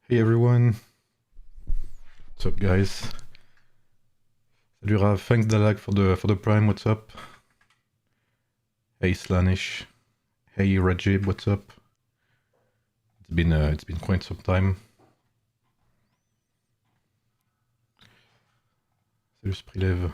Hey everyone, what's up guys? Salut Rav, thanks Dalak for the prime, what's up? Hey Slanish, hey Rajib, what's up? It's been quite some time. Salut Sprilev.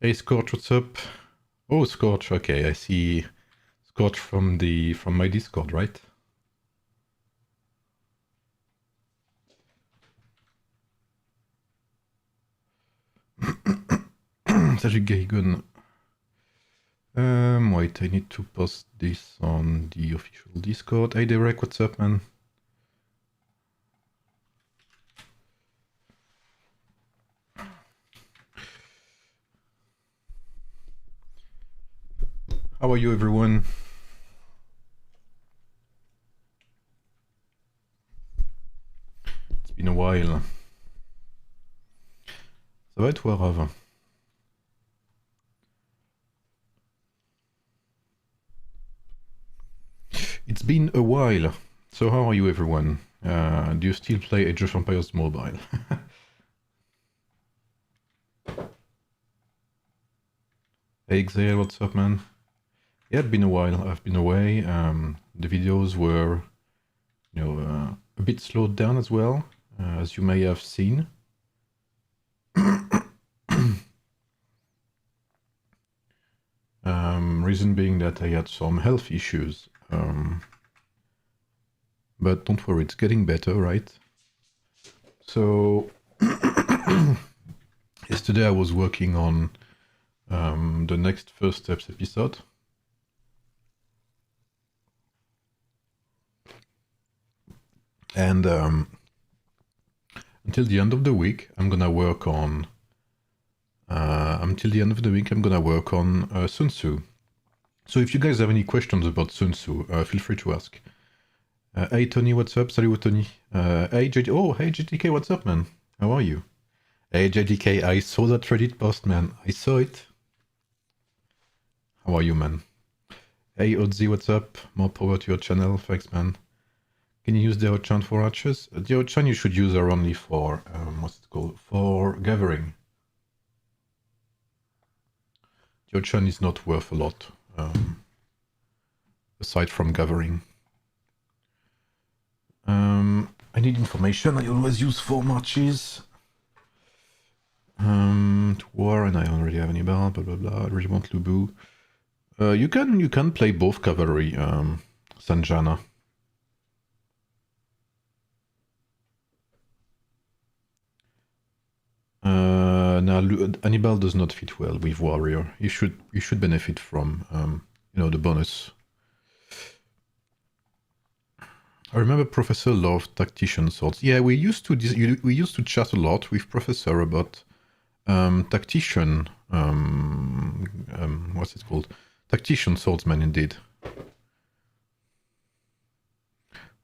Hey Scorch, what's up? Oh Scorch, okay, I see Scorch from my Discord, right? Salut Gaigon. Wait, I need to post this on the official Discord. Hey Derek, what's up, man? How are you everyone? It's been a while. Ça va toi, Rav? It's been a while. So how are you, everyone? Do you still play Age of Empires Mobile? Hey, Exhale, what's up, man? Yeah, it's been a while. I've been away. The videos were, a bit slowed down as well, as you may have seen. Reason being that I had some health issues. But don't worry, it's getting better, right? So yesterday I was working on the next First Steps episode. And until the end of the week, I'm gonna work on Sun Tzu. So if you guys have any questions about Sun Tzu, feel free to ask. Hey Tony, what's up? Salut Tony. Hey JDK, what's up, man? How are you? Hey JDK, I saw that Reddit post, man. I saw it. How are you, man? Hey Odzi, what's up? More power to your channel. Thanks, man. Can you use the Ochan for archers? The Ochan you should use are only for, what's it called? For gathering. The Ochan is not worth a lot, aside from gathering. I need information. I always use 4 marches. To war, and I don't really have any bell, blah blah blah. Regiment Lubu. You can play both cavalry, Sanjana. Now Hannibal does not fit well with warrior. You should benefit from the bonus. I remember Professor loved tactician swords. Yeah, we used to chat a lot with Professor about tactician. What's it called? Tactician swordsman, indeed.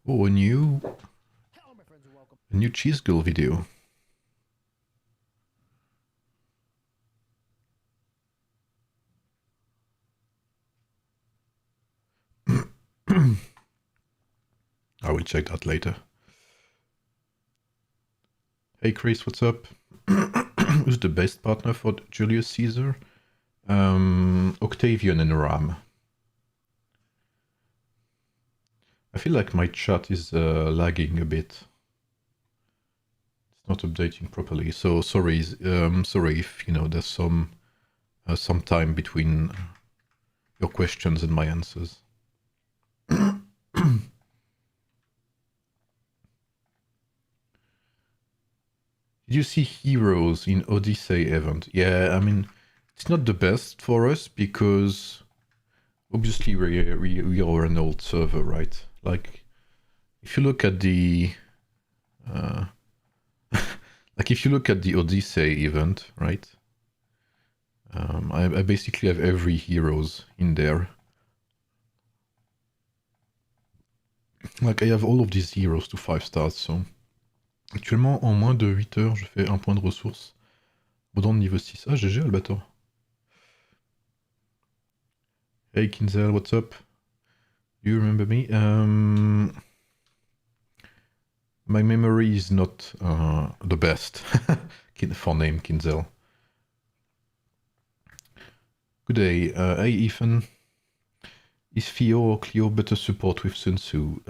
Oh, a new cheese girl video. I will check that later. Hey Chris, what's up? Who's the best partner for Julius Caesar? Octavian and Ram. I feel like my chat is lagging a bit. It's not updating properly, so sorry. Sorry if there's some time between your questions and my answers. Did you see Heroes in Odyssey event? Yeah, I mean, it's not the best for us because obviously we are an old server, right? Like, if you look at the if you look at the Odyssey event, right? I basically have every heroes in there. Like, I have all of these heroes to 5 stars, so... Actuellement, en moins de 8 heures, je fais 1 point de ressources. Baudon de niveau 6. Ah, GG, Albator. Hey Kinzel, what's up? Do you remember me? My memory is not the best for name Kinzel. Good day. Hey Ethan. Is Theo or Cleo better support with Sun Tzu?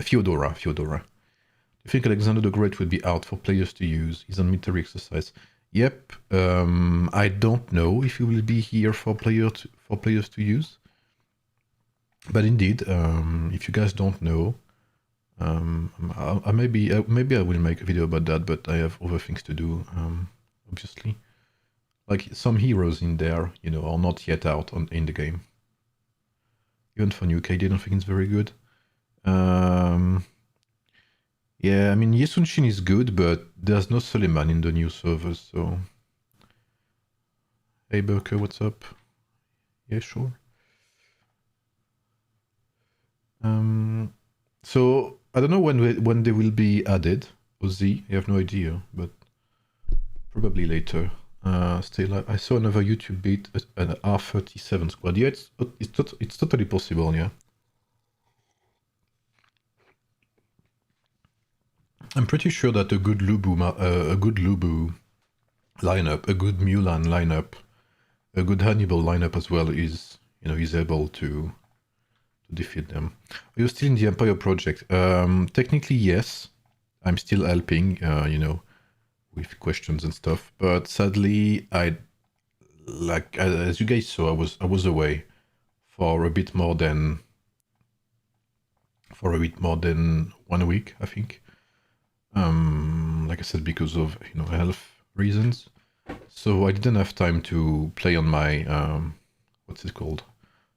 Theodora. You think Alexander the Great would be out for players to use? He's on military exercise. Yep. I don't know if he will be here for players to use. But indeed, if you guys don't know, maybe I will make a video about that. But I have other things to do, obviously. Like some heroes in there, you know, are not yet out in the game. Even for new KD, I don't think it's very good. Yeah, I mean, Yesunshin is good, but there's no Suleiman in the new servers, so... Hey, Burker, what's up? Yeah, sure. So, I don't know when they will be added. Ozzy, I have no idea, but probably later. Still, I saw another YouTube beat, an R37 squad. Yeah, it's totally possible, yeah. I'm pretty sure that a good Lubu lineup, a good Mulan lineup, a good Hannibal lineup as well is, you know, is able to defeat them. Are you still in the Empire project? Technically, yes. I'm still helping, you know, with questions and stuff. But sadly, as you guys saw, I was away for a bit more than 1 week, I think. Like I said, because of, you know, health reasons. So I didn't have time to play on my what's it called,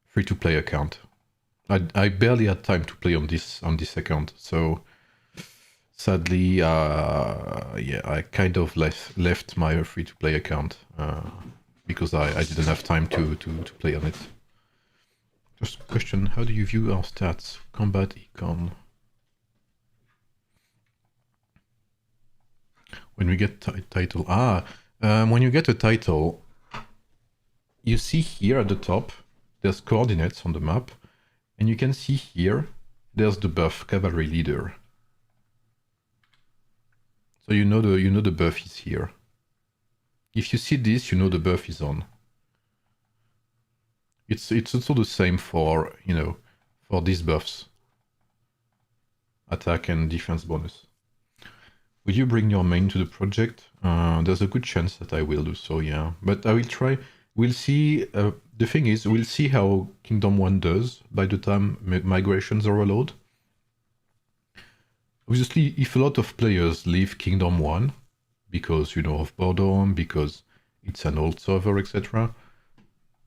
free-to-play account. I barely had time to play on this account. So sadly, yeah, I kind of left my free-to-play account because I didn't have time to play on it. Just a question: how do you view our stats? Combat econ. When we get title, when you get a title, you see here at the top, there's coordinates on the map, and you can see here, there's the buff cavalry leader. So you know the buff is here. If you see this, you know the buff is on. It's also the same for, you know, for these buffs. Attack and defense bonus. Will you bring your main to the project? There's a good chance that I will do so, yeah. But I will try. We'll see. The thing is, we'll see how Kingdom 1 does by the time migrations are allowed. Obviously, if a lot of players leave Kingdom 1, because, you know, of boredom, because it's an old server, etc.,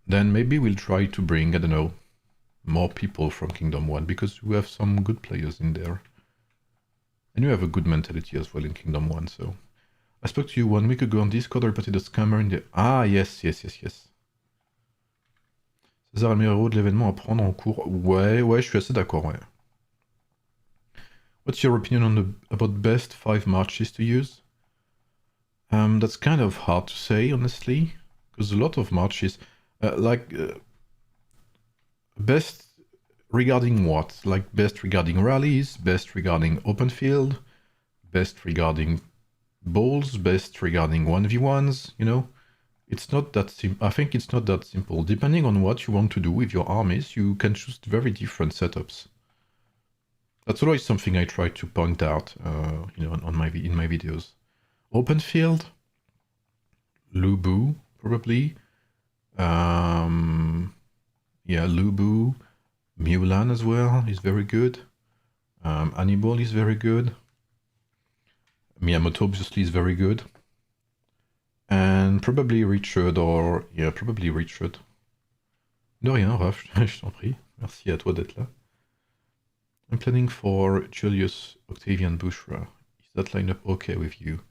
then maybe we'll try to bring, I don't know, more people from Kingdom 1, because we have some good players in there. And you have a good mentality as well in Kingdom 1, so... I spoke to you 1 week ago on Discord, I reported a scammer in the... Ah, yes. César Almiro de l'événement à prendre en cours. Ouais, je suis assez d'accord, ouais. What's your opinion about best 5 marches to use? That's kind of hard to say, honestly, because a lot of marches... best... regarding what? Like best regarding rallies, best regarding open field, best regarding balls, best regarding 1v1s, you know? It's not that simple. I think it's not that simple. Depending on what you want to do with your armies, you can choose very different setups. That's always something I try to point out, you know, in my videos. Open field, Lubu, probably. Yeah, Lubu. Mulan as well is very good. Hannibal is very good. Miyamoto obviously is very good. And probably Richard or... Yeah, probably Richard. De rien, Raph, je t'en prie. Merci à toi d'être là. I'm planning for Julius Octavian Bushra. Is that lineup okay with you?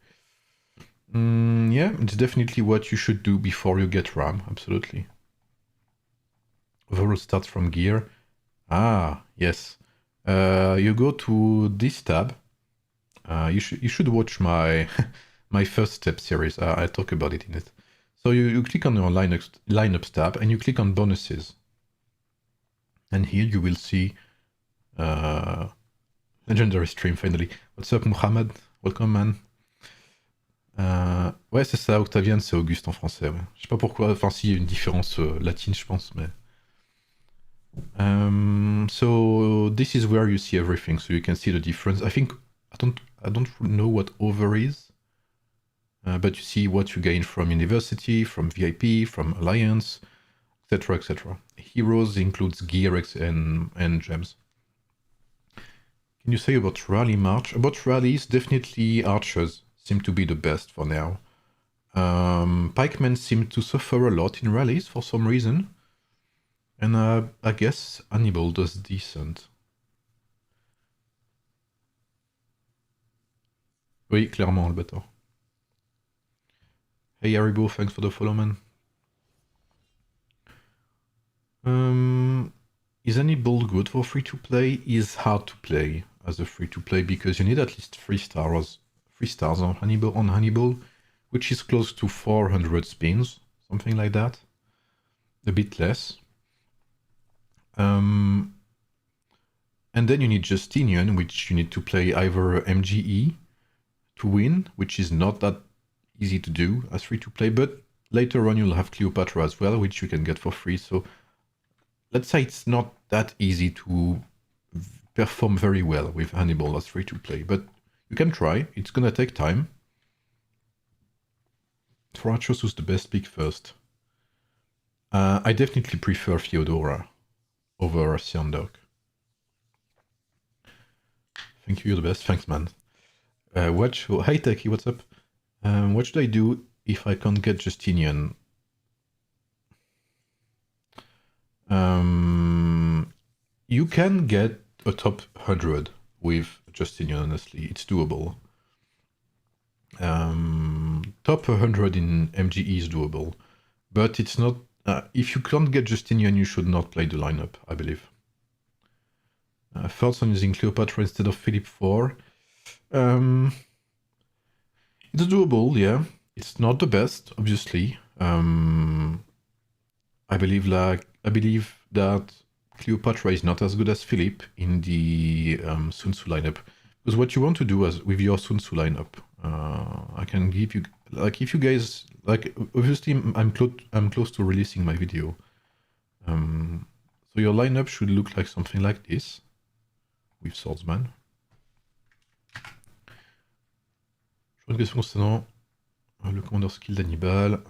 Yeah, it's definitely what you should do before you get RAM, absolutely. Overall starts from gear. Ah, yes. You go to this tab. You should watch my my first step series. I talk about it in it. So you click on your lineups tab and you click on bonuses. And here you will see legendary stream finally. What's up, Mohamed? Welcome, man. Ouais, c'est ça, Octavian, c'est Auguste en français. Ouais. Je sais pas pourquoi, enfin, s'il y a une différence latine, je pense, mais. So this is where you see everything, so you can see the difference. I think I don't know what over is, but you see what you gain from university, from VIP, from alliance, etc., etc. Heroes includes gear and gems. Can you say about rally march? About rallies, definitely archers seem to be the best for now. Pikemen seem to suffer a lot in rallies for some reason. And I guess Hannibal does decent. Oui, clairement, le bâtard. Hey Haribo, thanks for the follow, man. Is Hannibal good for free-to-play? Is hard to play as a free-to-play because you need at least 3 stars on Hannibal, which is close to 400 spins, something like that. A bit less. And then you need Justinian, which you need to play either MGE to win, which is not that easy to do as free-to-play, but later on you'll have Cleopatra as well, which you can get for free. So let's say it's not that easy to perform very well with Hannibal as free-to-play, but you can try. It's gonna take time. For archers, who's the best pick first? I definitely prefer Theodora over Siandok. Thank you, you're the best. Thanks, man. Hi, Techie, what's up? What should I do if I can't get Justinian? You can get a top 100 with Justinian, honestly. It's doable. Top 100 in MGE is doable. But it's not... if you can't get Justinian, you should not play the lineup, I believe. Thoughts on using Cleopatra instead of Philip IV? It's doable, yeah. It's not the best, obviously. I believe that Cleopatra is not as good as Philip in the Sun Tzu lineup. Because what you want to do with your Sun Tzu lineup, I can give you, like, if you guys, like, obviously I'm close to releasing my video. So your lineup should look like something like this, with Swordsman. Une question concernant le commandeur skill d'Hannibal.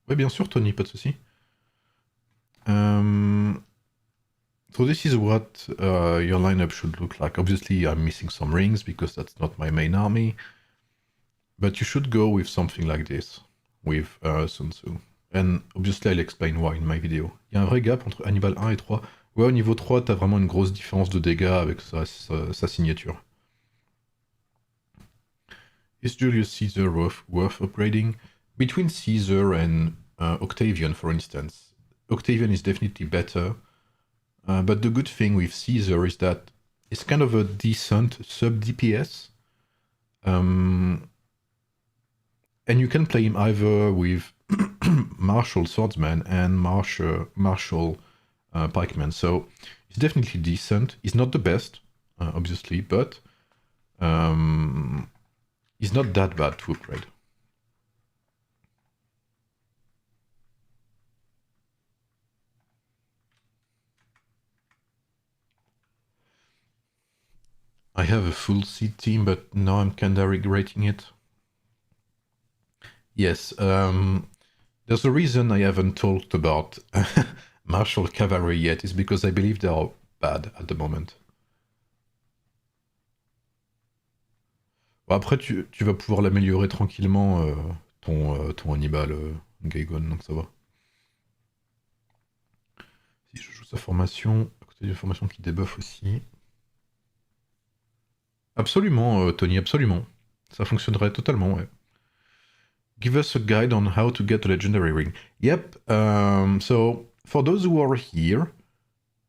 Ouais, bien sûr, Tony, pas de souci. So this is what your lineup should look like. Obviously, I'm missing some rings because that's not my main army. But you should go with something like this, with Sun Tzu. And obviously, I'll explain why in my video. Il y a un vrai gap entre Hannibal 1 et 3. Ouais, au niveau 3, t'as vraiment une grosse différence de dégâts avec sa signature. Is Julius Caesar worth upgrading? Between Caesar and Octavian, for instance, Octavian is definitely better. But the good thing with Caesar is that it's kind of a decent sub-DPS. And you can play him either with Martial Swordsman and Martial Pikeman. So it's definitely decent. He's not the best, obviously, but he's not that bad to upgrade. I have a full seed team, but now I'm kinda regretting it. Yes, there's a reason I haven't talked about Martial Cavalry yet, is because I believe they are bad at the moment. Bon, après, tu vas pouvoir l'améliorer tranquillement, ton Hannibal, Gaigon, donc ça va. Si je joue sa formation, à côté d'une formation qui débuffe aussi. Absolument, Tony, absolument. Ça fonctionnerait totalement, ouais. Give us a guide on how to get a legendary ring. Yep, so for those who are here,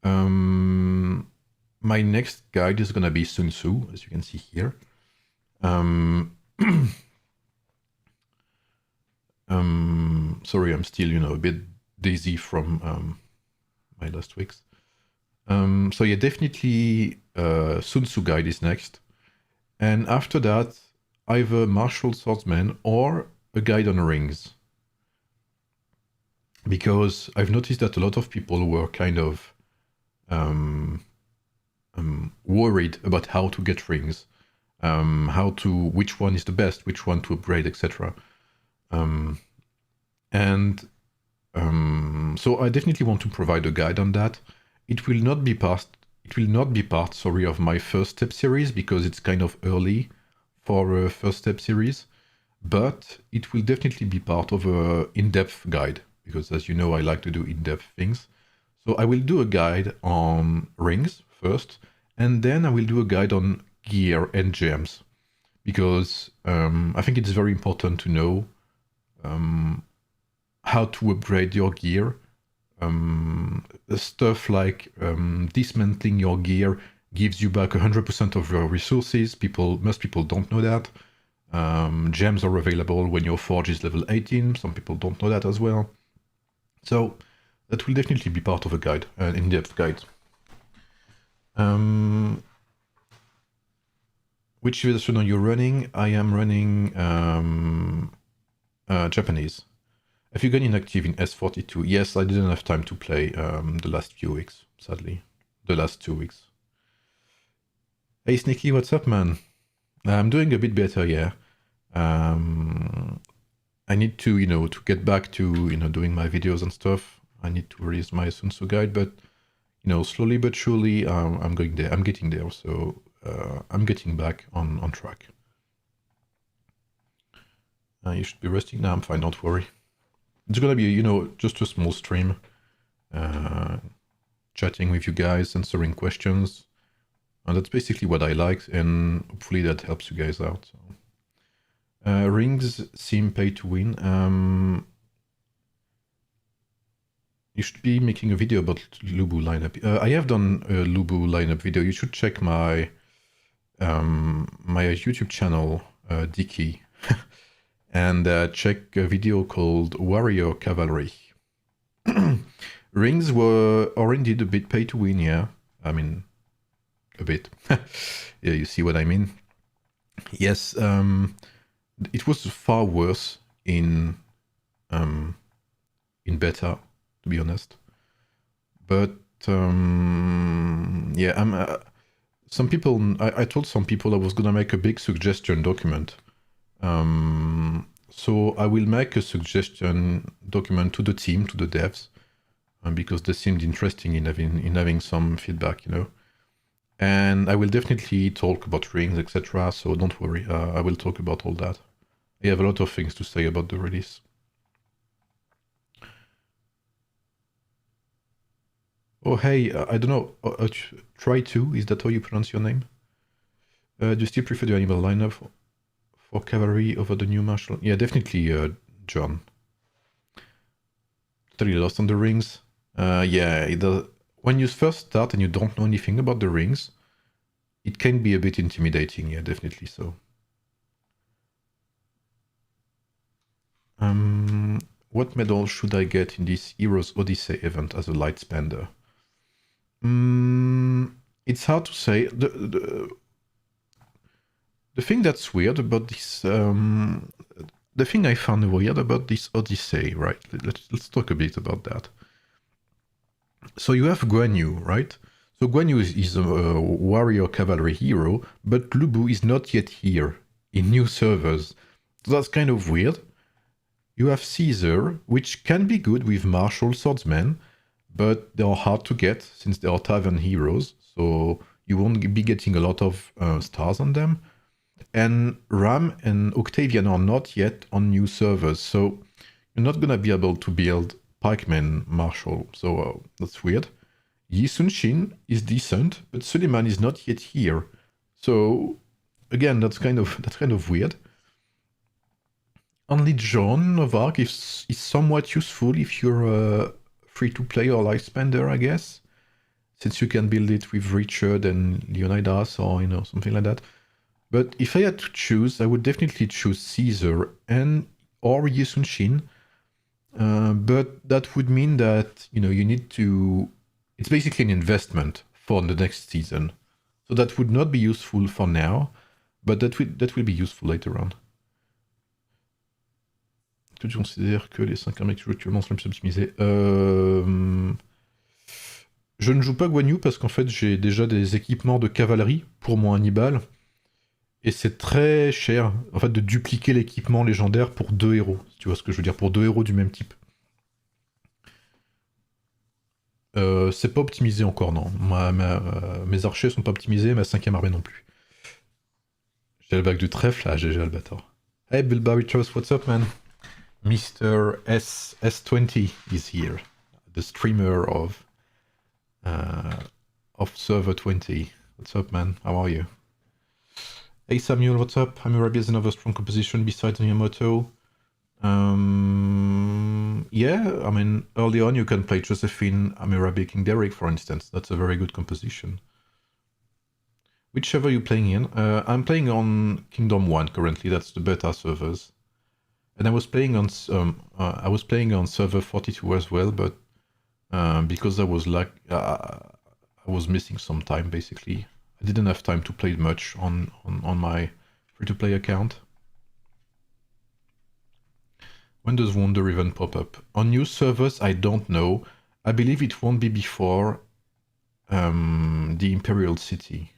my next guide is gonna be Sun Tzu, as you can see here. Sorry, I'm still, a bit dizzy from my last weeks. So yeah, definitely Sun Tzu guide is next. And after that, either martial swordsman or a guide on rings. Because I've noticed that a lot of people were kind of worried about how to get rings, which one is the best, which one to upgrade, etc. So I definitely want to provide a guide on that. It will not be part, sorry, of my first step series because it's kind of early for a first step series, but it will definitely be part of a in-depth guide because, as you know, I like to do in-depth things. So I will do a guide on rings first, and then I will do a guide on gear and gems because I think it's very important to know how to upgrade your gear. Stuff like dismantling your gear gives you back 100% of your resources. Most people don't know that. Gems are available when your forge is level 18. Some people don't know that as well. So that will definitely be part of a guide, an in-depth guide. Which version are you running? I am running Japanese. Have you gone inactive in S42? Yes, I didn't have time to play the last few weeks, sadly. The last 2 weeks. Hey Sneaky, what's up, man? I'm doing a bit better, yeah. I need to, to get back to, doing my videos and stuff. I need to release my Sun Tzu guide, but, slowly but surely, I'm going there. I'm getting there, so I'm getting back on track. You should be resting now. I'm fine, don't worry. It's gonna be, just a small stream. Chatting with you guys, answering questions. And that's basically what I like, and hopefully that helps you guys out. So. Rings seem pay to win. You should be making a video about Lubu lineup. I have done a Lubu lineup video. You should check my my YouTube channel, Dicky, and check a video called Warrior Cavalry. Rings were indeed a bit pay to win, yeah. I mean, a bit. Yeah, you see what I mean? Yes, it was far worse in beta, to be honest. But yeah, some people. I told some people I was gonna make a big suggestion document. So I will make a suggestion document to the team, to the devs, because they seemed interesting in having some feedback, And I will definitely talk about rings, etc. So don't worry, I will talk about all that. I have a lot of things to say about the release. Oh hey, I don't know. Try to, is that how you pronounce your name? Do you still prefer the animal lineup for cavalry over the new martial? Yeah, definitely, John. Totally lost on the rings. Yeah, when you first start and you don't know anything about the rings, it can be a bit intimidating. Yeah, definitely so. What medal should I get in this Heroes Odyssey event as a light spender? It's hard to say. The thing that's weird about this, the thing I found weird about this Odyssey, right? Let's talk a bit about that. So you have Guan Yu, right? So Guan Yu is a warrior cavalry hero, but Lubu is not yet here in new servers. So that's kind of weird. You have Caesar, which can be good with martial swordsmen, but they are hard to get since they are tavern heroes, so you won't be getting a lot of stars on them. And Ram and Octavian are not yet on new servers, so you're not gonna be able to build pikeman martial, so that's weird. Yi Sun Shin is decent, but Suleiman is not yet here, so again, that's kind of weird. Only John of Arc is somewhat useful if you're a free-to-play or life spender, I guess, since you can build it with Richard and Leonidas or something like that. But if I had to choose, I would definitely choose Caesar, and or Yi Sun-shin. But that would mean that, you know, you need to... It's basically an investment for the next season. So that would not be useful for now, but that will be useful later on. Est-ce que tu considères que les 5 armées que tu joues actuellement sont les plus optimisées? Je ne joue pas Guan Yu parce qu'en fait j'ai déjà des équipements de cavalerie pour mon Hannibal. Et c'est très cher, en fait, de dupliquer l'équipement légendaire pour 2 héros. Si tu vois ce que je veux dire, pour 2 héros du même type. C'est pas optimisé encore, non. Mes archers sont pas optimisés, ma 5ème armée non plus. J'ai le bac du trèfle, là, GG Albator. Hey Bill Barritos, what's up, man? Mr. S20 is here, the streamer of Server 20. What's up, man? How are you? Hey Samuel, what's up? Hammurabi is another strong composition besides Miyamoto. Yeah, I mean, early on you can play Josephine, Hammurabi, King Derek, for instance. That's a very good composition. Which server are you playing in? I'm playing on Kingdom 1 currently. That's the beta servers. And I was playing on server 42 as well, but because I was missing some time basically. I didn't have time to play much on my free-to-play account. When does Wonder even pop up? On new servers, I don't know. I believe it won't be before the Imperial City.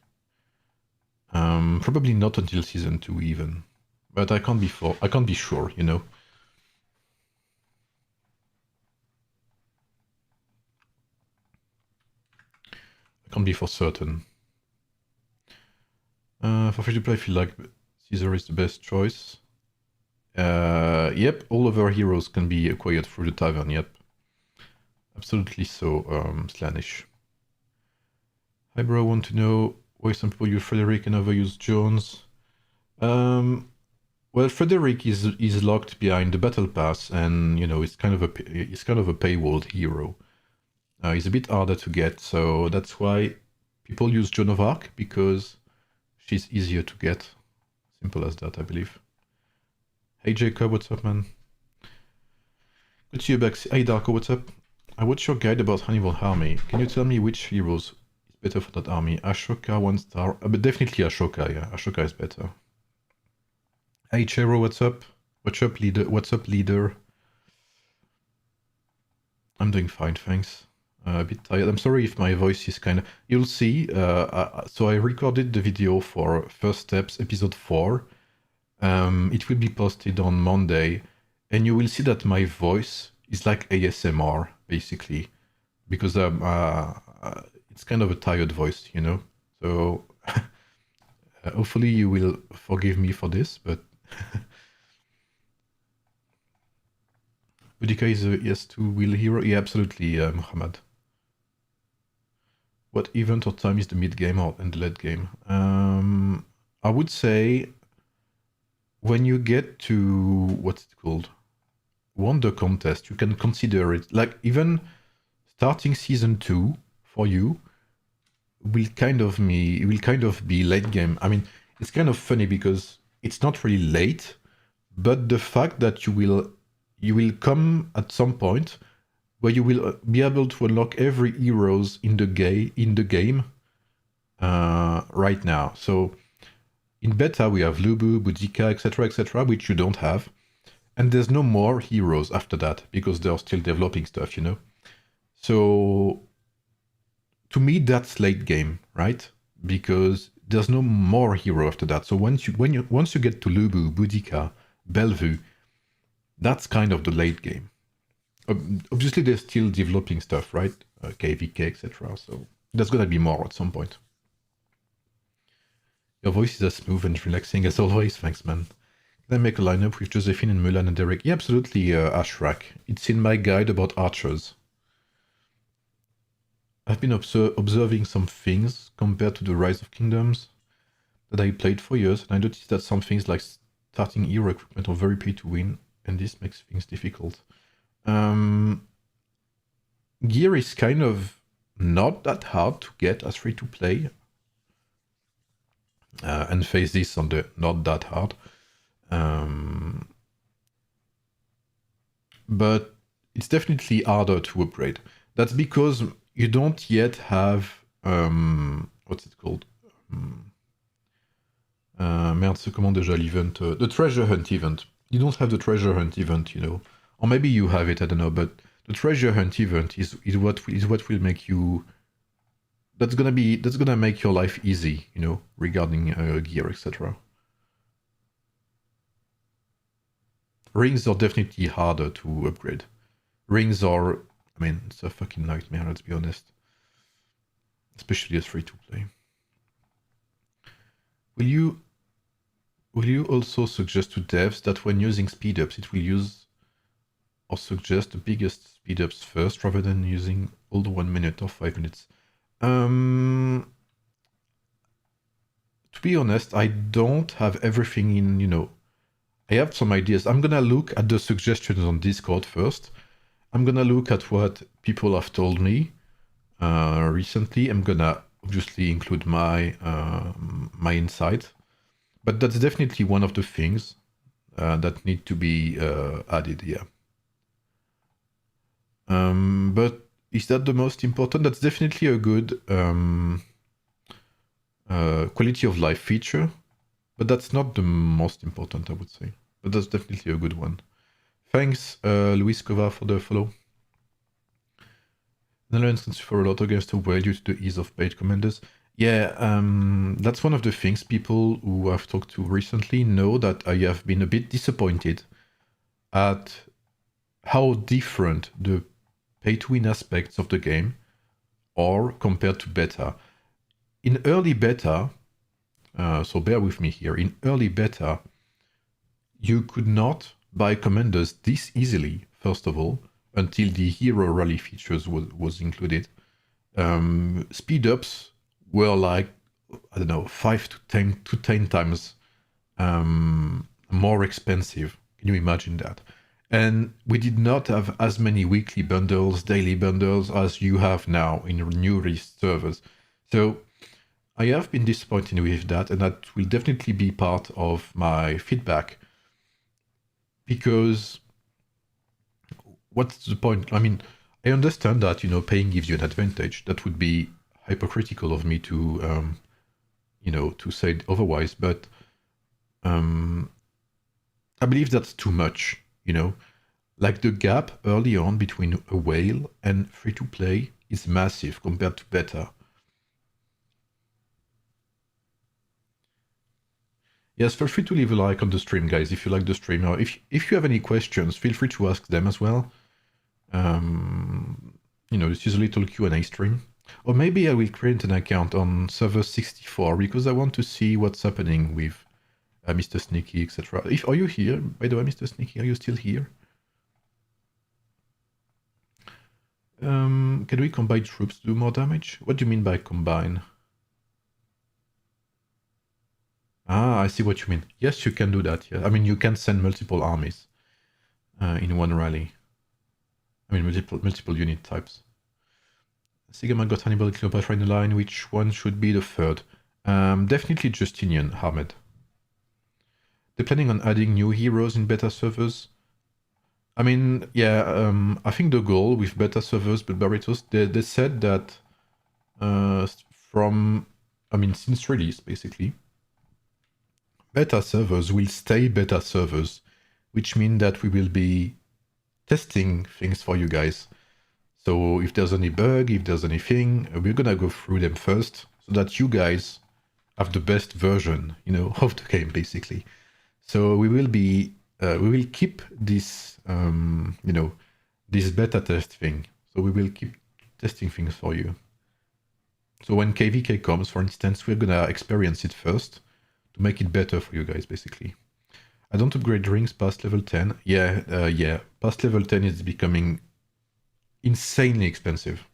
Probably not until Season 2 even. But I can't be sure, you know. I can't be for certain. For free-to-play, I feel like Caesar is the best choice. Yep, all of our heroes can be acquired through the tavern, yep. Absolutely so, Slanish. Hi bro, want to know why some people use Frederick and others use Jones? Well, Frederick is locked behind the battle pass, and you know it's kind of a paywalled hero. He's a bit harder to get, so that's why people use Joan of Arc, because she's easier to get. Simple as that, I believe. Hey Jacob, what's up, man? Good to see you back. Hey Darko, what's up? I watched your guide about Hannibal army. Can you tell me which heroes is better for that army? Ashoka 1 star, but definitely Ashoka. Yeah, Ashoka is better. Hey Chero, what's up? What's up, leader? What's up, leader? I'm doing fine, thanks. A bit tired. I'm sorry if my voice is kind of... You'll see. So I recorded the video for First Steps, episode 4. It will be posted on Monday, and you will see that my voice is like ASMR, basically, because it's kind of a tired voice, you know. So hopefully you will forgive me for this, but Boudica is a yes2 wheel hero. Yeah, absolutely, Muhammad. What event or time is the mid game or in the late game? I would say when you get to what's it called? Wonder contest, you can consider it like even starting season 2 for you will kind of be late game. I mean, it's kind of funny because it's not really late, but the fact that you will come at some point where you will be able to unlock every heroes in the game right now. So in beta we have Lubu, Boudica, etc., which you don't have, and there's no more heroes after that because they're still developing stuff, you know. So to me that's late game, right? Because there's no more hero after that. So once you get to Lubu, Boudica, Bellevue, that's kind of the late game. Obviously they're still developing stuff, right? KVK, etc. So there's gonna be more at some point. Your voice is as smooth and relaxing as always. Thanks, man. Can I make a lineup with Josephine and Mulan and Derek? Yeah, absolutely, Ashrak. It's in my guide about archers. I've been observing some things compared to the Rise of Kingdoms that I played for years, and I noticed that some things like starting hero equipment are very pay to win, and this makes things difficult. Gear is kind of not that hard to get as free to play, and face this on the not that hard. but it's definitely harder to upgrade. That's because you don't yet have what's it called? Merde, c'est comment déjà l'event? The treasure hunt event. You don't have the treasure hunt event, you know, or maybe you have it. I don't know, but the treasure hunt event is what will make you. That's gonna make your life easy, you know, regarding gear, etc. Rings are definitely harder to upgrade. Rings are, I mean, it's a fucking nightmare, let's be honest. Especially as free to play. Will you also suggest to devs that when using speedups, it will use or suggest the biggest speedups first rather than using all the 1 minute or 5 minutes? To be honest, I don't have everything in, you know, I have some ideas. I'm gonna look at the suggestions on Discord first. I'm gonna look at what people have told me recently. I'm gonna obviously include my my insight, but that's definitely one of the things that need to be added here. But is that the most important? That's definitely a good quality of life feature, but that's not the most important, I would say. But that's definitely a good one. Thanks, Luis Kova, for the follow. Netherlands can suffer a lot against the whale due to the ease of paid commanders. Yeah, that's one of the things people who I've talked to recently know, that I have been a bit disappointed at how different the pay-to-win aspects of the game are compared to beta. In early beta, so bear with me here, in early beta, you could not buy commanders this easily, first of all, until the hero rally features was included. Speed ups were like, I don't know, 5 to 10 times more expensive. Can you imagine that? And we did not have as many weekly bundles, daily bundles as you have now in new release servers. So I have been disappointed with that, and that will definitely be part of my feedback. Because what's the point? I mean, I understand that, you know, paying gives you an advantage. That would be hypocritical of me to, you know, to say otherwise. But I believe that's too much, you know. Like the gap early on between a whale and free-to-play is massive compared to beta. Yes, feel free to leave a like on the stream, guys, if you like the stream. Or if you have any questions, feel free to ask them as well. You know, this is a little Q&A stream. Or maybe I will create an account on server 64 because I want to see what's happening with Mr. Sneaky, etc. Are you here? By the way, Mr. Sneaky, are you still here? Can we combine troops to do more damage? What do you mean by combine? Ah, I see what you mean. Yes, you can do that. Yeah, I mean, you can send multiple armies in one rally. I mean, multiple unit types. Sigma got Hannibal, Cleopatra in the line. Which one should be the third? Definitely Justinian, Ahmed. Depending on adding new heroes in beta servers. I mean, yeah, I think the goal with beta servers, but Barritos, they said that since release, basically, beta servers will stay beta servers, which means that we will be testing things for you guys. So if there's any bug, if there's anything, we're gonna go through them first so that you guys have the best version, you know, of the game, basically. So we will keep this, you know, this beta test thing. So we will keep testing things for you. So when KVK comes, for instance, we're gonna experience it first to make it better for you guys, basically. I don't upgrade rings past level 10. Yeah, past level 10 is becoming insanely expensive.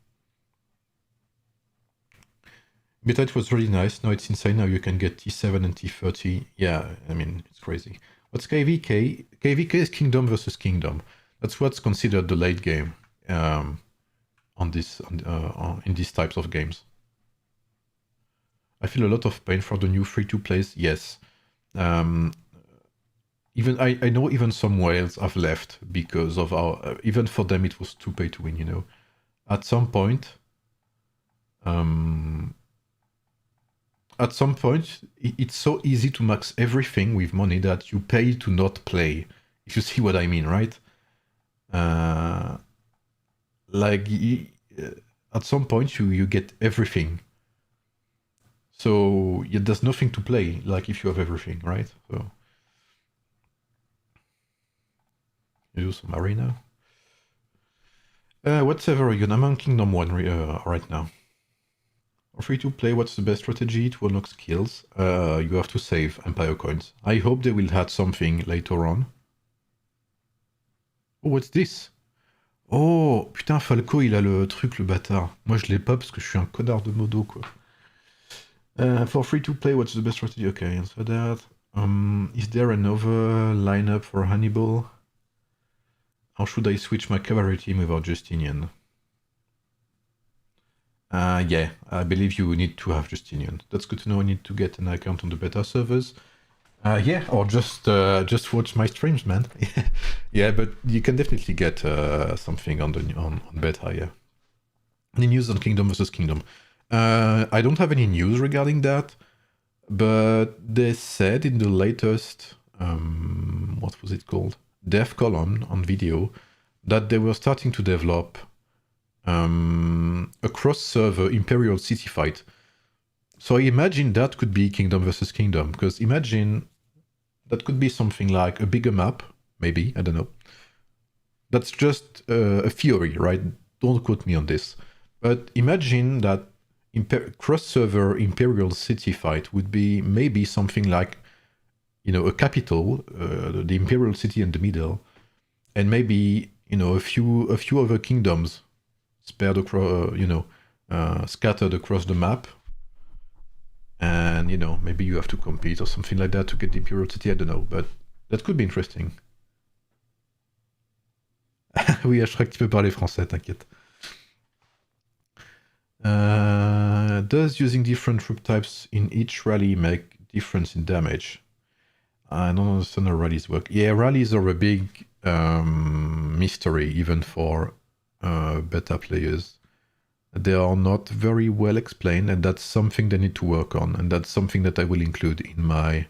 Beta it was really nice. Now it's insane. Now you can get T7 and T30. Yeah, I mean, it's crazy. What's KVK? KVK is Kingdom versus Kingdom. That's what's considered the late game in these types of games. I feel a lot of pain for the new free-to-plays. Yes. even I know even some whales have left because of our even for them it was too pay to win, you know. At some point, it's so easy to max everything with money that you pay to not play. If you see what I mean, right? Like at some point you get everything. So yeah, there's nothing to play. Like if you have everything, right? So you do some arena. Whatever, I'm on Kingdom 1 right now. Free to play, what's the best strategy to unlock skills? You have to save Empire coins. I hope they will add something later on. Oh, what's this? Oh, putain, Falco, il a le truc, le bâtard. Moi, je l'ai pas parce que je suis un connard de modo, quoi. For free to play, what's the best strategy? Okay, answer that. Is there another lineup for Hannibal? How should I switch my cavalry team without Justinian? Yeah, I believe you need to have Justinian. That's good to know. I need to get an account on the beta servers. Yeah, or just watch my streams, man. Yeah, but you can definitely get something on beta. Yeah. Any news on Kingdom versus Kingdom? I don't have any news regarding that, but they said in the latest what was it called? Dev column on video that they were starting to develop a cross-server Imperial City fight. So I imagine that could be Kingdom versus Kingdom, because imagine that could be something like a bigger map, maybe, I don't know. That's just a theory, right? Don't quote me on this. But imagine that cross-server Imperial City fight would be maybe something like, you know, a capital, the Imperial City in the middle, and maybe, you know, a few other kingdoms spread across, scattered across the map. And, you know, maybe you have to compete or something like that to get the Imperial City, I don't know, but that could be interesting. Oui, Ashrek, tu peux parler français, t'inquiète. Does using different troop types in each rally make difference in damage? I don't understand how rallies work. Yeah, rallies are a big mystery, even for beta players. They are not very well explained, and that's something they need to work on, and that's something that I will include in my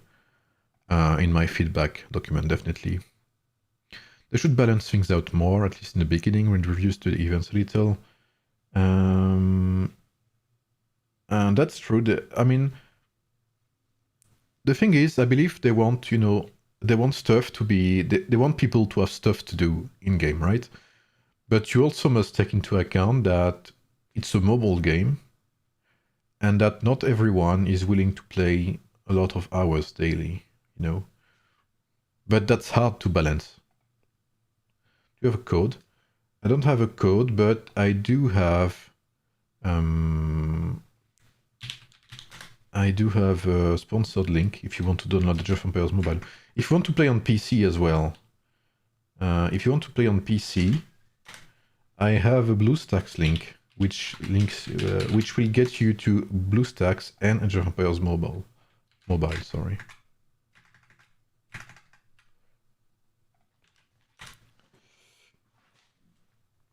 feedback document, definitely. They should balance things out more, at least in the beginning, when reviews to the events a little. And that's true. I mean, the thing is, I believe they want, you know, they want stuff to be, they want people to have stuff to do in game, right? But you also must take into account that it's a mobile game, and that not everyone is willing to play a lot of hours daily, you know. But that's hard to balance. Do you have a code? I don't have a code, but I do have a sponsored link if you want to download the Age of Empires mobile. If you want to play on PC as well, I have a BlueStacks link, which will get you to BlueStacks and Age of Empires mobile. Sorry.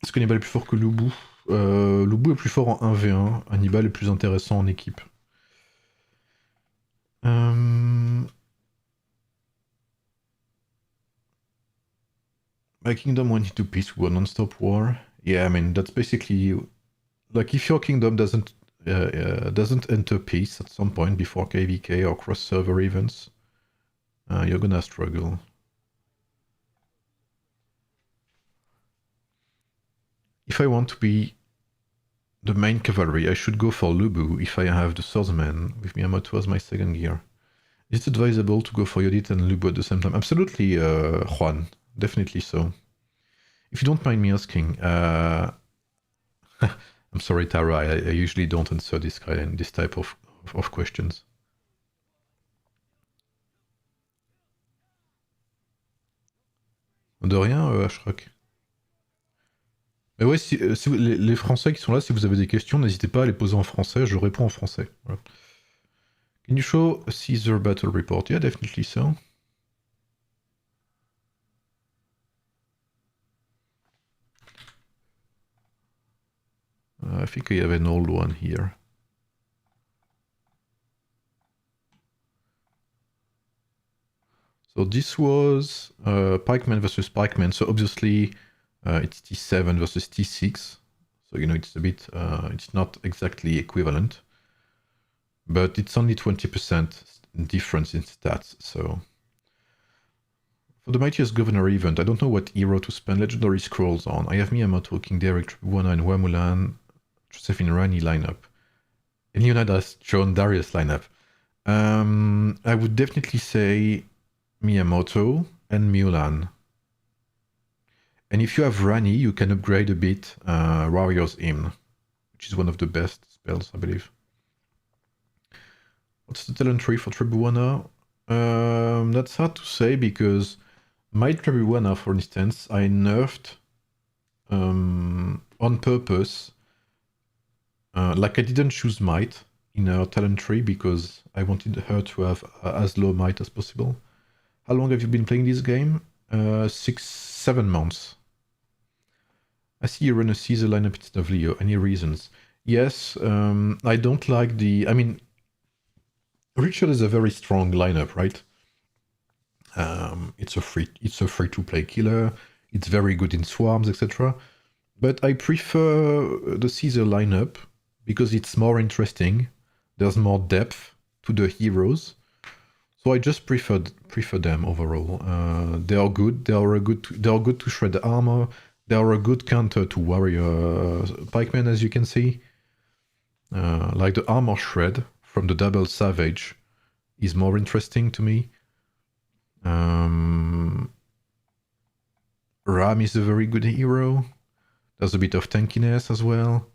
Est-ce que Hannibal est plus fort que Lubu? Lubu est plus fort en 1v1, Hannibal est plus intéressant en équipe. My kingdom went into peace with a non-stop war. Yeah, I mean, that's basically... Like, if your kingdom doesn't enter peace at some point before KVK or cross-server events, you're gonna struggle. If I want to be the main cavalry, I should go for Lubu if I have the swordsman with Miyamoto as my second gear. Is it advisable to go for Yodit and Lubu at the same time? Absolutely, Juan. Definitely so. If you don't mind me asking, I'm sorry, Tara, I usually don't answer this type of questions. De rien, Ashrek. Mais ouais, si les Français qui sont là, si vous avez des questions, n'hésitez pas à les poser en français, je réponds en français. Voilà. Can you show a Caesar battle report? Yeah, definitely so. I think I have an old one here. So this was Pikeman versus Pikeman. So obviously it's T7 versus T6. So you know it's a bit, it's not exactly equivalent, but it's only 20% difference in stats. So for the Mightiest Governor event, I don't know what hero to spend legendary scrolls on. I have Miyamoto, King Derek, Tribuana, and Wamulan, Josephine Rani lineup. And Leonidas, John Darius lineup. I would definitely say Miyamoto and Mulan. And if you have Rani, you can upgrade a bit Warrior's Hymn, which is one of the best spells, I believe. What's the talent tree for Tribuana? That's hard to say because my Tribuana, for instance, I nerfed on purpose. Like I didn't choose might in her talent tree because I wanted her to have as low might as possible. How long have you been playing this game? 6-7 months. I see you run a Caesar lineup instead of Leo. Any reasons? Yes, I don't like the... I mean, Richard is a very strong lineup, right? It's a free-to-play killer. It's very good in swarms, etc. But I prefer the Caesar lineup because it's more interesting. There's more depth to the heroes. So I just prefer them overall. They are good. They are good to shred the armor. They are a good counter to warrior pikemen, as you can see. Like the armor shred from the double savage is more interesting to me. Ram is a very good hero. There's a bit of tankiness as well.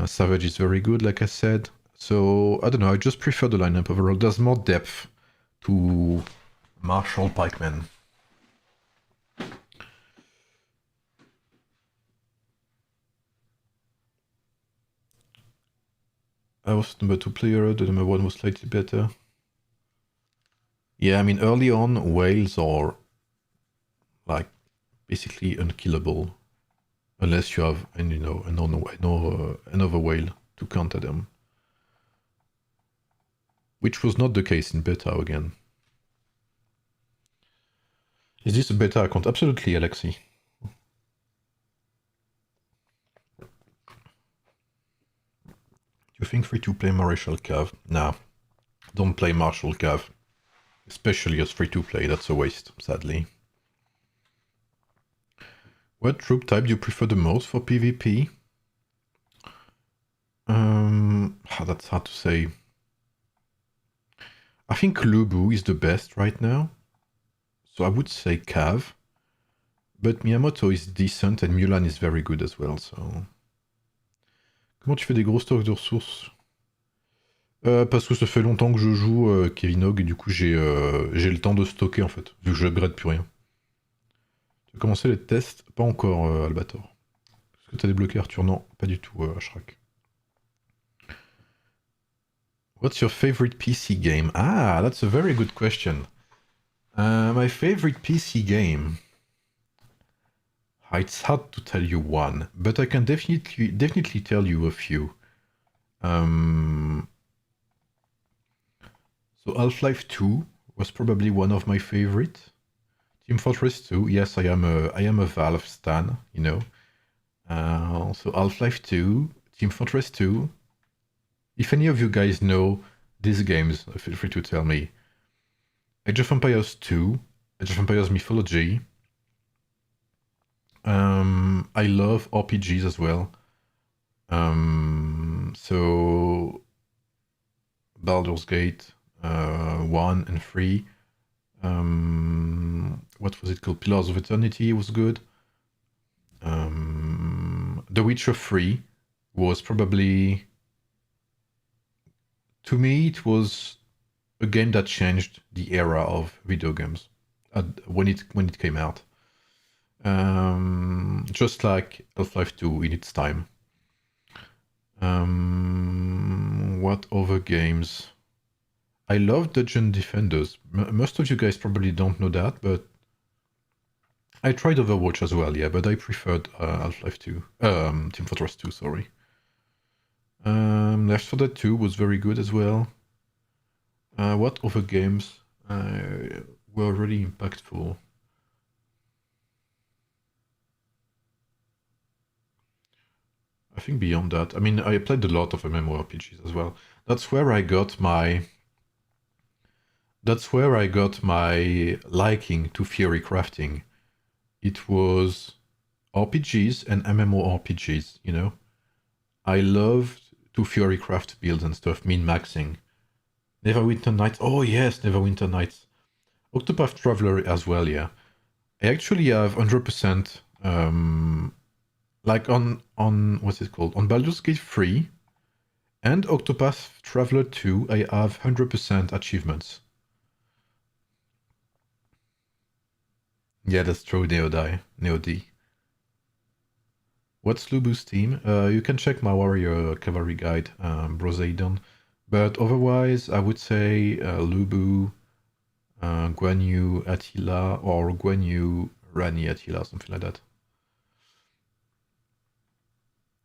Savage is very good, like I said. So I don't know. I just prefer the lineup overall. There's more depth to martial pikemen. I was number 2 player, the number 1 was slightly better. Yeah, I mean, early on, whales are like basically unkillable unless you have, and you know, another whale to counter them. Which was not the case in beta again. Is this a beta account? Absolutely, Alexi. You think free-to-play Marshal Cav? Nah, don't play Marshal Cav. Especially as free-to-play, that's a waste, sadly. What troop type do you prefer the most for PvP? That's hard to say. I think Lubu is the best right now. So I would say Cav. But Miyamoto is decent and Mulan is very good as well, so... Comment tu fais des gros stocks de ressources? Parce que ça fait longtemps que je joue Kevin Hogg et du coup j'ai le temps de stocker en fait, vu que je upgrade plus rien. Tu as commencé les tests? Pas encore, Albator. Est-ce que tu as débloqué Arthur? Non, pas du tout, Ashrak. What's your favorite PC game? Ah, that's a very good question. My favorite PC game... It's hard to tell you one, but I can definitely tell you a few. So Half-Life 2 was probably one of my favorite. Team Fortress 2, yes, I am a Valve stan, you know. So Half-Life 2, Team Fortress 2. If any of you guys know these games, feel free to tell me. Age of Empires 2, Age of Empires Mythology. I love RPGs as well. So Baldur's Gate 1 and 3. What was it called? Pillars of Eternity was good. The Witcher 3 was probably... To me, it was a game that changed the era of video games when it came out. Just like Half-Life 2 in its time. What other games? I love Dungeon Defenders. Most of you guys probably don't know that, but I tried Overwatch as well, yeah, but I preferred Half-Life 2. Team Fortress 2, sorry. Left 4 Dead 2 was very good as well. What other games were really impactful? I think beyond that, I mean, I played a lot of MMORPGs as well. That's where I got my liking to theorycrafting. It was RPGs and MMORPGs, you know. I loved to theorycraft builds and stuff, min-maxing. Neverwinter Nights, oh yes, Neverwinter Nights. Octopath Traveler as well, yeah. I actually have 100%, like on what's it called? On Baldur's Gate 3 and Octopath Traveler 2, I have 100% achievements. Yeah, that's true, Neo-D. What's Lubu's team? You can check my warrior cavalry guide, Broseidon. But otherwise, I would say Lubu, Guan Yu Attila, or Guan Yu Rani Attila, something like that.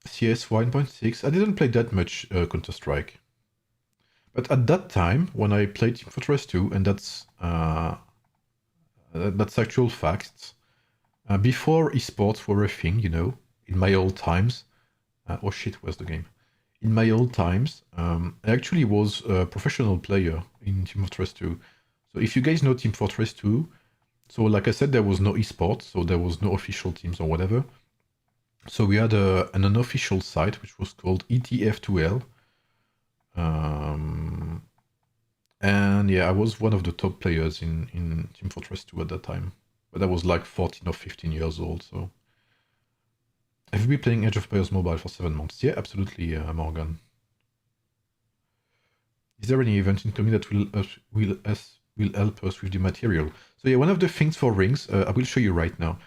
CS 1.6, I didn't play that much Counter-Strike. But at that time, when I played Team Fortress 2, and that's actual facts, before esports were a thing, you know, in my old times, oh shit, where's the game? In my old times, I actually was a professional player in Team Fortress 2. So if you guys know Team Fortress 2, so like I said, there was no esports, so there was no official teams or whatever. So we had an unofficial site which was called ETF2L. And yeah, I was one of the top players in Team Fortress 2 at that time. But I was like 14 or 15 years old, so. Have you been playing Age of Empires Mobile for 7 months? Yeah, absolutely, Morgan. Is there any event incoming that will help us with the material? So yeah, one of the things for rings, I will show you right now.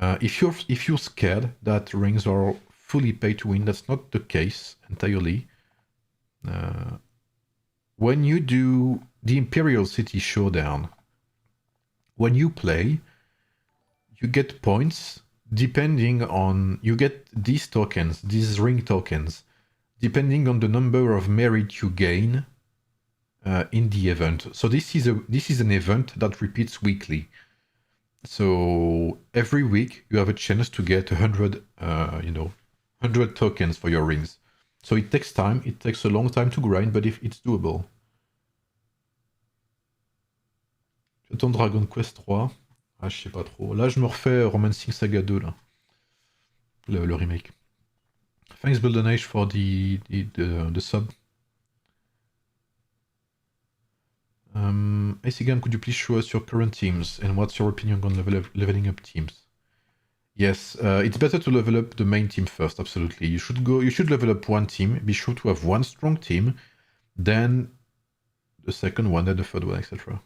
If you're scared that rings are fully pay to win, that's not the case entirely. When you do the Imperial City Showdown, when you play, you get points depending on, you get these tokens, these ring tokens, depending on the number of merit you gain in the event. So this is an event that repeats weekly. So every week you have a chance to get 100, 100 tokens for your rings. So it takes time, it takes a long time to grind, but if it's doable. J'attends Dragon Quest 3. Ah, je sais pas trop. Là, je me refais Romancing Saga 2, là. Le remake. Thanks, Buildenage, for the sub. Asigan, could you please show us your current teams and what's your opinion on leveling up teams? Yes, it's better to level up the main team first, absolutely. You should level up one team, be sure to have one strong team, then the second one, then the third one, etc.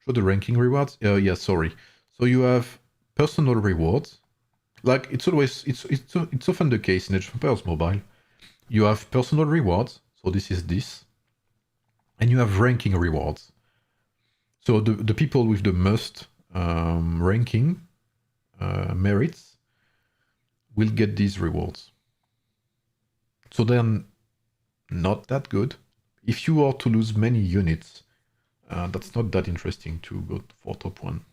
Show the ranking rewards? Yeah, sorry. So you have personal rewards. Like it's often the case in Age of Empires Mobile. You have personal rewards, so this is this. And you have ranking rewards. So the people with the most ranking merits will get these rewards. So they're not that good. If you are to lose many units, that's not that interesting to go for top 1.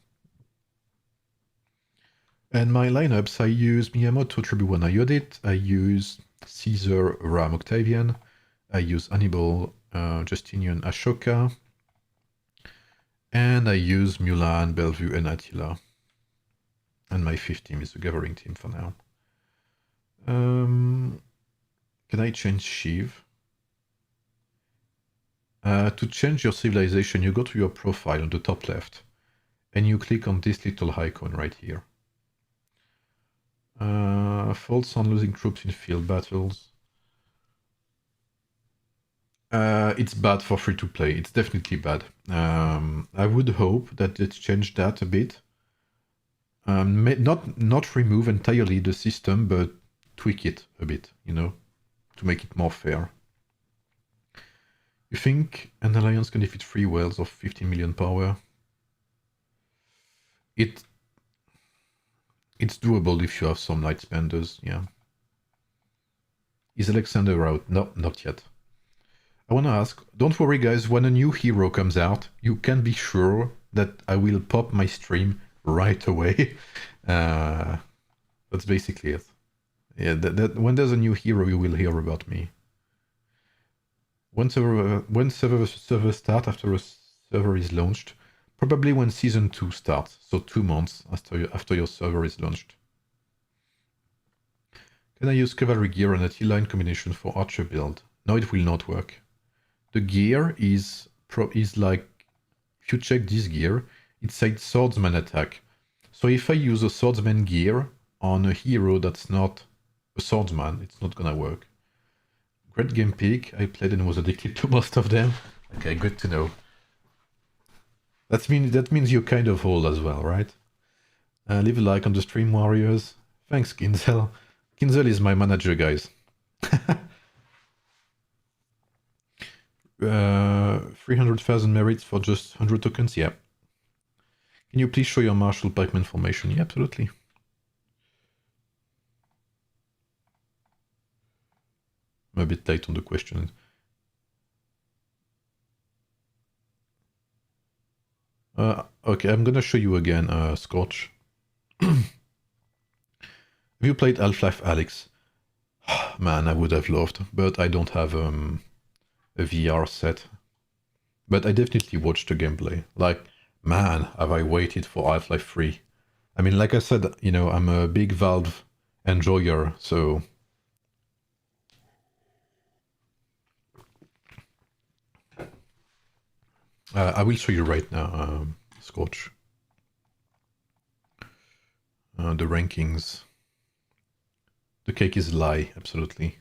And my lineups, I use Miyamoto Tribuwan Iodate, I use Caesar Ram Octavian, I use Hannibal Justinian Ashoka, and I use Mulan, Bellevue, and Attila. And my 5th team is the Gathering team for now. Can I change Shiv? To change your civilization, you go to your profile on the top left, and you click on this little icon right here. Faults on losing troops in field battles. It's bad for free-to-play. It's definitely bad. I would hope that it's changed that a bit. Not remove entirely the system, but tweak it a bit, you know, to make it more fair. You think an alliance can defeat 3 whales of 15 million power? It's doable if you have some light spenders, yeah. Is Alexander out? No, not yet. I want to ask, don't worry guys, when a new hero comes out, you can be sure that I will pop my stream right away. That's basically it. Yeah, that when there's a new hero, you will hear about me. When server start after a server is launched, probably when season 2 starts, so 2 months after your server is launched. Can I use cavalry gear and a T-line combination for archer build? No, it will not work. The gear is like, if you check this gear, it says swordsman attack. So if I use a swordsman gear on a hero that's not a swordsman, it's not gonna work. Great game pick. I played and was addicted to most of them. Okay, good to know. That means you're kind of old as well, right? Leave a like on the stream, warriors. Thanks, Kinzel. Kinzel is my manager, guys. 300,000 merits for just 100 tokens? Yeah. Can you please show your martial pikeman formation? Yeah, absolutely. I'm a bit tight on the question. Okay, I'm gonna show you again, Scorch. Have you played Half-Life Alyx? Man, I would have loved, but I don't have a VR set. But I definitely watched the gameplay. Like, man, have I waited for Half-Life 3. I mean, like I said, you know, I'm a big Valve enjoyer, so... I will show you right now, Scorch. The rankings. The cake is a lie, absolutely.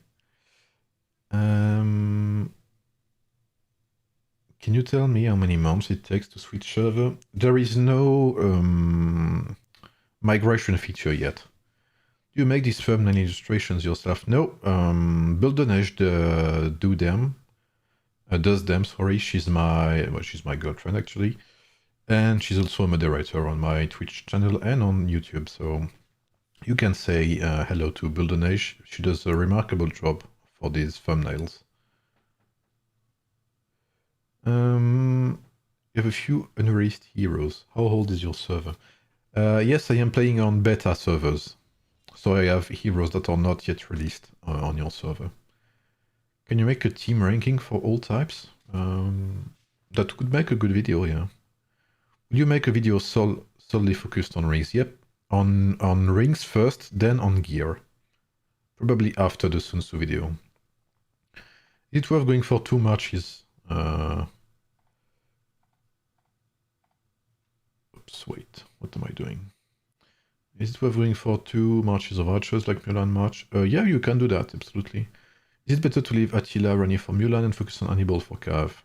Can you tell me how many months it takes to switch server? There is no migration feature yet. Do you make these thumbnail illustrations yourself? No, Build an Edge do them. Does them, sorry. She's my girlfriend actually. And she's also a moderator on my Twitch channel and on YouTube, so you can say hello to Build an Edge. She does a remarkable job for these thumbnails. You have a few unreleased heroes. How old is your server? Yes, I am playing on beta servers. So I have heroes that are not yet released on your server. Can you make a team ranking for all types? That could make a good video, yeah. Will you make a video solely focused on rings? Yep. On rings first, then on gear. Probably after the Sun Tzu video. Is it worth going for 2 marches? Oops, wait. What am I doing? Is it worth going for 2 marches of archers like Mulan March? Yeah, you can do that, absolutely. Is it better to leave Attila running for Mulan and focus on Hannibal for Cav?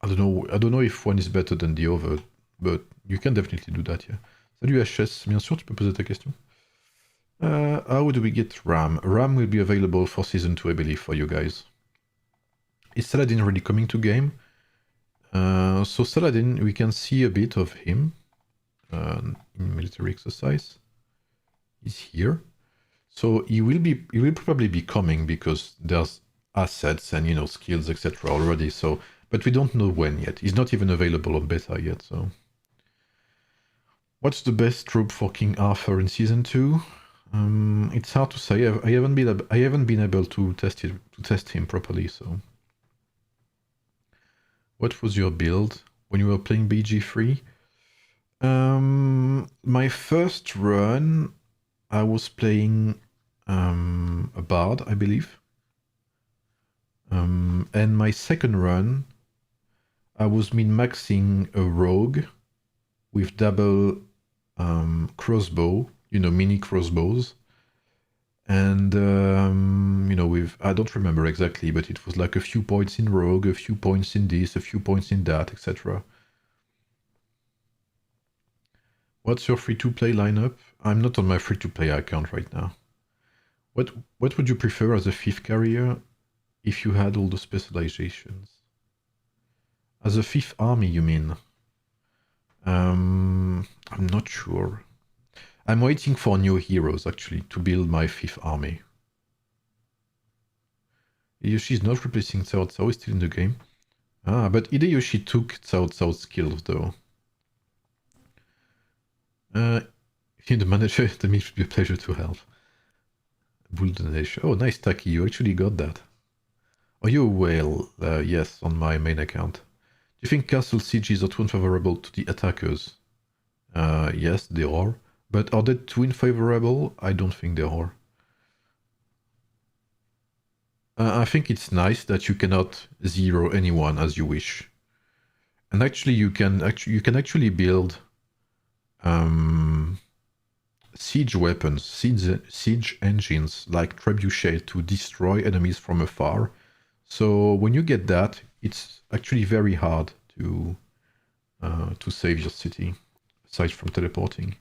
I don't know if one is better than the other, but you can definitely do that, yeah. Salut HS, bien sûr, tu peux poser ta question. How do we get RAM? RAM will be available for Season 2, I believe, for you guys. Is Saladin really coming to game? So Saladin, we can see a bit of him in military exercise. He's here. So he will probably be coming because there's assets and, you know, skills, etc. already, so... But we don't know when yet. He's not even available on beta yet, so... What's the best troop for King Arthur in Season 2? It's hard to say. I haven't been able to test him properly, so... What was your build when you were playing BG3? My first run, I was playing a bard, I believe. And my second run, I was min-maxing a rogue with double crossbow, you know, mini crossbows. And, you know, I don't remember exactly, but it was like a few points in rogue, a few points in this, a few points in that, etc. What's your free-to-play lineup? I'm not on my free-to-play account right now. What would you prefer as a 5th carrier if you had all the specializations? As a 5th army, you mean? I'm not sure. I'm waiting for new heroes, actually, to build my 5th army. Hideyoshi's not replacing Cao Cao, he's still in the game. Ah, but Hideyoshi took Cao Cao's skills though. If you need a manager, then it would be a pleasure to help. Bull donation. Oh, nice, Taki, you actually got that. Oh, you whale. Yes, on my main account. Do you think castle sieges are too unfavorable to the attackers? Yes, they are. But are they too unfavorable? I don't think they are. I think it's nice that you cannot zero anyone as you wish. And actually you can actually build siege weapons, siege engines like trebuchet to destroy enemies from afar. So when you get that, it's actually very hard to save your city, aside from teleporting.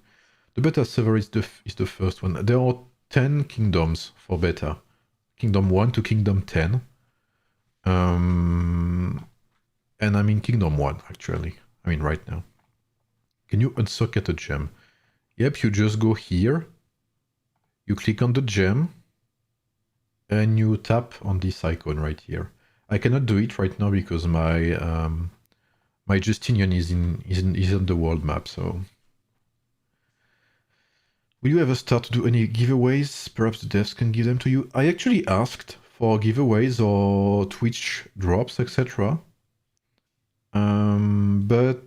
The beta server is the first one. There are 10 kingdoms for beta. Kingdom 1 to Kingdom 10. And I'm in Kingdom 1, actually. I mean, right now. Can you unsocket a gem? Yep, you just go here. You click on the gem. And you tap on this icon right here. I cannot do it right now because my my Justinian is on the world map, so... Will you ever start to do any giveaways? Perhaps the devs can give them to you. I actually asked for giveaways or Twitch drops, etc. But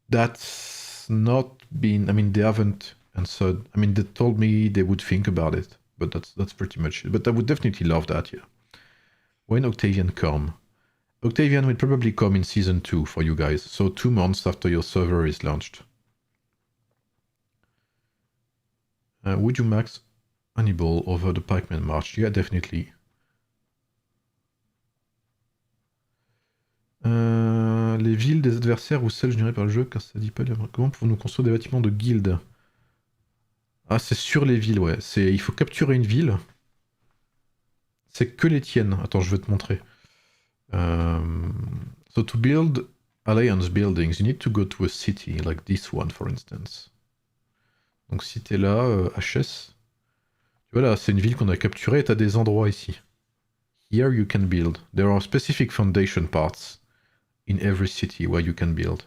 that's not been... I mean, they haven't answered. I mean, they told me they would think about it, but that's pretty much it. But I would definitely love that, yeah. When Octavian come? Octavian will probably come in Season 2 for you guys, so 2 months after your server is launched. Would you max Hannibal over the Pikeman March? Yeah, definitely. Les villes des adversaires ou celles générées par le jeu, car ça dit pas comment pouvons-nous construire des bâtiments de guilde? Ah, c'est sur les villes, ouais. Il faut capturer une ville. C'est que les tiennes. Attends, je vais te montrer. So to build alliance buildings, you need to go to a city, like this one, for instance. Donc si t'es là, HS, voilà, c'est une ville qu'on a capturée et t'as des endroits ici. Here you can build. There are specific foundation parts in every city where you can build.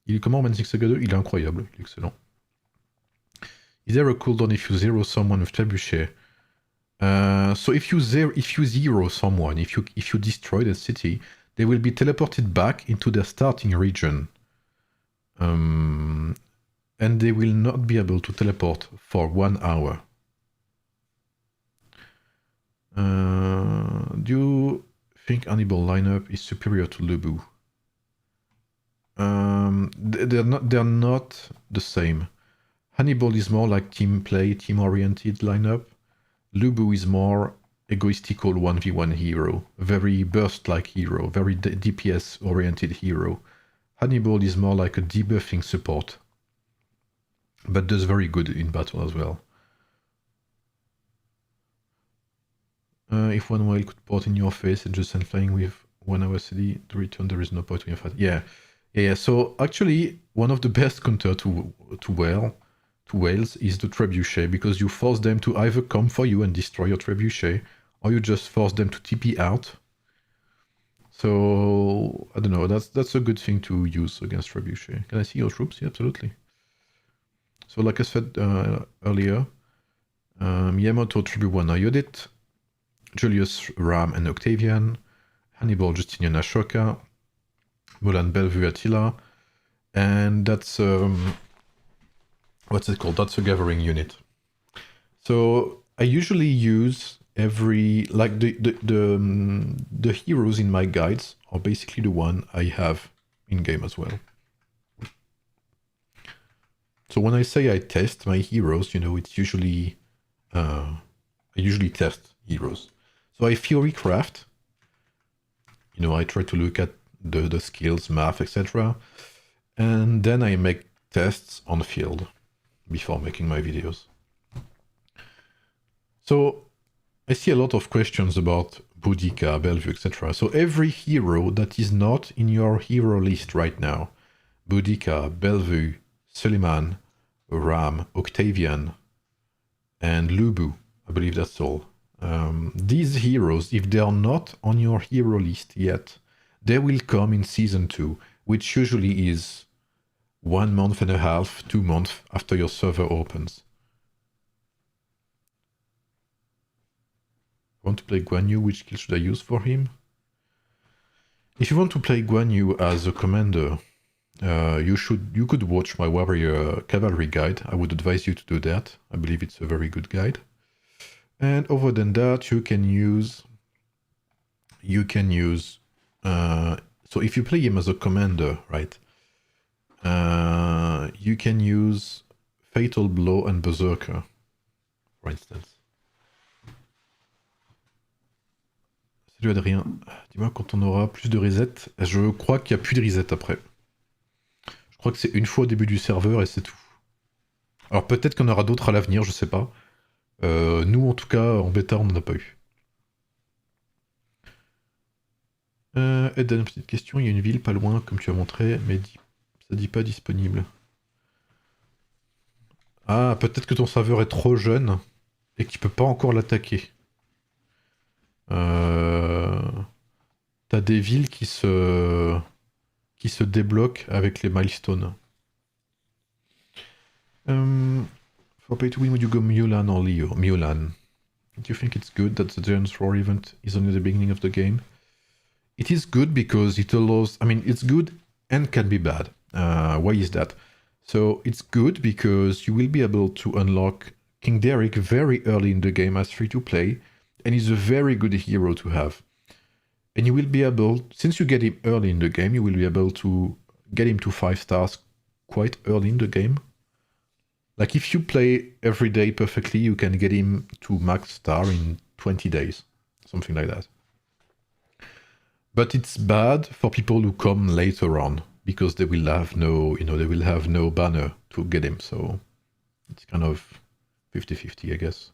Il est comment Man 6 Saga 2? Il est incroyable, il est excellent. Is there a cooldown if you zero someone with trebuchet? So if you zero someone, if you destroy the city, they will be teleported back into their starting region. And they will not be able to teleport for 1 hour. Do you think Hannibal lineup is superior to Lubu? They're not the same. Hannibal is more like team play, team-oriented lineup. Lubu is more egoistical 1v1 hero, very burst-like hero, very DPS-oriented hero. Hannibal is more like a debuffing support, but does very good in battle as well. If one whale could port in your face and just send flying with 1 hour CD to return, there is no point in your fight. Yeah. So actually, one of the best counter to whales is the trebuchet, because you force them to either come for you and destroy your trebuchet, or you just force them to TP out. So I don't know. That's a good thing to use against trebuchet. Can I see your troops? Yeah, absolutely. So like I said earlier, Yamato Tribu 1 Ayodit, Julius Ram and Octavian, Hannibal Justinian Ashoka, Mulan Bellevue Attila, and that's what's it called? That's a gathering unit. So I usually use every, like the heroes in my guides are basically the one I have in game as well. So when I say I test my heroes, it's usually I usually test heroes. So I theorycraft. I try to look at the skills, math, etc. And then I make tests on the field before making my videos. So I see a lot of questions about Boudica, Bellevue, etc. So every hero that is not in your hero list right now, Boudica, Bellevue, Suleiman, Ram, Octavian, and Lubu, I believe that's all. these heroes, if they are not on your hero list yet, they will come in Season 2, which usually is 1 month and a half, 2 months after your server opens. I want to play Guan Yu, which skill should I use for him? If you want to play Guan Yu as a commander, you could watch my warrior cavalry guide. I would advise you to do that. I believe it's a very good guide. And other than that, you can use so if you play him as a commander, right, you can use Fatal Blow and Berserker, for instance. Salut Adrien, dis-moi quand on aura plus de reset. Je crois qu'il n'y a plus de reset après. Je crois que c'est une fois au début du serveur et c'est tout. Alors peut-être qu'on aura d'autres à l'avenir, je sais pas. Nous en tout cas, en bêta, on n'en a pas eu. Ed, une petite question, il y a une ville pas loin, comme tu as montré, mais ça dit pas disponible. Ah, peut-être que ton serveur est trop jeune et qu'il peut pas encore l'attaquer. T'as des villes qui se débloquent avec les milestones. For pay to win, would you go Mulan or Leo? Mulan. Do you think it's good that the Giants Roar event is only the beginning of the game? It is good because it allows... I mean, it's good and can be bad. Why is that? So it's good because you will be able to unlock King Derek very early in the game as free-to-play, and he's a very good hero to have. And you will be able, since you get him early in the game, you will be able to get him to 5 stars quite early in the game. Like if you play every day perfectly, you can get him to max star in 20 days, something like that. But it's bad for people who come later on because they will have no, they will have no banner to get him. So it's kind of 50-50, I guess.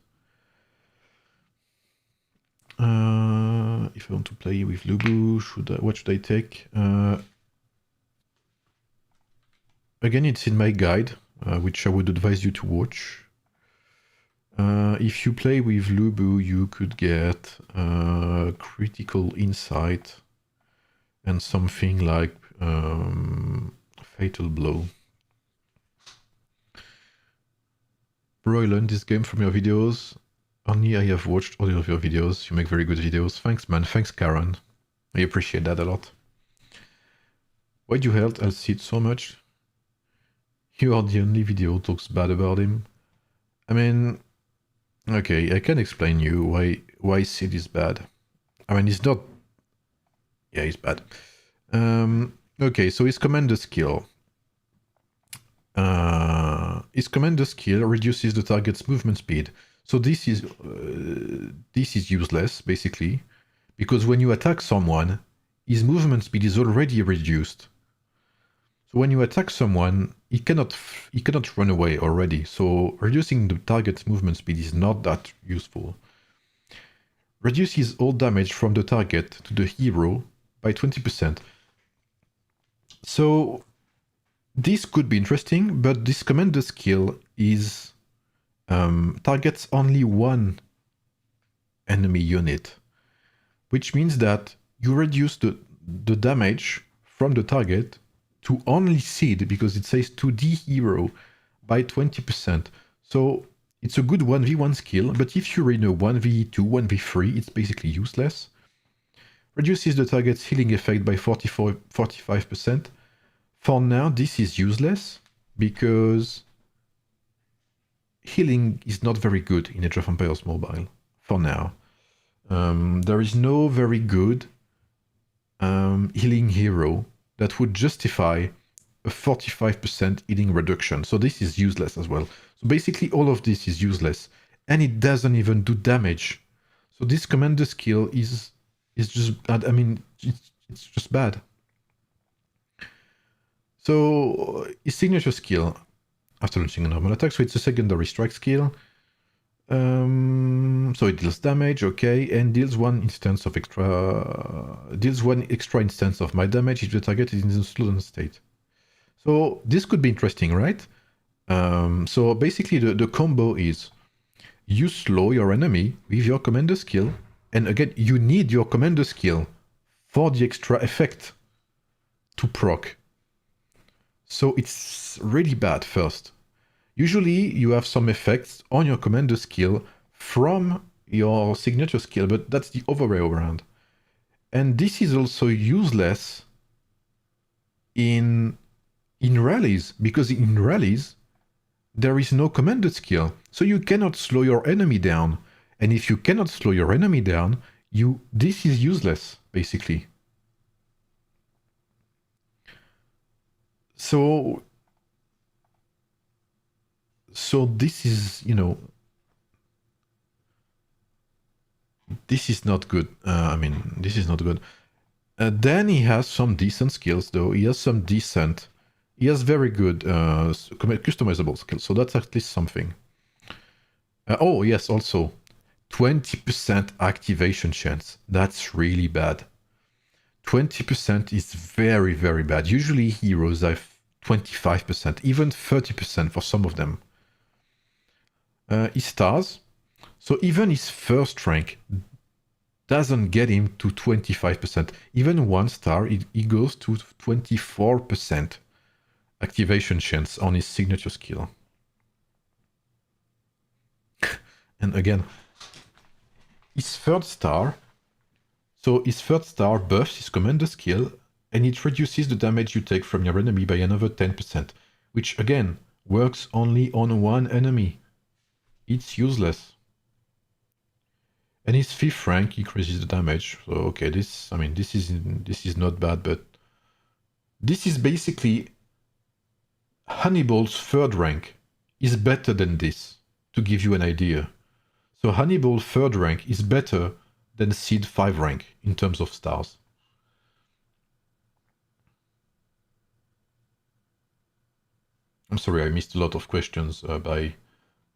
If I want to play with Lubu, what should I take? Again, it's in my guide, which I would advise you to watch. If you play with Lubu, you could get critical insight and something like Fatal Blow. Bro, I learned this game from your videos. Only I have watched all of your videos. You make very good videos. Thanks, man. Thanks, Karen. I appreciate that a lot. Why do you hate Alcide so much? You are the only video who talks bad about him. I mean, okay, I can explain you why Sid is bad. I mean, he's not... Yeah, he's bad. Okay, so his commander skill. His commander skill reduces the target's movement speed. So this is useless, basically, because when you attack someone, his movement speed is already reduced. So when you attack someone, he cannot run away already. So reducing the target's movement speed is not that useful. Reduces all damage from the target to the hero by 20%. So this could be interesting, but this commander skill is targets only one enemy unit, which means that you reduce the damage from the target to only Sid, because it says to the hero, by 20%. So it's a good 1v1 skill, but if you're in a 1v2, 1v3, it's basically useless. Reduces the target's healing effect by 45%. For now, this is useless, because healing is not very good in Age of Empires Mobile, for now. There is no very good healing hero that would justify a 45% healing reduction. So this is useless as well. So basically all of this is useless, and it doesn't even do damage. So this commander skill is just bad. I mean, it's just bad. So his signature skill, after launching a normal attack, so it's a secondary strike skill. So it deals damage, okay, and deals one extra instance of my damage if the target is in the slowdown state. So this could be interesting, right? So basically the combo is you slow your enemy with your commander skill. And again, you need your commander skill for the extra effect to proc. So it's really bad first. Usually you have some effects on your commander skill from your signature skill, but that's the other way around. And this is also useless in rallies, because in rallies there is no commander skill. So you cannot slow your enemy down. And if you cannot slow your enemy down, this is useless, basically. So this is, this is not good. This is not good. Then he has some decent skills, though. He has very good customizable skills, so that's at least something. Oh, yes, also 20% activation chance. That's really bad. 20% is very, very bad. Usually heroes have 25%, even 30% for some of them. His stars. So even his first rank doesn't get him to 25%. Even 1 star, he goes to 24% activation chance on his signature skill. And again, his third star. So his third star buffs his commander skill, and it reduces the damage you take from your enemy by another 10%, which again works only on one enemy. It's useless. And his 5th rank increases the damage. So okay, this is not bad, but this is basically Hannibal's 3rd rank is better than this, to give you an idea. So Hannibal's 3rd rank is better than Sid 5 rank in terms of stars. I'm sorry, I missed a lot of questions by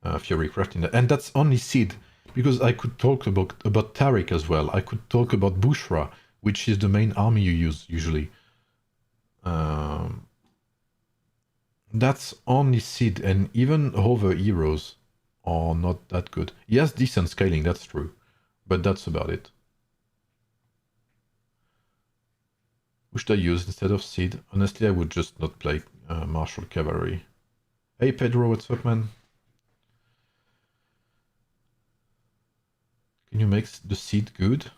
theorycrafting, and that's only Sid. Because I could talk about Tariq as well. I could talk about Bushra, which is the main army you use usually. That's only Sid, and even other heroes are not that good. He has decent scaling, that's true, but that's about it. Who should I use instead of Sid? Honestly, I would just not play Martial Cavalry. Hey Pedro, what's up, man? Can you make the Sid good?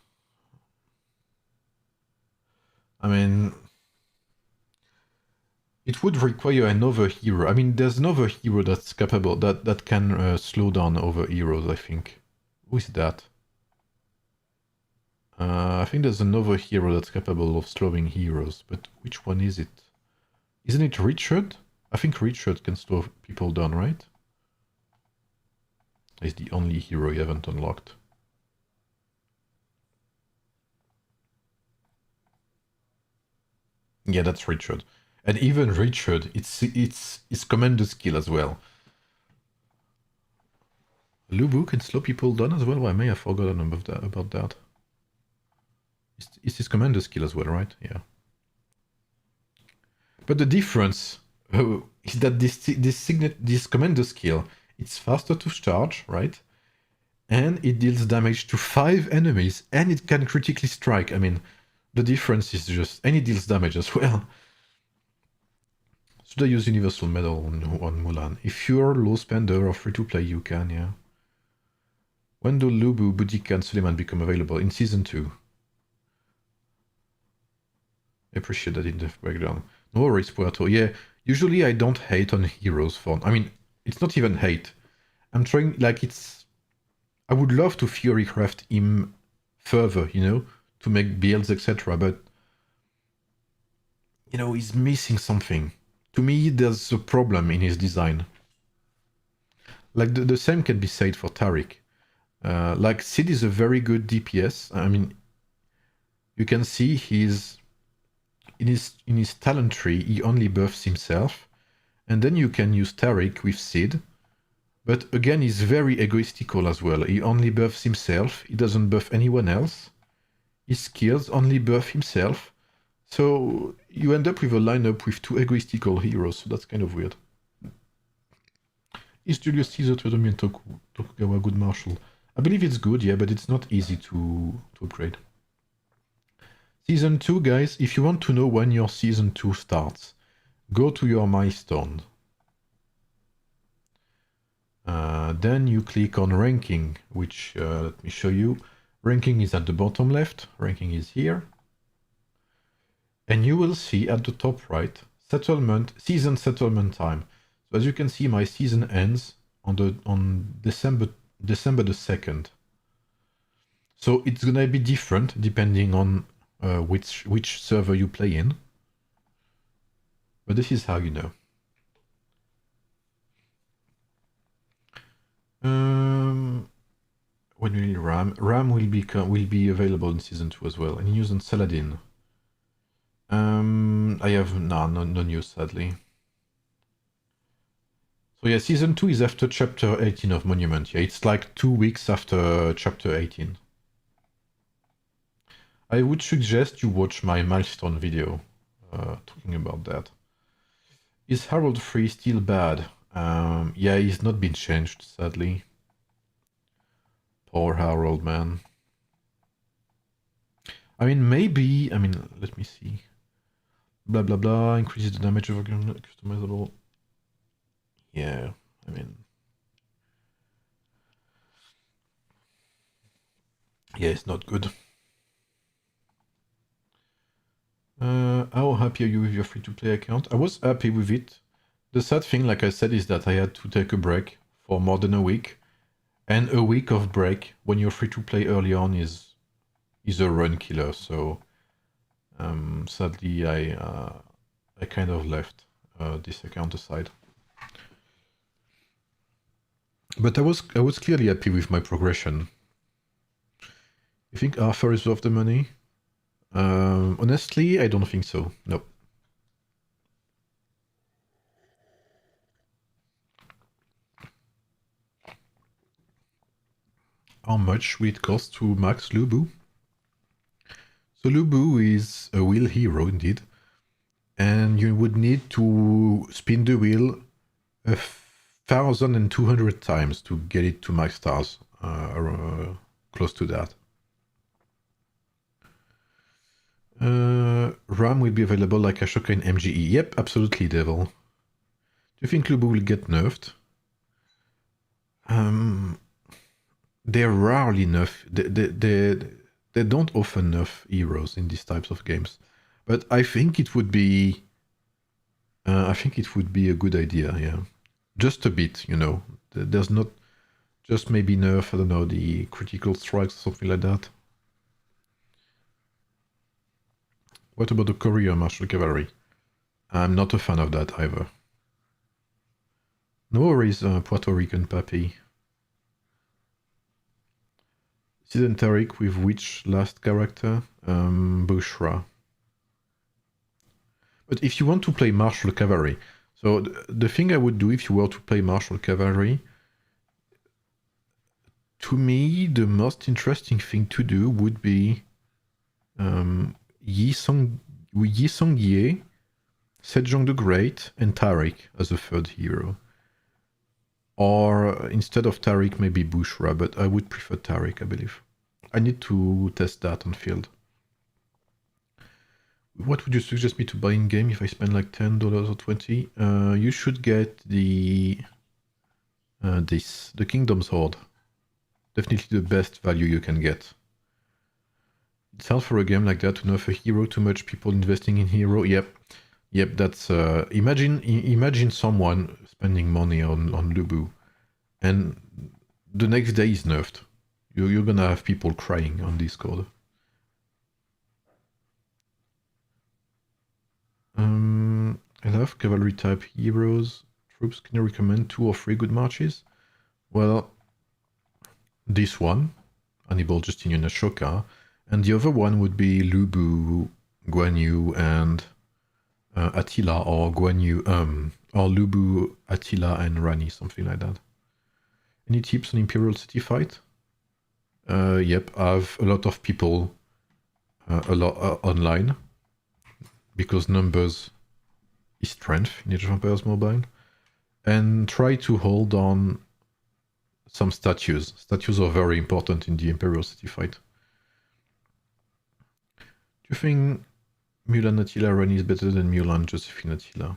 I mean, it would require another hero. I mean, there's another hero that's capable, that can slow down other heroes, I think. Who is that? I think there's another hero that's capable of slowing heroes, but which one is it? Isn't it Richard? I think Richard can slow people down, right? He's the only hero you haven't unlocked. Yeah, that's Richard. And even Richard, it's commander skill as well. Lubu can slow people down as well? Well, I may have forgotten about that. It's his commander skill as well, right? Yeah. But the difference is that this commander skill, it's faster to charge, right? And it deals damage to 5 enemies, and it can critically strike. I mean, the difference is just... And it deals damage as well. Should I use Universal Medal on Mulan? If you're low spender or free to play, you can, yeah. When do Lubu, Boudica, and Suleiman become available? In Season 2. I appreciate that in the breakdown. No worries, Puerto. Yeah, usually I don't hate on heroes for... I mean, it's not even hate. I'm trying, like, it's... I would love to theorycraft him further, to make builds, etc. But, he's missing something. To me, there's a problem in his design. Like, the same can be said for Tariq. Like, Sid is a very good DPS. I mean, you can see he's... In his talent tree, he only buffs himself. And then you can use Tariq with Sid. But again, he's very egoistical as well. He only buffs himself. He doesn't buff anyone else. His skills only buff himself. So you end up with a lineup with 2 egoistical heroes. So that's kind of weird. Is Julius Caesar Toyotomi and Tokugawa good marshal? I believe it's good, yeah, but it's not easy to upgrade. Season 2, guys, if you want to know when your Season 2 starts, go to your milestone. Then you click on ranking, which, let me show you. Ranking is at the bottom left, ranking is here. And you will see at the top right, season settlement time. So as you can see, my season ends on December the 2nd. So it's gonna be different depending on which server you play in. But this is how you know. When we need RAM will be available in season 2 as well. Any news on Saladin? I have no news, sadly. So yeah, season 2 is after chapter 18 of Monument. Yeah, it's like 2 weeks after chapter 18. I would suggest you watch my milestone video talking about that. Is Harold 3 still bad? Yeah, he's not been changed, sadly. Poor Harold, man. I mean, maybe... I mean, let me see. Blah, blah, blah. Increases the damage of a customizable... Yeah, I mean... Yeah, it's not good. How happy are you with your free-to-play account? I was happy with it. The sad thing, like I said, is that I had to take a break for more than a week. And a week of break when you're free-to-play early on is a run killer. So sadly, I kind of left this account aside. But I was clearly happy with my progression. You think Arthur is worth the money? Honestly, I don't think so. Nope. How much will it cost to max Lubu? So Lubu is a wheel hero indeed, and you would need to spin the wheel 1,200 times to get it to max stars, close to that. RAM will be available like Ashoka in MGE. Yep, absolutely, Devil. Do you think Lubu will get nerfed? They're rarely nerf. They don't often nerf heroes in these types of games, but I think it would be. I think it would be a good idea. Yeah, just a bit. You know, there's not just maybe nerf. I don't know, the critical strikes or something like that. What about the Korea Martial Cavalry? I'm not a fan of that either. No worries, Puerto Rican Papi. Season Tariq with which last character? Bushra. But if you want to play Martial Cavalry, so the thing I would do if you were to play Martial Cavalry, to me, the most interesting thing to do would be Yi Song-ye, Sejong the Great, and Tariq as a third hero. Or instead of Tariq, maybe Bushra, but I would prefer Tariq, I believe. I need to test that on field. What would you suggest me to buy in game if I spend like $10 or $20? You should get the Kingdom's Horde. Definitely the best value you can get. It's hard for a game like that to nerf a hero. Too much people investing in hero. Yep. That's imagine someone spending money on Lubu, and the next day is nerfed. You're gonna have people crying on Discord. I love cavalry type heroes. Troops, can you recommend 2 or 3 good marches? Well, this one, Hannibal, Justinian, Ashoka, and the other one would be Lubu, Guan Yu, and Attila, or Guan Yu, or Lubu, Attila, and Rani, something like that. Any tips on Imperial City fight? Yep, I have a lot of people online, because numbers is strength in Age of Empires Mobile. and try to hold on some statues. Statues are very important in the Imperial City fight. Do you think Mulan Attila Rani is better than Mulan Josephine Attila?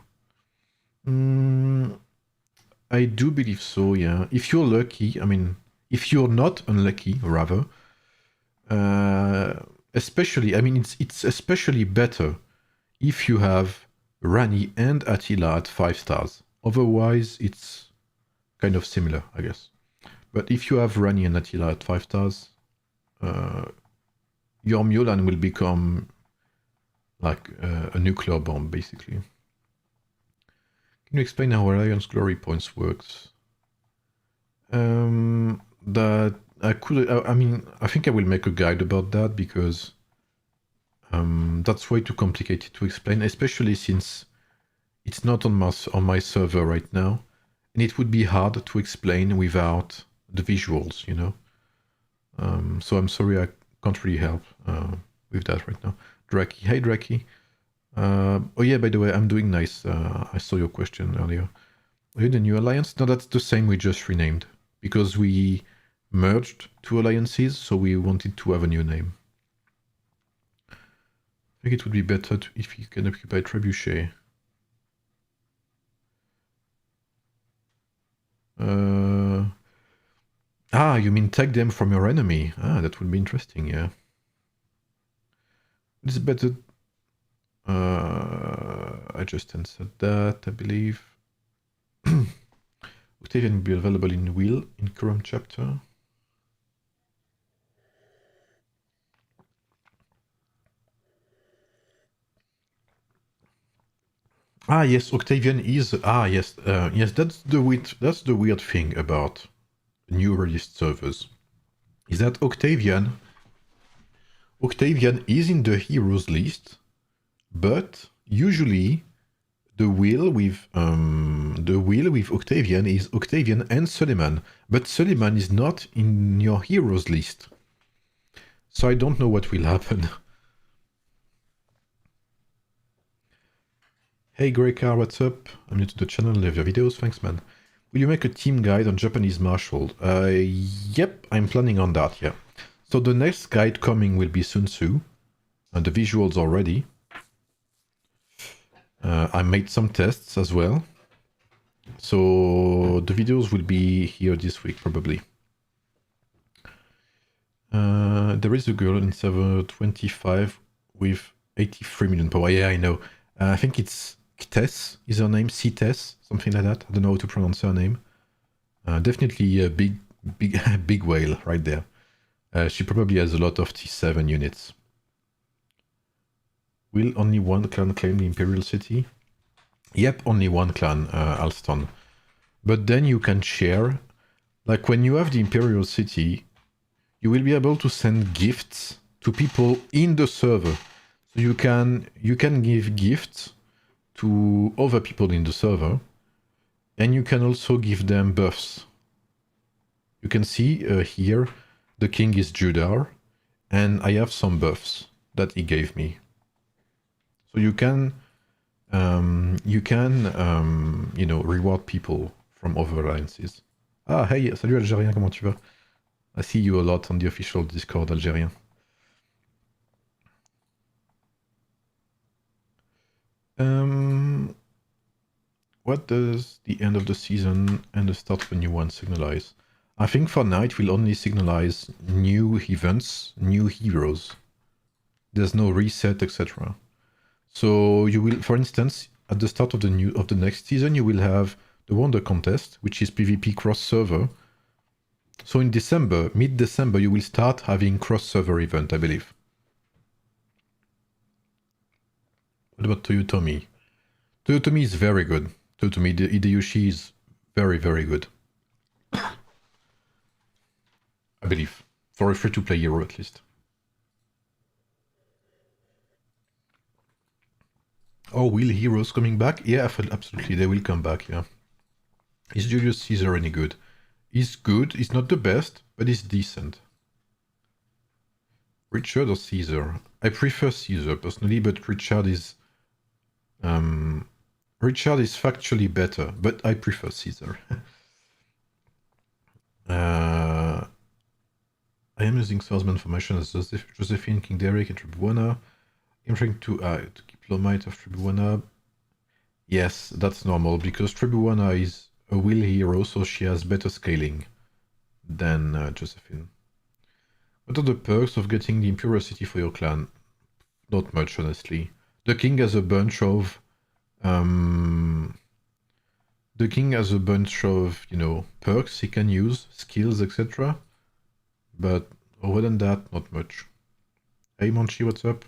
I do believe so, yeah. If you're lucky, I mean, if you're not unlucky, rather, especially, I mean, it's especially better if you have Rani and Attila at 5 stars. Otherwise, it's kind of similar, I guess. But if you have Rani and Attila at 5 stars, your Mulan will become like a nuclear bomb, basically. Can you explain how Alliance Glory Points works? That I could. I mean, I think I will make a guide about that because that's way too complicated to explain, especially since it's not on my server right now, and it would be hard to explain without the visuals, you know. So I'm sorry I can't really help with that right now. Draki, hey Draki. Oh yeah, by the way, I'm doing nice. I saw your question earlier. Are you the new alliance? No, that's the same. We just renamed because we merged 2 alliances, so we wanted to have a new name. I think it would be better if you can occupy Trebuchet. You mean take them from your enemy? That would be interesting, yeah. It's better. I just answered that, I believe. Octavian will be available in Wheel in current chapter. Yes, Octavian is. Yes, yes. That's the weird thing about new released servers, is that Octavian is in the heroes list, but usually the wheel with Octavian is Octavian and Suleiman, but Suleiman is not in your heroes list. So I don't know what will happen. Hey Greycar, what's up? I'm new to the channel, love your videos, thanks man. Will you make a team guide on Japanese martial? Yep, I'm planning on that, yeah. So the next guide coming will be Sun Tzu, and the visuals are ready. I made some tests as well. So the videos will be here this week, probably. There is a girl in server 25 with 83 million power. Yeah, I know. I think it's Tess is her name, C-Tess, something like that. I don't know how to pronounce her name. Definitely a big whale right there. She probably has a lot of T7 units. Will only one clan claim the Imperial City? Yep, only one clan, Alston. But then you can share. Like when you have the Imperial City, you will be able to send gifts to people in the server. So you can give gifts to other people in the server, and you can also give them buffs. You can see here the king is Judar, and I have some buffs that he gave me. So you can you know, reward people from other alliances. Hey, salut Algérien, comment tu vas? I see you a lot on the official Discord Algérien. What does the end of the season and the start of a new one signalize? I think for now it will only signalize new events, new heroes. There's no reset, etc. So you will, for instance, at the start of the next season, you will have the Wonder Contest, which is PvP cross-server. So in December, mid-December, you will start having cross-server event, I believe. What about Toyotomi? Toyotomi is very good. Toyotomi Hideyoshi is very, very good. I believe. For a free-to-play hero, at least. Oh, will heroes coming back? Yeah, absolutely, they will come back, yeah. Is Julius Caesar any good? He's good, he's not the best, but he's decent. Richard or Caesar? I prefer Caesar, personally, but Richard is... Richard is factually better, but I prefer Caesar. I am using swordsman formation as Josephine, King Derek, and Tribuana. I'm trying to keep low might of Tribuana. Yes, that's normal, because Tribuana is a will hero, so she has better scaling than Josephine. What are the perks of getting the Imperial City for your clan? Not much, honestly. The king has a bunch of... the king has a bunch of, you know, perks he can use, skills, etc. But other than that, not much. Hey Monchi, what's up?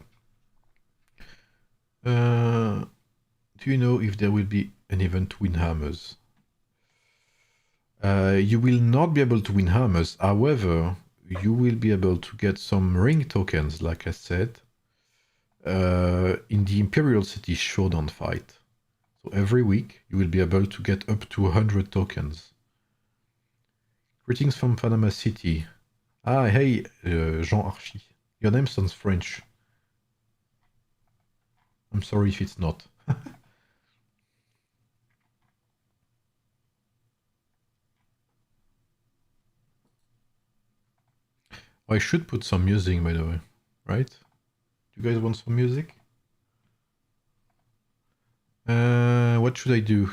Do you know if there will be an event to win hammers? You will not be able to win hammers, however, you will be able to get some ring tokens, like I said, in the Imperial City Showdown fight. So every week you will be able to get up to 100 tokens. Greetings from Panama City. Ah, hey, Jean Archie. Your name sounds French. I'm sorry if it's not. I should put some music, by the way, right? Do you guys want some music? What should I do?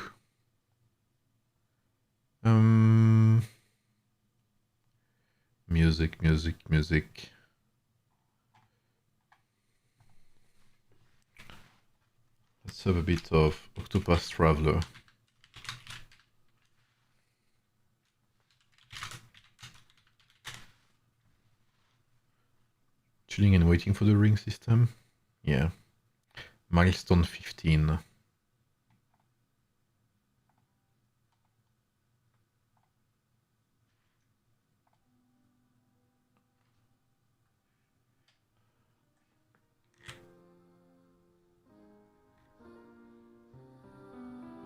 Music. Let's have a bit of Octopath Traveler. Chilling and waiting for the ring system? Yeah. Milestone 15.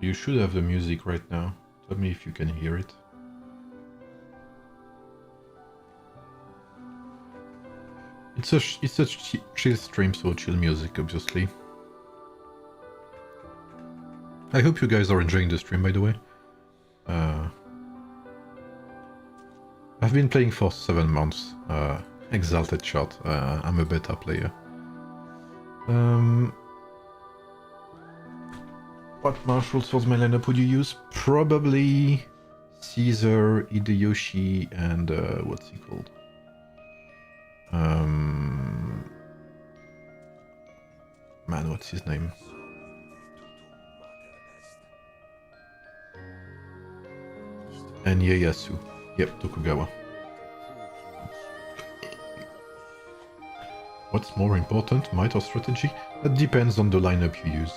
You should have the music right now. Tell me if you can hear it. It's a chill stream, so chill music, obviously. I hope you guys are enjoying the stream, by the way. I've been playing for 7 months. Exalted Shot. I'm a beta player. What martial swordsman lineup would you use? Probably Caesar, Hideyoshi, and what's he called? Man, what's his name? And Ieyasu. Yep, Tokugawa. What's more important, might or strategy? That depends on the lineup you use.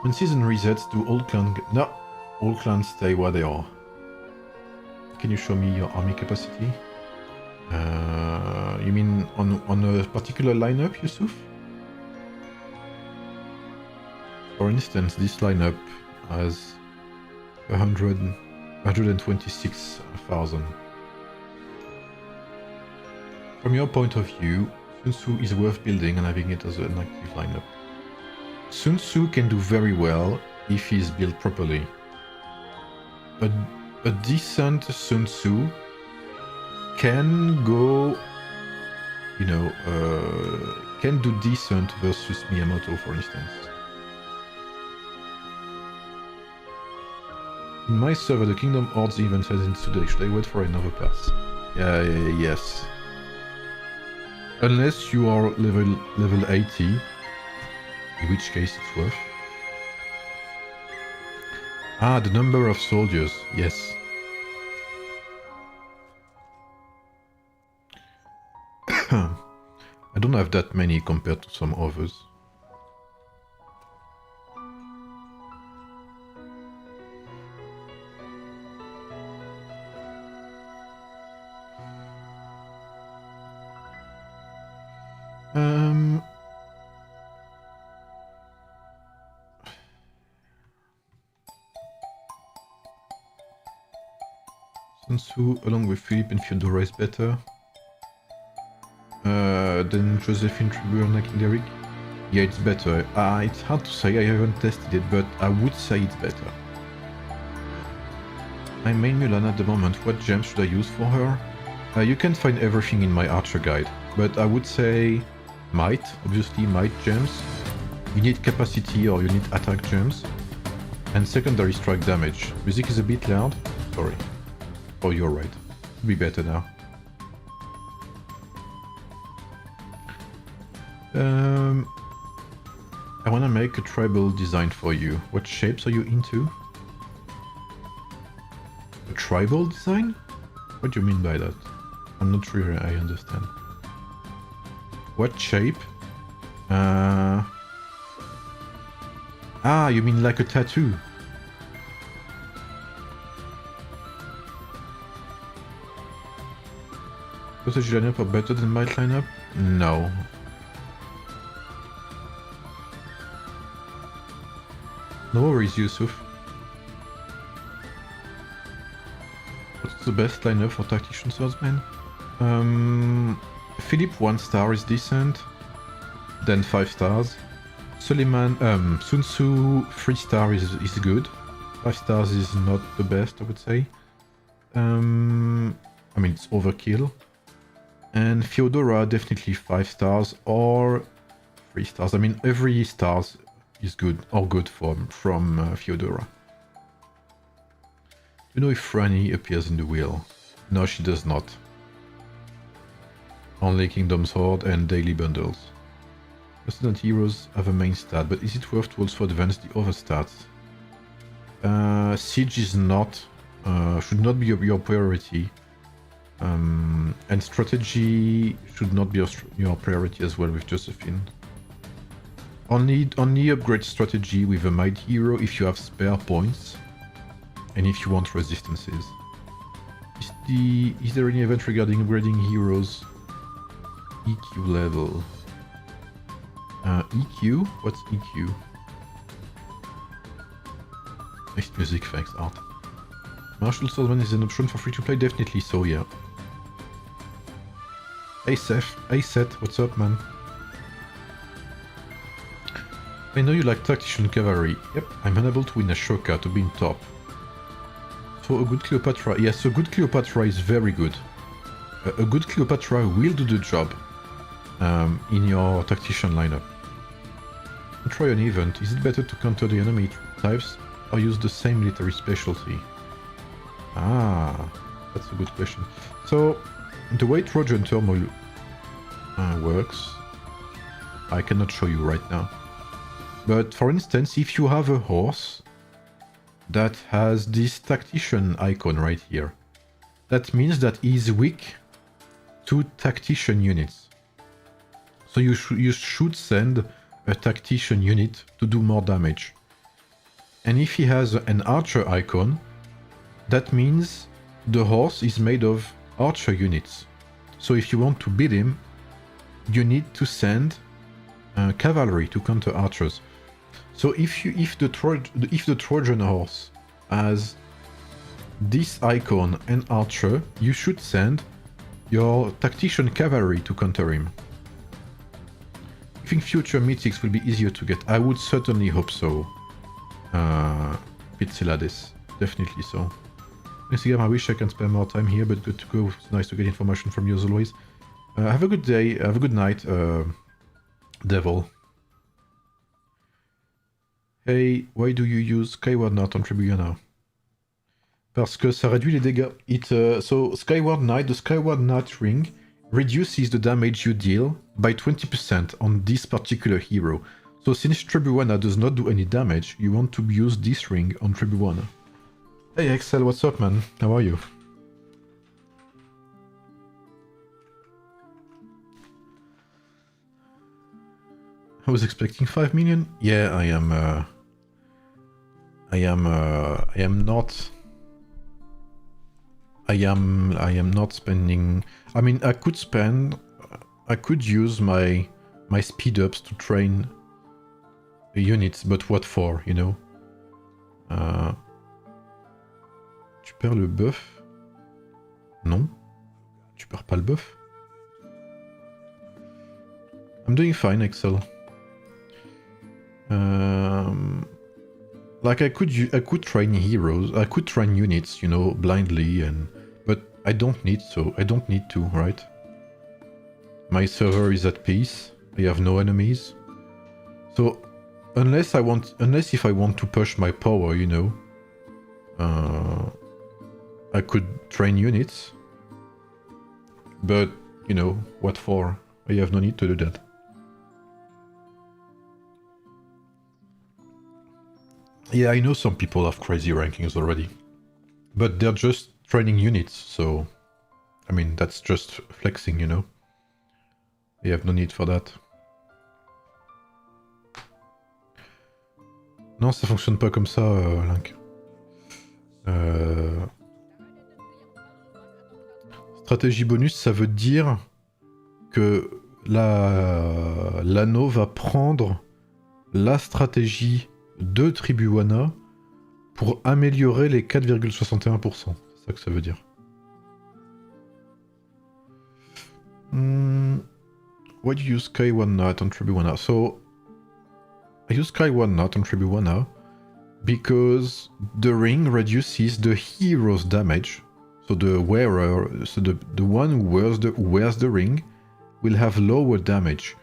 When season resets, do all clans... No! All clans stay where they are. Can you show me your army capacity? You mean on a particular lineup, Yusuf? For instance, this lineup has 126,000. From your point of view, Sun Tzu is worth building and having it as an active lineup. Sun Tzu can do very well if he is built properly. A decent Sun Tzu can go, you know, can do decent versus Miyamoto, for instance. In my server, the Kingdom Hearts event ends today. Should I wait for another pass? Yes. Unless you are level 80, in which case it's worth. Ah, the number of soldiers, yes. I don't have that many compared to some others. Sun Tzu, along with Philip and Fyodora, is better than Josephine, Tribuana, King Derek. Yeah, it's better. It's hard to say, I haven't tested it, but I would say it's better. I'm main Mulan at the moment. What gems should I use for her? You can find everything in my archer guide, but I would say might, obviously might gems. You need capacity or you need attack gems. And secondary strike damage. Music is a bit loud. Sorry. Oh, you're right. It'll be better now. I want to make a tribal design for you. What shapes are you into? A tribal design? What do you mean by that? I'm not sure I understand. What shape? Ah, you mean like a tattoo? Percentage lineup are better than my lineup? No. No worries, Yusuf. What's the best lineup for Tactician Swordsman? Philip 1 star is decent. Then 5 stars. Suleiman, Sun Tzu 3 star is good. 5 stars is not the best, I would say. I mean, it's overkill. And Theodora definitely 5 stars or 3 stars. I mean, every stars is good or good from Theodora. You know if Franny appears in the wheel? No, she does not. Only Kingdom's Horde and daily bundles. Resident heroes have a main stat, but is it worth to also advance the other stats? Siege is not, should not be your priority. And strategy should not be your priority as well with Josephine. Only upgrade strategy with a might hero if you have spare points and if you want resistances. Is there any event regarding upgrading heroes? EQ level. EQ? What's EQ? Next music, thanks, Art. Martial Swordsman is an option for free to play? Definitely so, yeah. Hey Seth, hey Seth, what's up, man? I know you like Tactician Cavalry. Yep, I'm unable to win Ashoka to be in top. So a good Cleopatra, yes, a good Cleopatra is very good. A good Cleopatra will do the job in your Tactician lineup. Try an event. Is it better to counter the enemy types or use the same military specialty? Ah, that's a good question. So, the way Trojan Turmoil works, I cannot show you right now. But for instance, if you have a horse that has this tactician icon right here, that means that he's weak to tactician units. So you should send a tactician unit to do more damage. And if he has an archer icon, that means the horse is made of archer units. So if you want to beat him, you need to send cavalry to counter archers. So if the Trojan horse has this icon and archer, you should send your tactician cavalry to counter him. I think future mythics will be easier to get. I would certainly hope so. Pizzilades, definitely so. Next game, I wish I can spend more time here, but good to go. It's nice to get information from you as always. Have a good day, have a good night, Devil. Hey, why do you use Skyward Knight on Tribuyana? Parce que ça réduit les dégâts. So Skyward Knight, the Skyward Knight ring reduces the damage you deal by 20% on this particular hero. So since Tribuyana does not do any damage, you want to use this ring on Tribuyana. Hey Excel, what's up, man? How are you? I was expecting 5 million. Yeah, I am not spending. I mean, I could use my speed ups to train units, but what for, you know? Tu perds le buff? Non? Tu perds pas le buff? I'm doing fine, Excel. Like I could train heroes, I could train units, you know, blindly, but I don't need to, right? My server is at peace. I have no enemies. So unless if I want to push my power, you know, I could train units. But, you know, what for? I have no need to do that. Yeah, I know some people have crazy rankings already. But they're just training units, so... I mean, that's just flexing, you know. I have no need for that. Non, ça fonctionne pas comme ça, Link. Stratégie bonus, ça veut dire que l'anneau va prendre la stratégie de Tribuana pour améliorer les 4,61%. C'est ça que ça veut dire. Why do you use K1 not on Tribuana? So, I use K1 not on Tribuana because the ring reduces the hero's damage. So the wearer, so the one who wears the ring will have lower damage.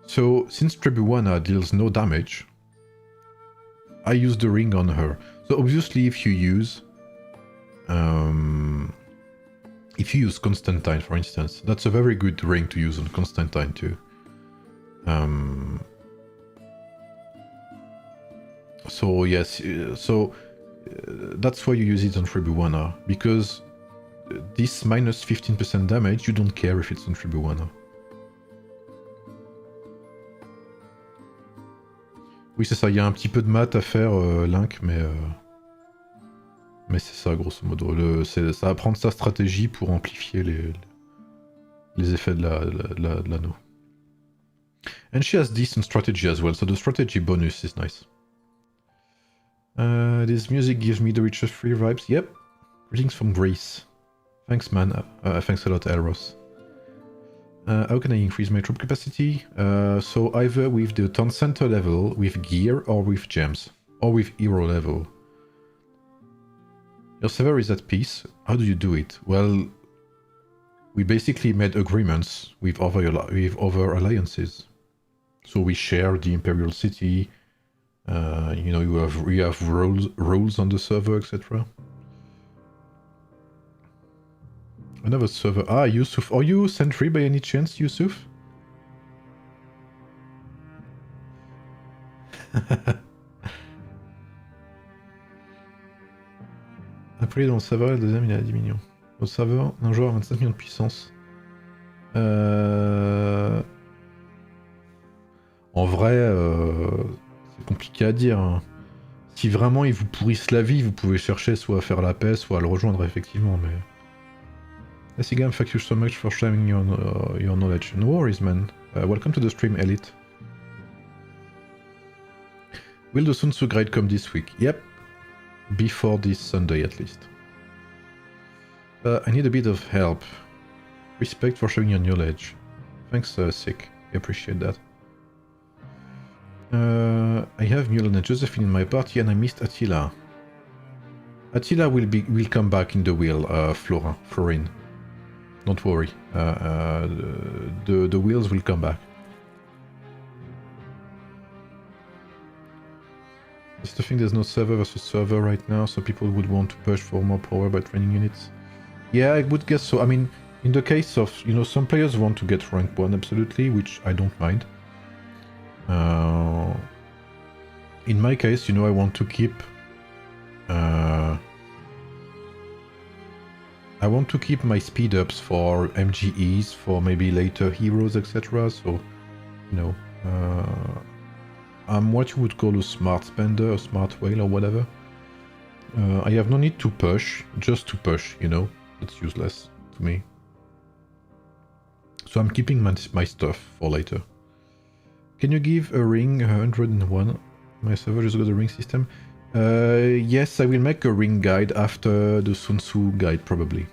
So since Tribuana deals no damage, I use the ring on her. So obviously if you use Constantine, for instance, that's a very good ring to use on Constantine too. So yes, that's why you use it on Tribuana, because this minus 15% damage, you don't care if it's on Tribuana. Oui, c'est ça, il y a un petit peu de maths à faire, Link, mais c'est ça, grosso modo. Ça va prendre sa stratégie pour amplifier les effets de l'anneau. And she has decent strategy as well, so the strategy bonus is nice. This music gives me the Witcher 3 vibes. Yep. Greetings from Greece. Thanks, man. Thanks a lot, Elros. How can I increase my troop capacity? So either with the town center level, with gear, or with gems. Or with hero level. Your server is at peace. How do you do it? Well, we basically made agreements with other alliances. So we share the Imperial City. You know, we have roles on the server, etc. Another server. Ah, Yusuf. Are you Sentry by any chance, Yusuf? Appelé dans le serveur, le deuxième il est à 10 millions. Au serveur, un joueur à 25 millions de puissance. En vrai, c'est compliqué à dire. Hein. Si vraiment ils vous pourrissent la vie, vous pouvez chercher soit à faire la paix, soit à le rejoindre, effectivement, mais... Sigam, thank you so much for sharing your knowledge. No worries, man. Welcome to the stream, Elite. Will the Sun Tzu guide come this week? Yep. Before this Sunday, at least. I need a bit of help. Respect for sharing your knowledge. Thanks, Sick. I appreciate that. I have Mulan and Josephine in my party, and I missed Attila. Attila will come back in the wheel, Florin. Don't worry. The wheels will come back. It's the thing, there's no server versus server right now, so people would want to push for more power by training units. Yeah, I would guess so. I mean, in the case of, you know, some players want to get rank 1 absolutely, which I don't mind. In my case, you know, I want to keep... I want to keep my speed ups for MGEs, for maybe later heroes, etc. So, you know, I'm what you would call a smart spender, a smart whale or whatever. I have no need to push, just to push, you know. It's useless to me. So I'm keeping my stuff for later. Can you give a ring 101? My server just got a ring system. Yes, I will make a ring guide after the Sun Tzu guide, probably.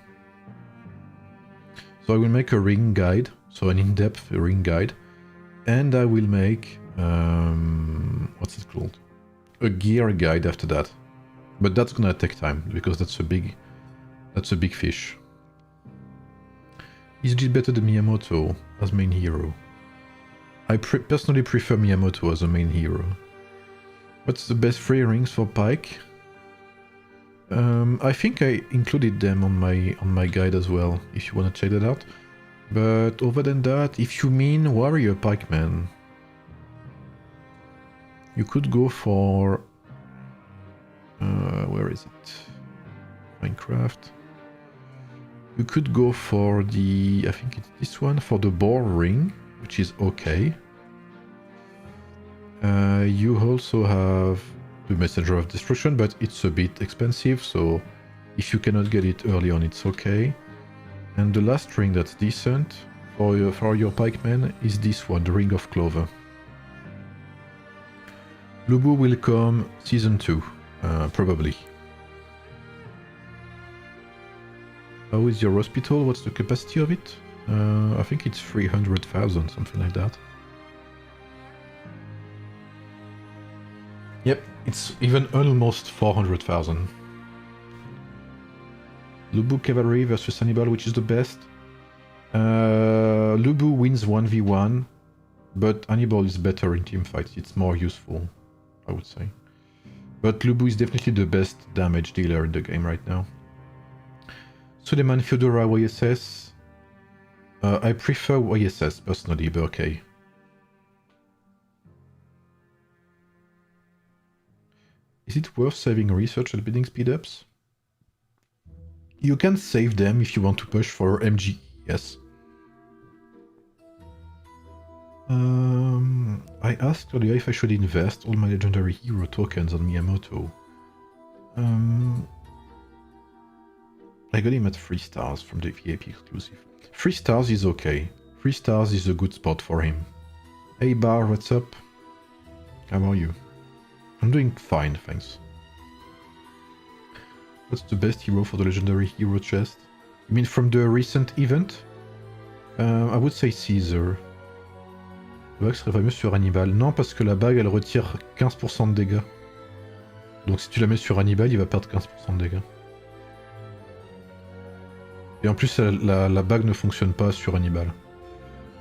So I will make a ring guide, so an in-depth ring guide, and I will make What's it called? A gear guide after that. But that's gonna take time because that's a big fish. Is it better than Miyamoto as main hero? I personally prefer Miyamoto as a main hero. What's the best 3 rings for Pike? I think I included them on my guide as well, if you want to check that out. But other than that, if you mean warrior pikeman, you could go for where is it? Minecraft. You could go for the, I think it's this one, for the boar ring, which is okay. You also have the Messenger of Destruction, but it's a bit expensive, so if you cannot get it early on, it's okay. And the last ring that's decent for your pikeman is this one, the Ring of Clover. Lubu will come season 2, probably. How is your hospital? What's the capacity of it? I think it's 300,000, something like that. Yep, it's even almost 400,000. Lubu Cavalry versus Hannibal, which is the best? Lubu wins 1v1, but Hannibal is better in teamfights. It's more useful, I would say. But Lubu is definitely the best damage dealer in the game right now. Suleiman Fyodora YSS. I prefer YSS personally, but okay. Is it worth saving research and building speed-ups? You can save them if you want to push for MGE, yes. I asked earlier if I should invest all my legendary hero tokens on Miyamoto. I got him at 3 stars from the VIP exclusive. 3 stars is okay. 3 stars is a good spot for him. Hey Bar, what's up? How are you? I'm doing fine, thanks. What's the best hero for the legendary hero chest? You mean from the recent event? I would say Caesar. Le bague serait pas mieux sur Hannibal. Non, parce que la bague, elle retire 15% de dégâts. Donc si tu la mets sur Hannibal, il va perdre 15% de dégâts. Et en plus, la bague ne fonctionne pas sur Hannibal.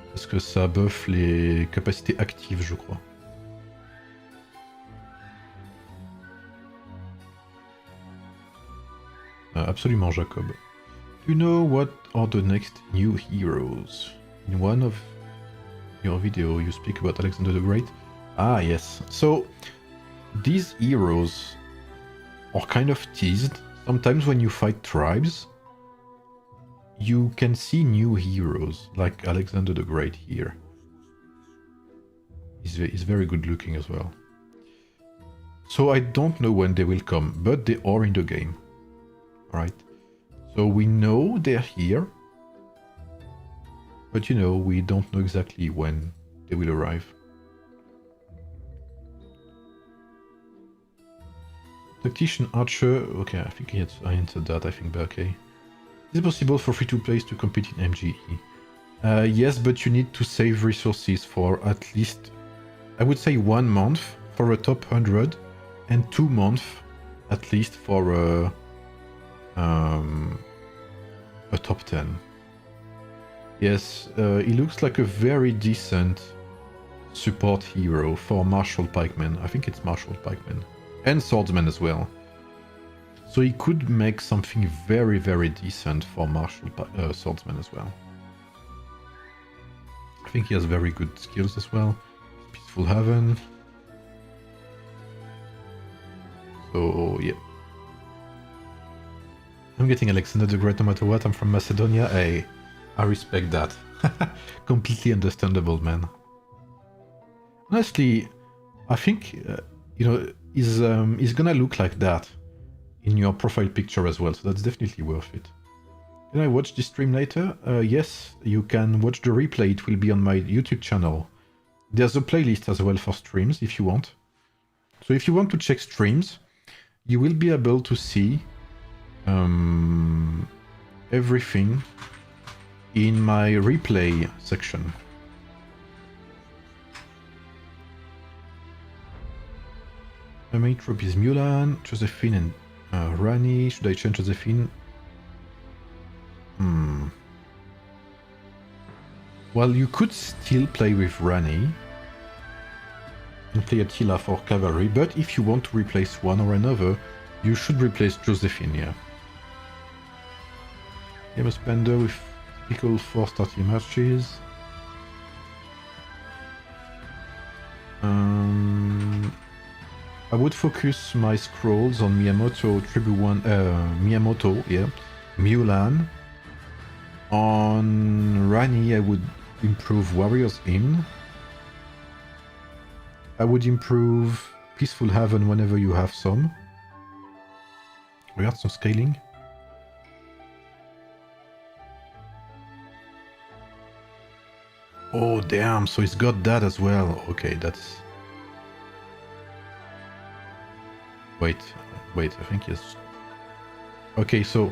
Parce que ça buff les capacités actives, je crois. Absolument, Jacob. Do you know what are the next new heroes? In one of your video, you speak about Alexander the Great. Ah, yes. So, these heroes are kind of teased. Sometimes when you fight tribes, you can see new heroes, like Alexander the Great here. He's very good looking as well. So I don't know when they will come, but they are in the game. Alright. So we know they're here. But you know, we don't know exactly when they will arrive. Tactician Archer, okay, I think I answered that, I think, but okay. Is it possible for free-to-plays to compete in MGE? Yes, but you need to save resources for at least, I would say 1 month for a top 100 and 2 months at least for a top 10. Yes, he looks like a very decent support hero for Martial Pikemen. I think it's Martial Pikemen. And Swordsman as well. So he could make something very, very decent for Martial Swordsman as well. I think he has very good skills as well. Peaceful Haven. So, yeah. I'm getting Alexander the Great no matter what. I'm from Macedonia. Hey, I respect that. Completely understandable, man. Honestly, I think, you know, he's gonna look like that in your profile picture as well, so that's definitely worth it. Can I watch this stream later? Yes, you can watch the replay. It will be on my YouTube channel. There's a playlist as well for streams if you want. So if you want to check streams, you will be able to see everything in my replay section. My main troop is Mulan, Josephine, and Rani. Should I change Josephine? Well, you could still play with Rani and play Attila for cavalry, but if you want to replace one or another, you should replace Josephine, yeah. You have a spender with typical 4 starting matches. I would focus my scrolls on Miyamoto, Miyamoto, yeah, Mulan. On Rani, I would improve Warriors In. I would improve Peaceful Haven whenever you have some. We have some scaling. Oh damn, so he's got that as well. Okay, that's... Wait, I think yes. Okay, so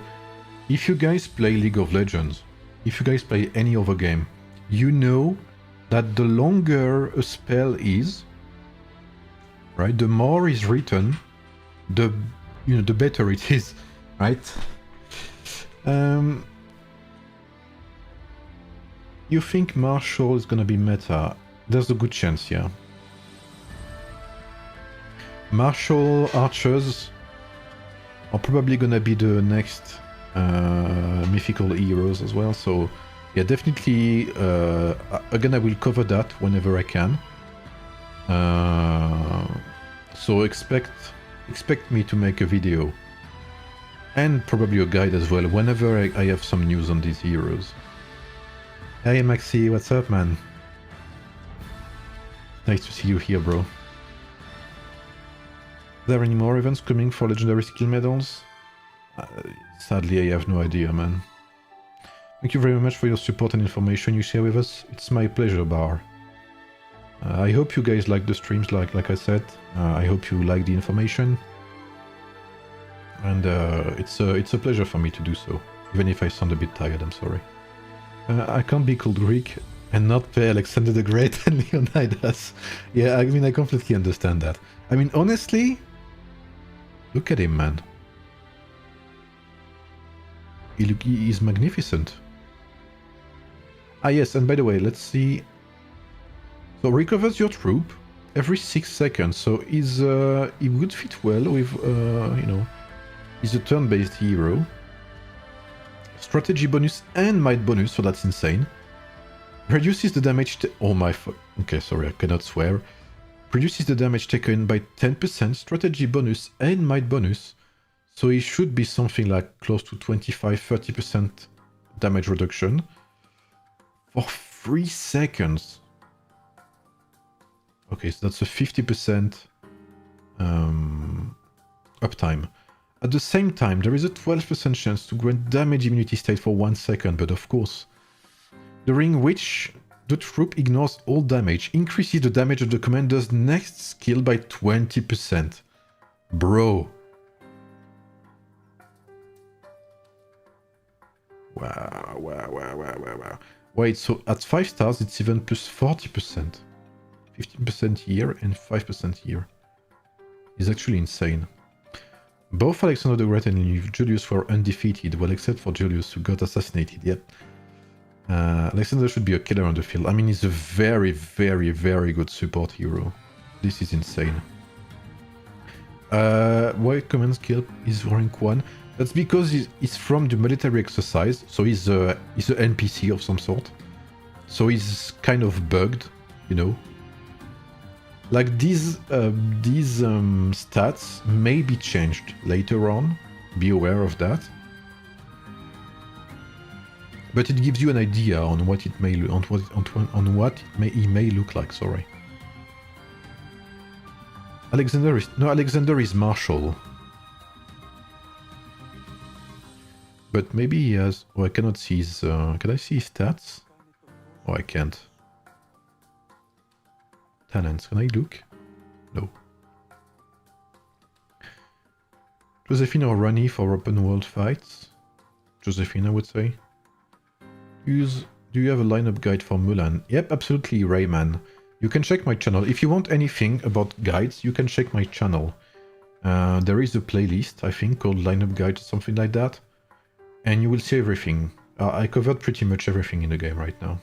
if you guys play League of Legends, if you guys play any other game, you know that the longer a spell is, right, the more is written, the better it is, right? You think Marshall is gonna be meta? There's a good chance, yeah. Marshall archers are probably gonna be the next mythical heroes as well, so yeah, definitely. Again, I will cover that whenever I can. So expect me to make a video and probably a guide as well whenever I have some news on these heroes. Hey Maxi, what's up, man? Nice to see you here, bro. Are there any more events coming for legendary skill medals? Sadly, I have no idea, man. Thank you very much for your support and information you share with us. It's my pleasure, Bar. I hope you guys like the streams, like I said. I hope you like the information. And it's a pleasure for me to do so. Even if I sound a bit tired, I'm sorry. I can't be called Greek and not play Alexander the Great and Leonidas. Yeah, I mean, I completely understand that. I mean, honestly, look at him, man. He is magnificent. Ah, yes, and by the way, let's see. So recovers your troop every 6 seconds. So he would fit well with, you know, he's a turn-based hero. Strategy bonus and might bonus, so that's insane. Reduces the damage. Oh my. Okay, sorry, I cannot swear. Reduces the damage taken by 10%, strategy bonus and might bonus. So it should be something like close to 25-30% damage reduction for 3 seconds. Okay, so that's a 50% uptime. At the same time, there is a 12% chance to grant damage immunity state for 1 second, but of course, during which the troop ignores all damage, increases the damage of the commander's next skill by 20%. Bro. Wow. Wait, so at 5 stars, it's even plus 40%. 15% here and 5% here. It's actually insane. Both Alexander the Great and Julius were undefeated, well, except for Julius, who got assassinated, yep. Alexander should be a killer on the field. I mean, he's a very, very, very good support hero. This is insane. Why command skill is rank 1? That's because he's from the military exercise, so he's an NPC of some sort. So he's kind of bugged, you know. Like these stats may be changed later on. Be aware of that. But it gives you an idea on what it may he may look like. Sorry. Alexander is Marshall. But maybe he has. Oh, I cannot see his. Can I see his stats? Oh, I can't. Talents. Can I look? No. Josephine or Rani for open world fights? Josephine, I would say. Do you have a lineup guide for Mulan? Yep, absolutely, Rayman. You can check my channel. If you want anything about guides, you can check my channel. There is a playlist, I think, called Lineup Guide or something like that. And you will see everything. I covered pretty much everything in the game right now.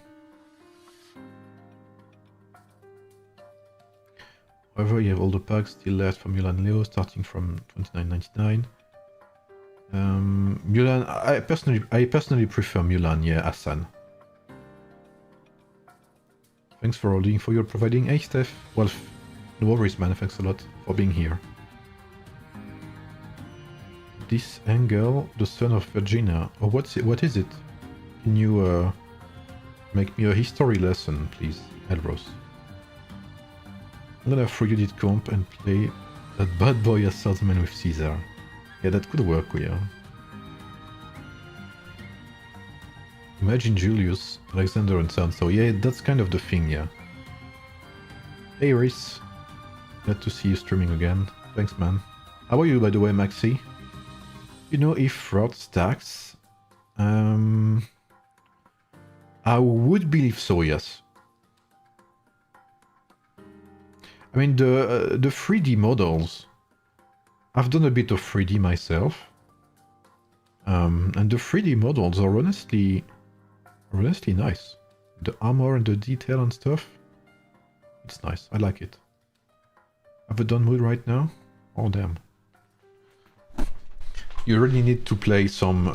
However, you have all the packs still left for Mulan Leo, starting from $29.99. Mulan, I personally prefer Mulan, yeah, Hassan. Thanks for all the info you're providing. Hey, Steph. Well, no worries, man. Thanks a lot for being here. This Angel, the son of Virginia. Oh, what is it? Can you make me a history lesson, please, Elros? I'm gonna throw you this comp and play that bad boy as swordsman with Caesar. Yeah, that could work, yeah. Imagine Julius, Alexander and San. So yeah, that's kind of the thing, yeah. Hey Rhys, glad to see you streaming again. Thanks, man. How are you, by the way, Maxi? You know if fraud stacks? I would believe so, yes. I mean, the 3D models, I've done a bit of 3D myself. And the 3D models are honestly nice. The armor and the detail and stuff, it's nice. I like it. Have I done mood right now? Oh, damn. You really need to play some,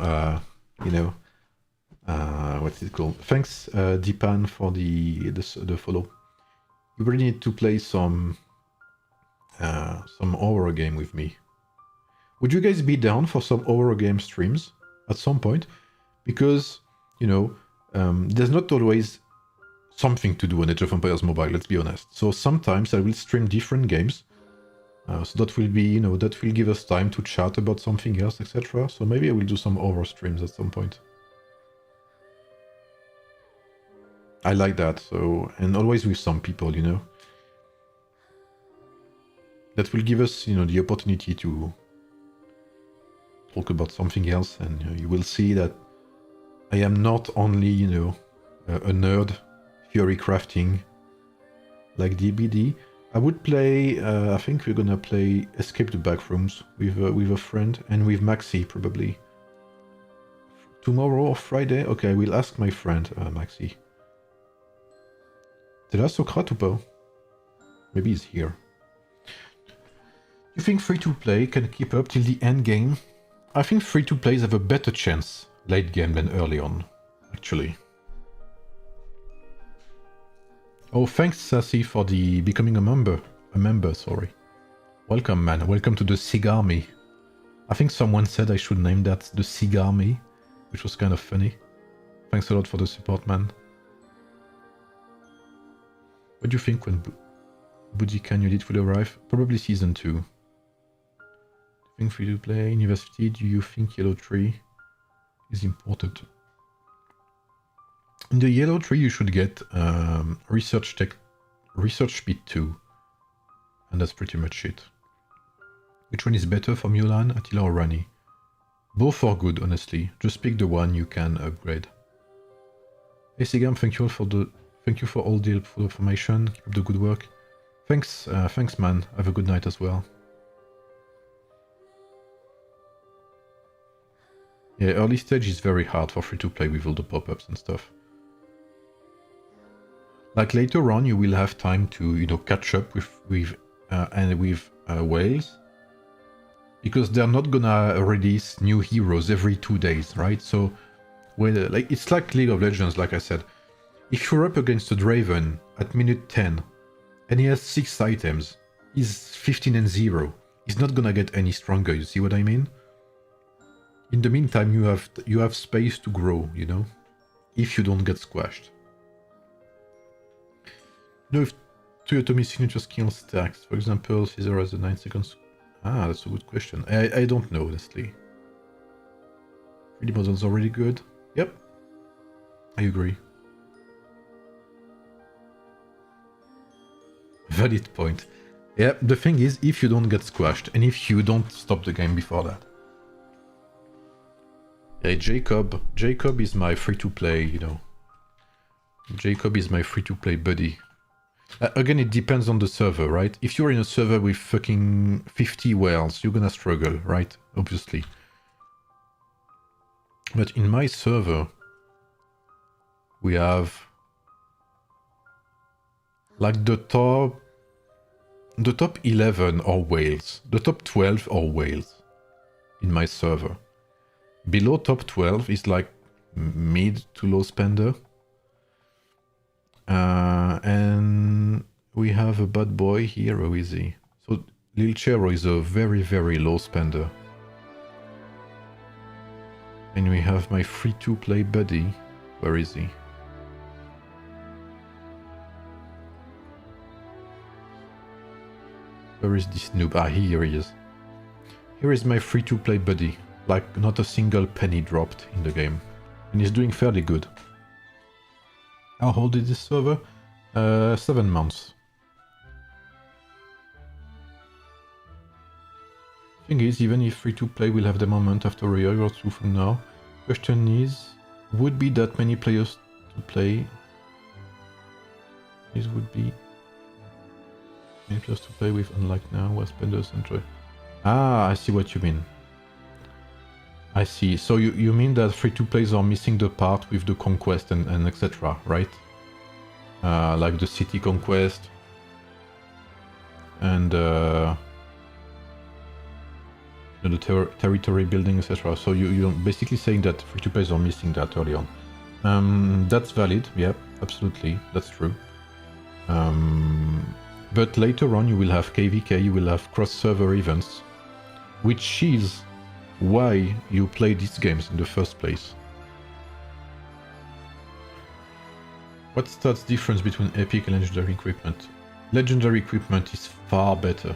you know, what's it called? Thanks, Deepan, for the follow. You really need to play some horror game with me. Would you guys be down for some horror game streams at some point? Because, you know, there's not always something to do on Age of Empires Mobile, let's be honest. So sometimes I will stream different games. So that will be, you know, that will give us time to chat about something else, etc. So maybe I will do some horror streams at some point. I like that, so, and always with some people, you know. That will give us, you know, the opportunity to talk about something else, and you will see that I am not only, you know, a nerd, theory crafting, like DBD. I would play, I think we're gonna play Escape the Backrooms with a friend, and with Maxi, probably. Tomorrow or Friday? Okay, I will ask my friend, Maxi. T'es là, Socrate, ou pas? Maybe he's here. You think free-to-play can keep up till the end game? I think free-to-plays have a better chance late game than early on, actually. Oh, thanks, Sassy, for the becoming a member. Sorry. Welcome, man. Welcome to the Cigar Me. I think someone said I should name that the Cigar Me, which was kind of funny. Thanks a lot for the support, man. What do you think when Buddy Canyon will arrive? Probably season 2. Do you think free to play university? Do you think Yellow Tree is important? In the Yellow Tree, you should get Research Speed 2, and that's pretty much it. Which one is better for Mulan, Attila, or Rani? Both are good, honestly. Just pick the one you can upgrade. Hey Sigam, thank you for all the helpful information. Keep up the good work. Thanks, man. Have a good night as well. Yeah, early stage is very hard for free to play with all the pop-ups and stuff. Like later on, you will have time to, you know, catch up with whales, because they're not gonna release new heroes every 2 days, right? So, when like it's like League of Legends, like I said. If you're up against a Draven at minute 10 and he has 6 items, he's 15 and 0. He's not gonna get any stronger, you see what I mean? In the meantime, you have space to grow, you know? If you don't get squashed. You know if Toyotomi signature skill stacks, for example, Caesar has a 9 seconds. Ah, that's a good question. I don't know, honestly. 3D models are really good. Yep. I agree. Valid point. Yeah, the thing is, if you don't get squashed, and if you don't stop the game before that. Yeah, Jacob is my free-to-play, you know. Jacob is my free-to-play buddy. Again, it depends on the server, right? If you're in a server with fucking 50 whales, you're gonna struggle, right? Obviously. But in my server, we have like the top 11 are whales, the top 12 are whales in my server. Below top 12 is like mid to low spender. And we have a bad boy here. Who is he? So Lil Chero is a very, very low spender. And we have my free-to-play buddy. Where is he? Where is this noob? Ah, here he is. Here is my free-to-play buddy. Like, not a single penny dropped in the game. And he's doing fairly good. How old is this server? 7 months. Thing is, even if free-to-play will have the moment after a year or two from now, question is, would be that many players to play? This would be many players to play with, unlike now, where spenders enjoy. Ah, I see what you mean. I see. So you mean that free-to-plays are missing the part with the conquest and etc., right? Like the city conquest and the territory building, etc. So you're basically saying that free-to-plays are missing that early on. That's valid. Yeah, absolutely. That's true. But later on you will have KVK, you will have cross-server events, which is why you play these games in the first place. What's the difference between epic and legendary equipment? Legendary equipment is far better.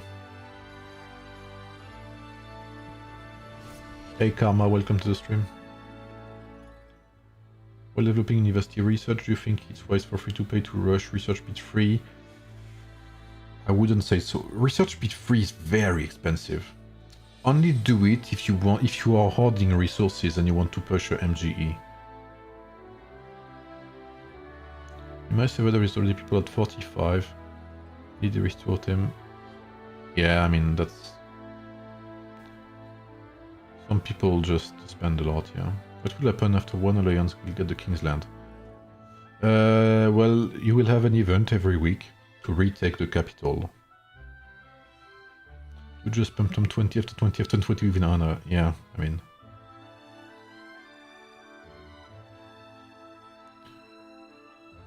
Hey Karma, welcome to the stream. While developing university research, do you think it's wise for free-to-play to rush research bit free? I wouldn't say so. Research bit free is very expensive. Only do it if you are hoarding resources and you want to push your MGE. In my server there is already people at 45. Did they restore them? Yeah, I mean that's... Some people just spend a lot, yeah. What will happen after one alliance will get the King's Land? Well, you will have an event every week to retake the capital. You just pumped from 20 after 20 after 20 with honor. Yeah, I mean...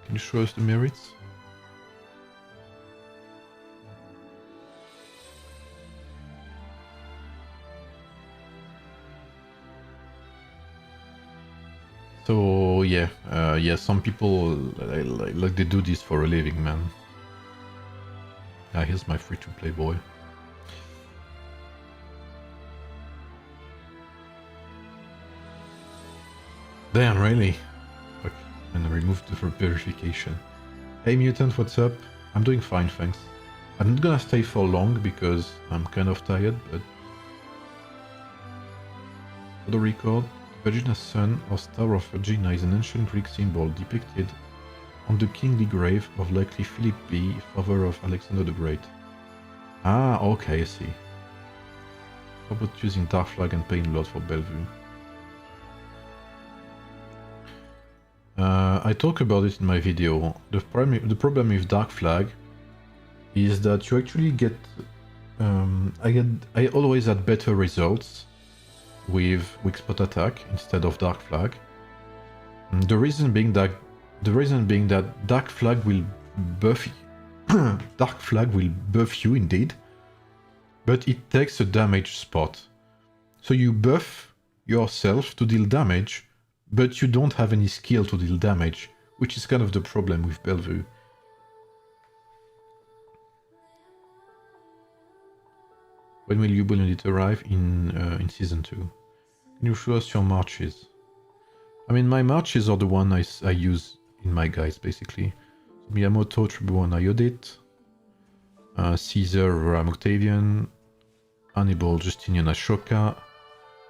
Can you show us the merits? So yeah, yeah, some people like they do this for a living, man. Ah, here's my free-to-play boy. Damn, really? Fuck. And I removed the verification. Hey Mutant, what's up? I'm doing fine, thanks. I'm not gonna stay for long because I'm kind of tired, but... For the record, Virgina's sun or Star of Virginia is an ancient Greek symbol depicted on the kingly grave of likely Philip B, father of Alexander the Great. Ah, okay, I see. How about using Dark Flag and paying a lot for Bellevue? I talk about it in my video. The problem with Dark Flag is that you actually get... I always had better results with Weak Spot Attack instead of Dark Flag. The reason being that Dark Flag will buff Dark Flag will buff you indeed, but it takes a damage spot. So you buff yourself to deal damage, but you don't have any skill to deal damage, which is kind of the problem with Bellevue. When will Ubon Unit arrive? In Season 2. Can you show us your marches? I mean, my marches are the one I use in my guides, basically. So Miyamoto, Tribuan, Iodate, Caesar, Octavian, Hannibal, Justinian, Ashoka,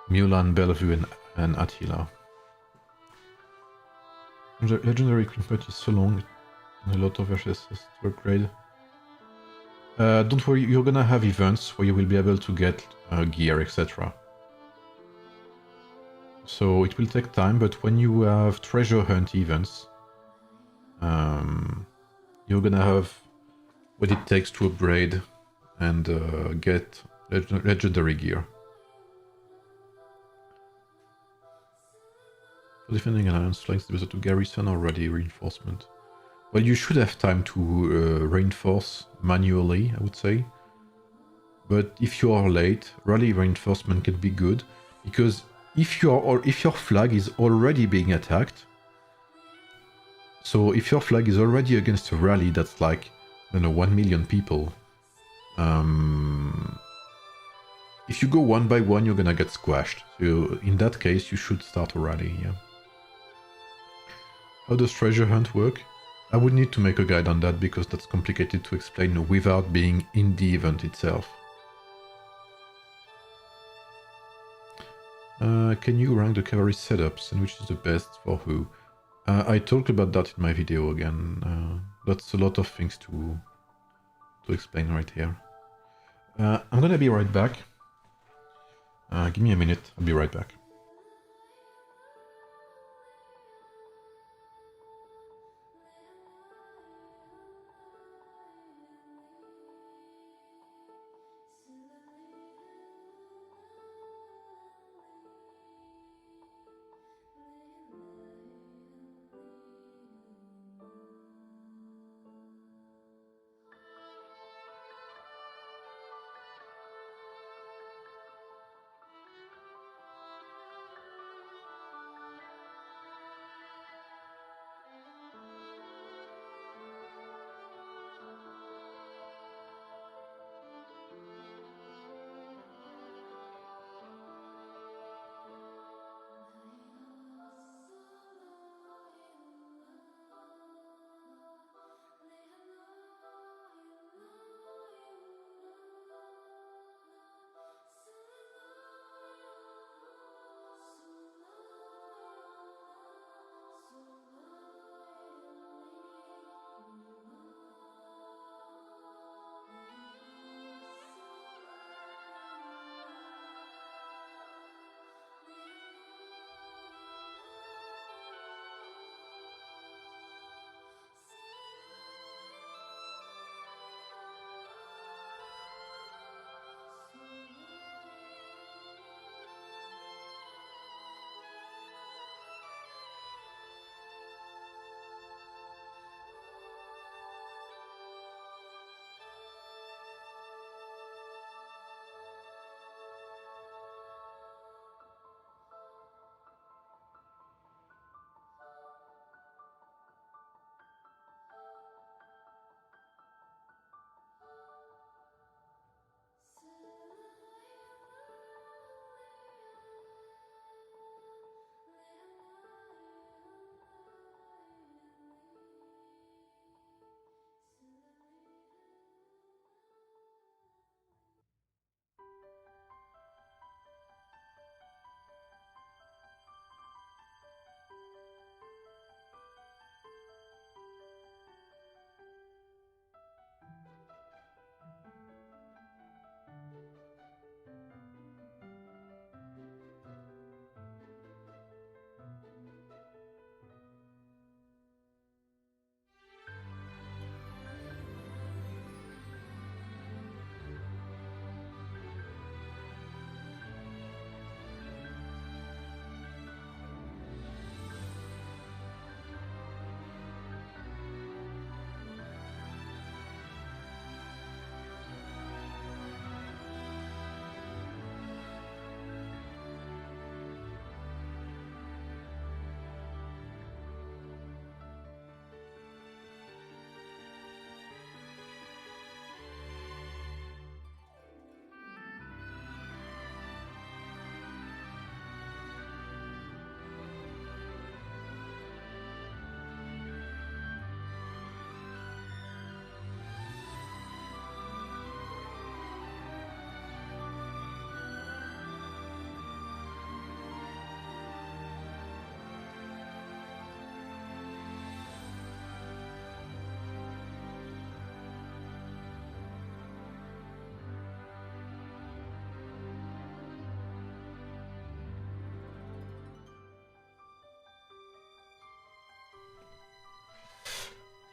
Mulan, Bellevue, and Attila. Legendary equipment is so long, A lot of VHSs to upgrade. Don't worry, you're gonna have events where you will be able to get gear, etc. So it will take time, but when you have treasure hunt events, you're gonna have what it takes to upgrade and get legendary gear. For defending alliance flanks, there is to garrison already reinforcement. Well, you should have time to reinforce manually, I would say. But if you are late, rally reinforcement can be good, because if your flag is already being attacked, so if your flag is already against a rally that's like, I don't know, 1 million people, if you go one by one, you're gonna get squashed. So in that case, you should start a rally, yeah. How does treasure hunt work? I would need to make a guide on that because that's complicated to explain without being in the event itself. Can you rank the cavalry setups and which is the best for who? I talked about that in my video again. That's a lot of things to explain right here. I'm gonna be right back. Give me a minute, I'll be right back.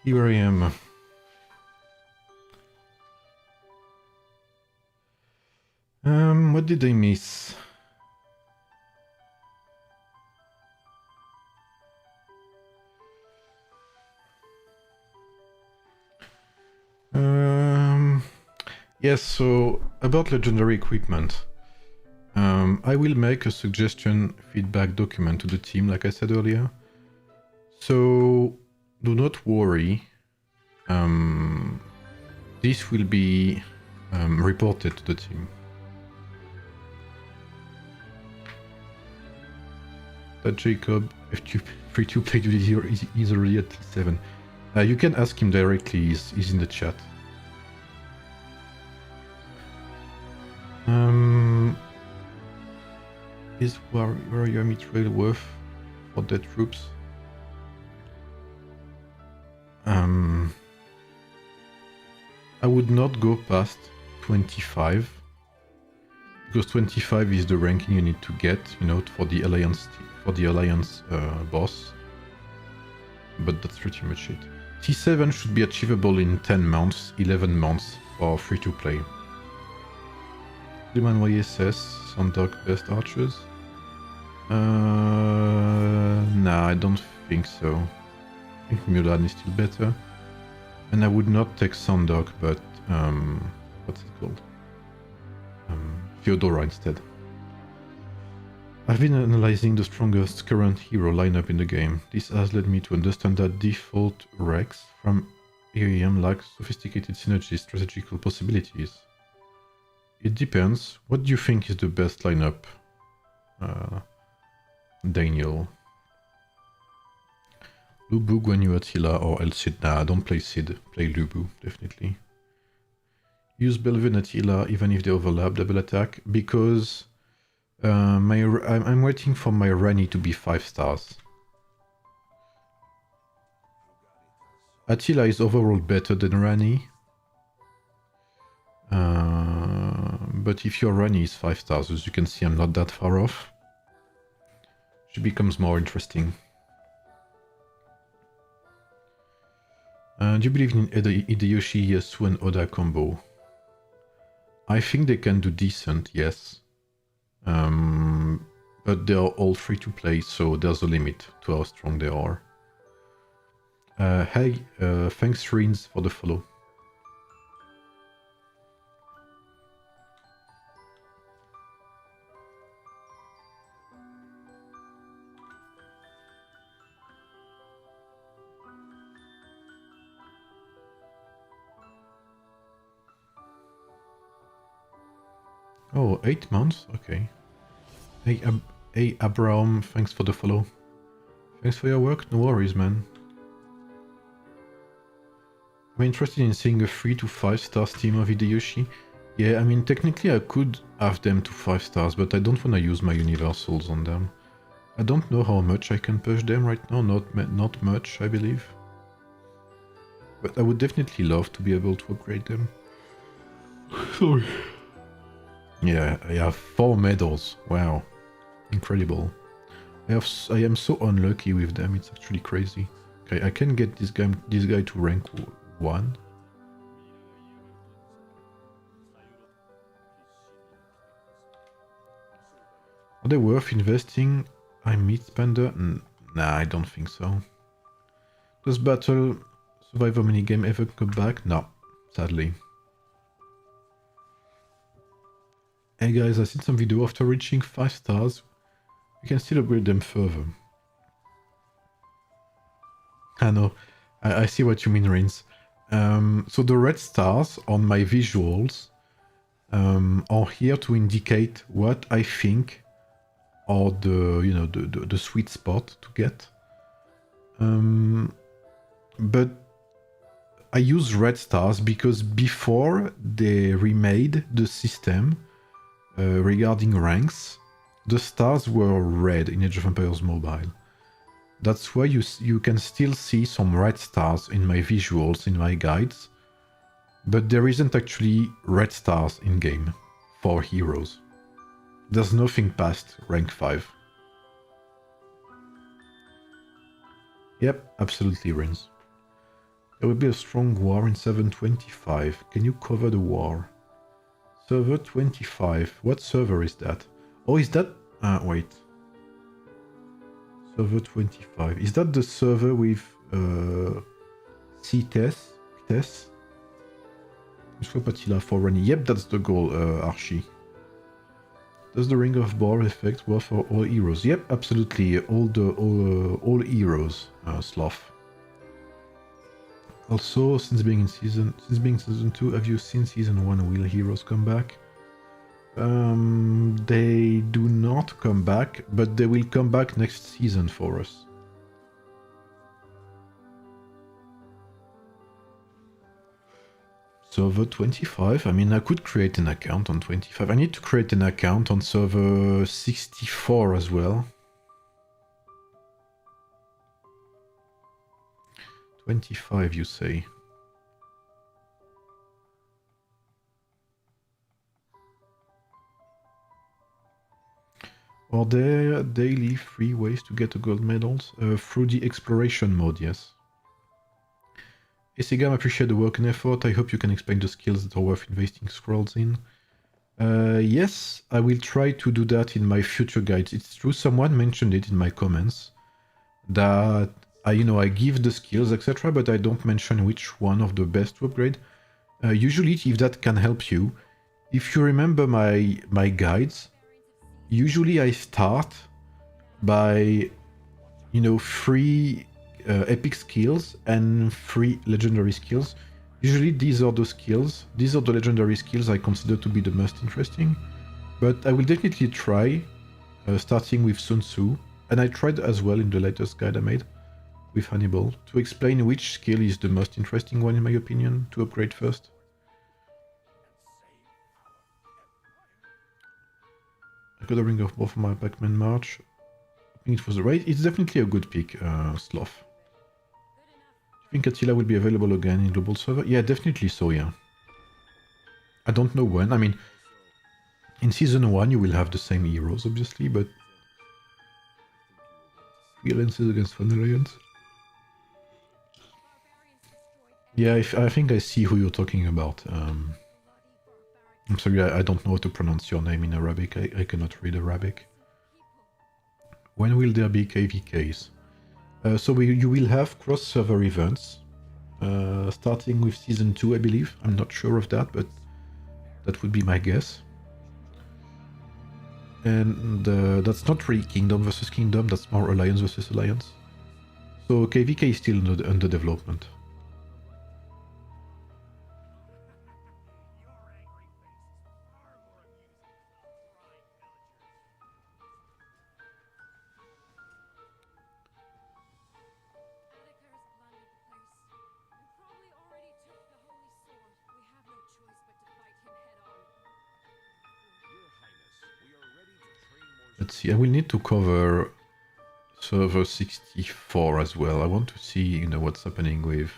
Here I am. What did I miss? Yes, so about legendary equipment. I will make a suggestion feedback document to the team, like I said earlier. So do not worry. This will be reported to the team. That Jacob, free to play is already at 7. You can ask him directly, he's in the chat. Is Warrior Army Trail worth for dead troops? I would not go past 25, because 25 is the ranking you need to get, you know, for the alliance boss. But that's pretty much it. T7 should be achievable in 10 months, 11 months for free to play. Demand YSS, Sandok best archers? Nah, I don't think so. I think Mulan is still better. And I would not take Sandok, but what's it called? Theodora instead. I've been analyzing the strongest current hero lineup in the game. This has led me to understand that default Rex from AoEM lacks sophisticated synergy strategical possibilities. It depends. What do you think is the best lineup, Daniel? Lubu, Guan Yu, Attila, or El Cid? Nah, don't play Cid. Play Lubu, definitely. Use Belvin, Attila, even if they overlap double attack, because I'm waiting for my Rani to be 5 stars. Attila is overall better than Rani. But if your Rani is 5 stars, as you can see, I'm not that far off. She becomes more interesting. Do you believe in Hideyoshi, Yasu, and Oda combo? I think they can do decent, yes. But they are all free to play, so there's a limit to how strong they are. Hey, thanks Rins for the follow. Oh, 8 months? Okay. Hey, hey Abraham, thanks for the follow. Thanks for your work, no worries, man. I'm interested in seeing a 3 to 5 stars team of Hideyoshi. Yeah, I mean, technically I could have them to 5 stars, but I don't want to use my universals on them. I don't know how much I can push them right now, not much, I believe. But I would definitely love to be able to upgrade them. Sorry. Yeah, I have 4 medals. Wow. Incredible. I am so unlucky with them, it's actually crazy. Okay, I can get this guy to rank 1. Are they worth investing? I'm meat spender? Nah, I don't think so. Does battle survivor minigame ever come back? No, sadly. Hey guys, I seen some video after reaching 5 stars. We can still upgrade them further. I know. I see what you mean, Rins. So the red stars on my visuals are here to indicate what I think are the sweet spot to get. But I use red stars because before they remade the system regarding ranks, the stars were red in Age of Empires Mobile. That's why you can still see some red stars in my visuals, in my guides, but there isn't actually red stars in game for heroes. There's nothing past rank 5. Yep, absolutely, Rins. There will be a strong war in 725. Can you cover the war? Server 25. What server is that? Oh, is that... wait. Server 25. Is that the server with C-Tess? Tess? Patila for running. Yep, that's the goal, Archie. Does the Ring of Ball effect work for all heroes? Yep, absolutely. All heroes, Sloth. Also, since being season 2, have you seen season 1? Will heroes come back? They do not come back, but they will come back next season for us. Server 25. I mean, I could create an account on 25. I need to create an account on server 64 as well. 25, you say? Are there daily free ways to get the gold medals? Through the exploration mode, yes. Isigam, I appreciate the work and effort. I hope you can explain the skills that are worth investing scrolls in. Yes, I will try to do that in my future guides. It's true, someone mentioned it in my comments, that I give the skills, etc., but I don't mention which one of the best to upgrade. Usually, if that can help you, if you remember my guides, usually I start by, 3 epic skills and 3 legendary skills. Usually these are the legendary skills I consider to be the most interesting. But I will definitely try, starting with Sun Tzu, and I tried as well in the latest guide I made with Hannibal, to explain which skill is the most interesting one in my opinion, to upgrade first. I got a Ring of War for my Pac-Man March. I think it was right. It's definitely a good pick, Sloth. I think Attila will be available again in global server. Yeah, definitely so, yeah. I don't know when. I mean, in season 1 you will have the same heroes, obviously, but... 3 alliances against 1 alliance. Yeah, I think I see who you're talking about. I'm sorry, I don't know how to pronounce your name in Arabic. I cannot read Arabic. When will there be KVKs? So you will have cross-server events, starting with Season 2, I believe. I'm not sure of that, but that would be my guess. And that's not really Kingdom versus Kingdom, that's more Alliance versus Alliance. So KVK is still under development. Let's see, I will need to cover server 64 as well. I want to see, what's happening with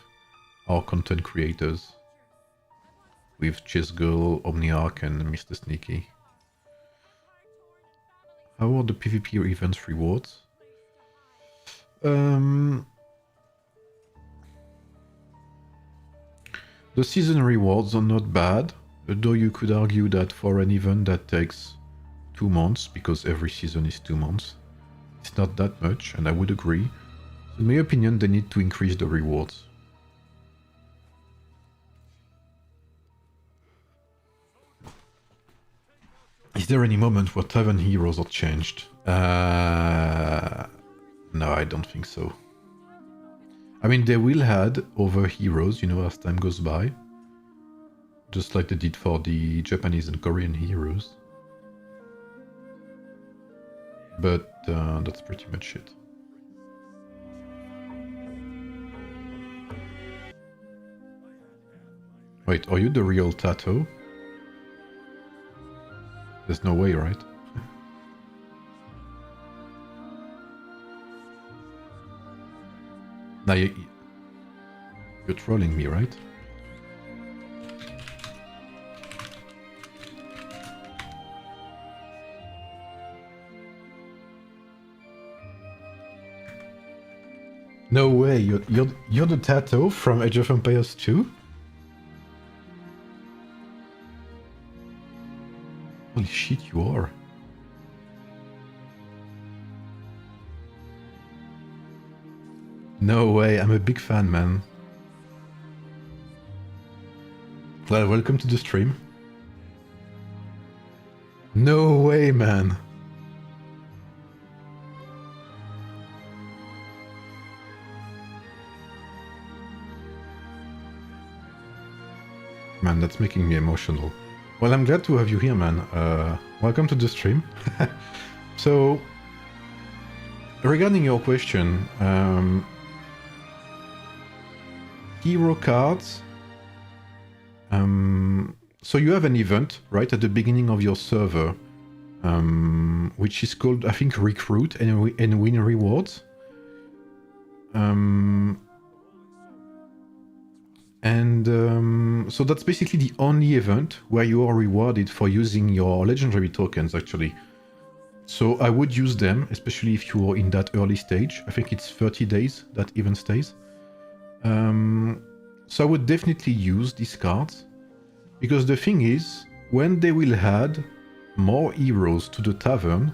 our content creators. With Chess Girl, Omniarch and Mr. Sneaky. How are the PvP events rewards? The season rewards are not bad, though you could argue that for an event that takes 2 months, because every season is 2 months, it's not that much, and I would agree. So in my opinion, they need to increase the rewards. Is there any moment where Tavern heroes are changed? No, I don't think so. I mean, they will add other heroes, as time goes by. Just like they did for the Japanese and Korean heroes. But that's pretty much it. Wait, are you the real Tato? There's no way, right? Now you're trolling me, right? No way, you're the Tato from Age of Empires 2? Holy shit, you are. No way, I'm a big fan, man. Well, welcome to the stream. No way, man. Man, that's making me emotional. Well, I'm glad to have you here, man. Welcome to the stream. So, regarding your question, hero cards. So you have an event, right, at the beginning of your server, which is called, I think, Recruit and Win Rewards. So that's basically the only event where you are rewarded for using your legendary tokens, actually. So I would use them, especially if you are in that early stage. I think it's 30 days that event stays. So I would definitely use these cards, because the thing is, when they will add more heroes to the tavern,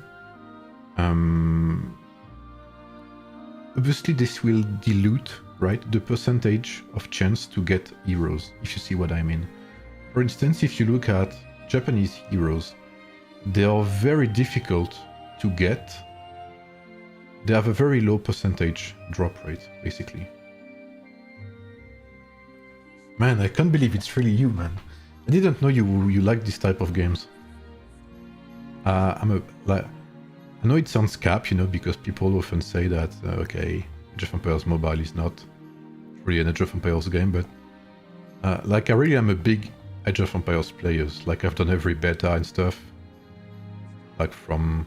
obviously this will dilute, right, the percentage of chance to get heroes, if you see what I mean. For instance, if you look at Japanese heroes, they are very difficult to get. They have a very low percentage drop rate, basically. Man, I can't believe it's really you, man. I didn't know you like this type of games. I know it sounds cap, you know, because people often say that, okay, Age of Empires Mobile is not really an Age of Empires game, but like I really am a big Age of Empires players. Like I've done every beta and stuff, like from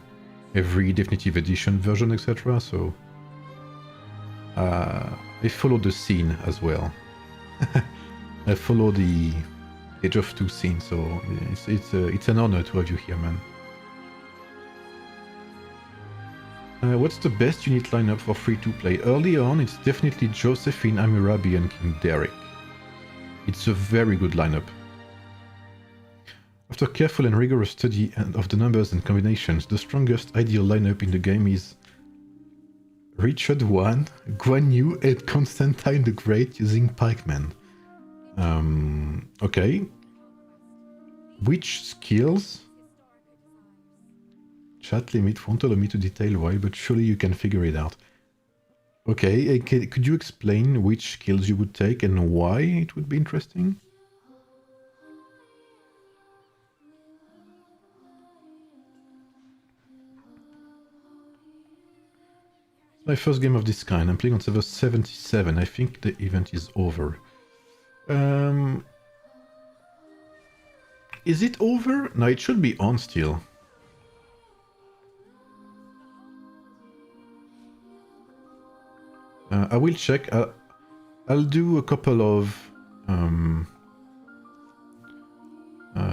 every definitive edition version, etc. So I follow the scene as well. I follow the Age of 2 scene, so it's an honor to have you here, man. What's the best unit lineup for free-to-play? Early on, it's definitely Josephine, Amurabi, and King Derek. It's a very good lineup. After careful and rigorous study of the numbers and combinations, the strongest ideal lineup in the game is Richard I, Guan Yu, and Constantine the Great using pikemen. Okay. Which skills? Chat limit won't allow me to detail why, but surely you can figure it out. Okay, could you explain which skills you would take and why it would be interesting? It's my first game of this kind. I'm playing on server 77. I think the event is over. Is it over? No, it should be on still. I will check. I'll do a couple of...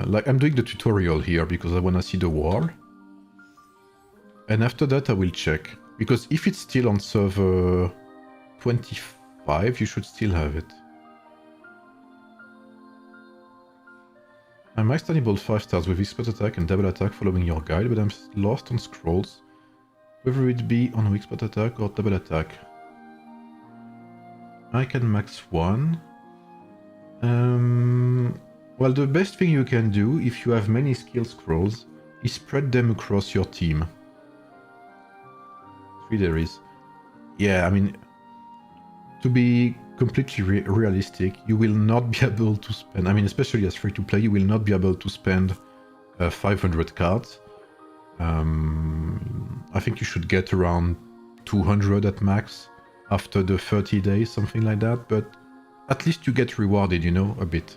like I'm doing the tutorial here because I want to see the wall. And after that I will check. Because if it's still on server 25, you should still have it. I maxed enable 5 stars with expert attack and double attack following your guide, but I'm lost on scrolls, whether it be on expert attack or double attack. I can max 1. Well, the best thing you can do if you have many skill scrolls is spread them across your team. 3 there is. Yeah, I mean, to be completely realistic, you will not be able to spend, I mean, especially as free-to-play, you will not be able to spend 500 cards. I think you should get around 200 at max after the 30 days, something like that, but at least you get rewarded, you know, a bit.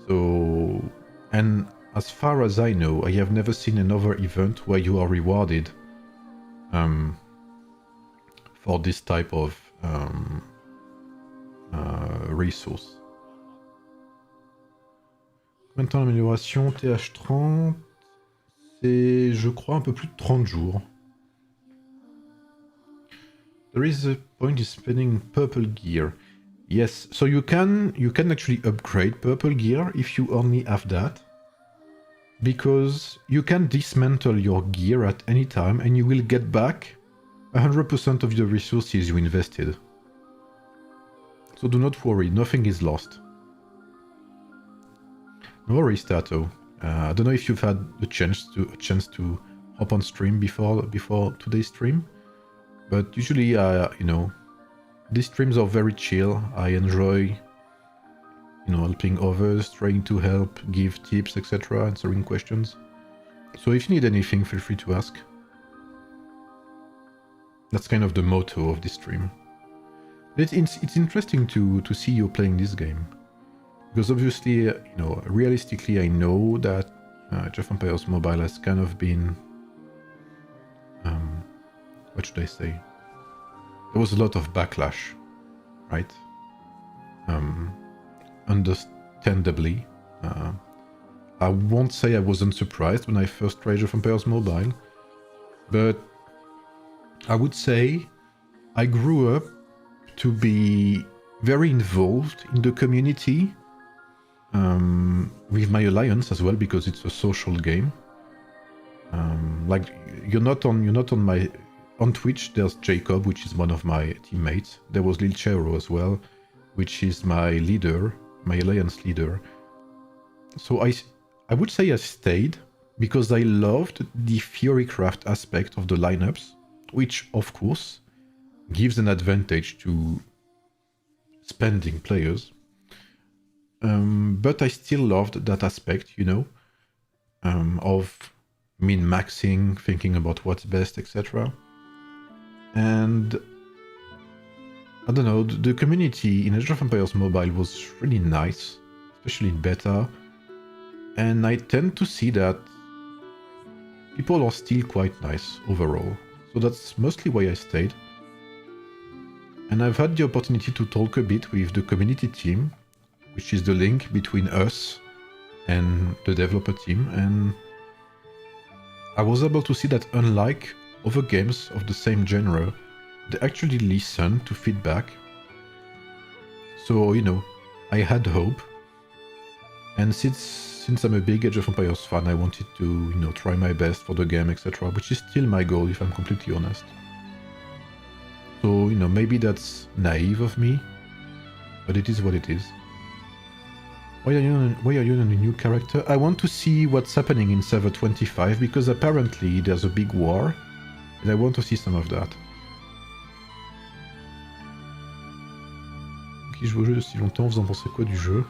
So, and as far as I know, I have never seen another event where you are rewarded for this type of resource. Combien de temps l'amélioration TH30? C'est, je crois, un peu plus de 30 jours. There is a point is spending purple gear. Yes, so you can actually upgrade purple gear if you only have that. Because you can dismantle your gear at any time and you will get back 100% of the resources you invested. So do not worry, nothing is lost. No worries, Tato. I don't know if you've had a chance to hop on stream before today's stream, but usually, you know, these streams are very chill. I enjoy, you know, helping others, trying to help, give tips, etc., answering questions. So if you need anything, feel free to ask. That's kind of the motto of this stream. It's interesting to see you playing this game. Because obviously, you know, realistically, I know that Age of Empires Mobile has kind of been... what should I say? There was a lot of backlash, right? Understandably. I won't say I wasn't surprised when I first tried Age of Empires Mobile, but I would say I grew up to be very involved in the community with my alliance as well, because it's a social game. Like you're not on Twitch. There's Jacob, which is one of my teammates. There was Lil Chero as well, which is my leader, my alliance leader. So I would say I stayed because I loved the theorycraft aspect of the lineups, which of course gives an advantage to spending players. But I still loved that aspect, you know, of min-maxing, thinking about what's best, etc. And I don't know, the community in Age of Empires Mobile was really nice, especially in beta. And I tend to see that people are still quite nice overall. So that's mostly why I stayed. And I've had the opportunity to talk a bit with the community team, which is the link between us and the developer team. And I was able to see that unlike other games of the same genre, they actually listen to feedback. So, you know, I had hope. And since I'm a big Age of Empires fan, I wanted to, you know, try my best for the game, etc., which is still my goal, if I'm completely honest. So, you know, maybe that's naive of me, but it is what it is. Why are you on a new character? I want to see what's happening in server 25, because apparently there's a big war, and I want to see some of that. Qui joue au jeu si longtemps, vous en pensez quoi du jeu?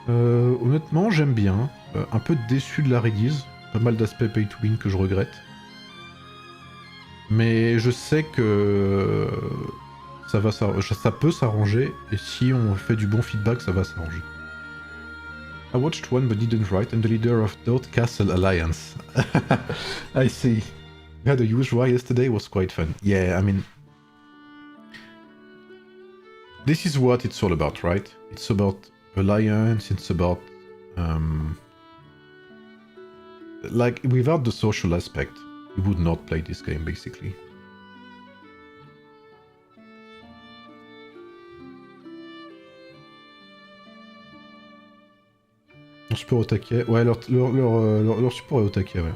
Honnêtement, j'aime bien. Un peu déçu de la release. Pas mal d'aspects pay to win que je regrette. Mais je sais que ça peut s'arranger, et si on fait du bon feedback, ça va s'arranger. I watched one but didn't write. I'm the leader of Dot Castle Alliance. I see. We had a huge war yesterday, it was quite fun. Yeah, I mean... This is what it's all about, right? It's about alliance, it's about... like, without the social aspect, you would not play this game, basically. Leur support au taquet. Ouais, leur support est au taquet, ouais.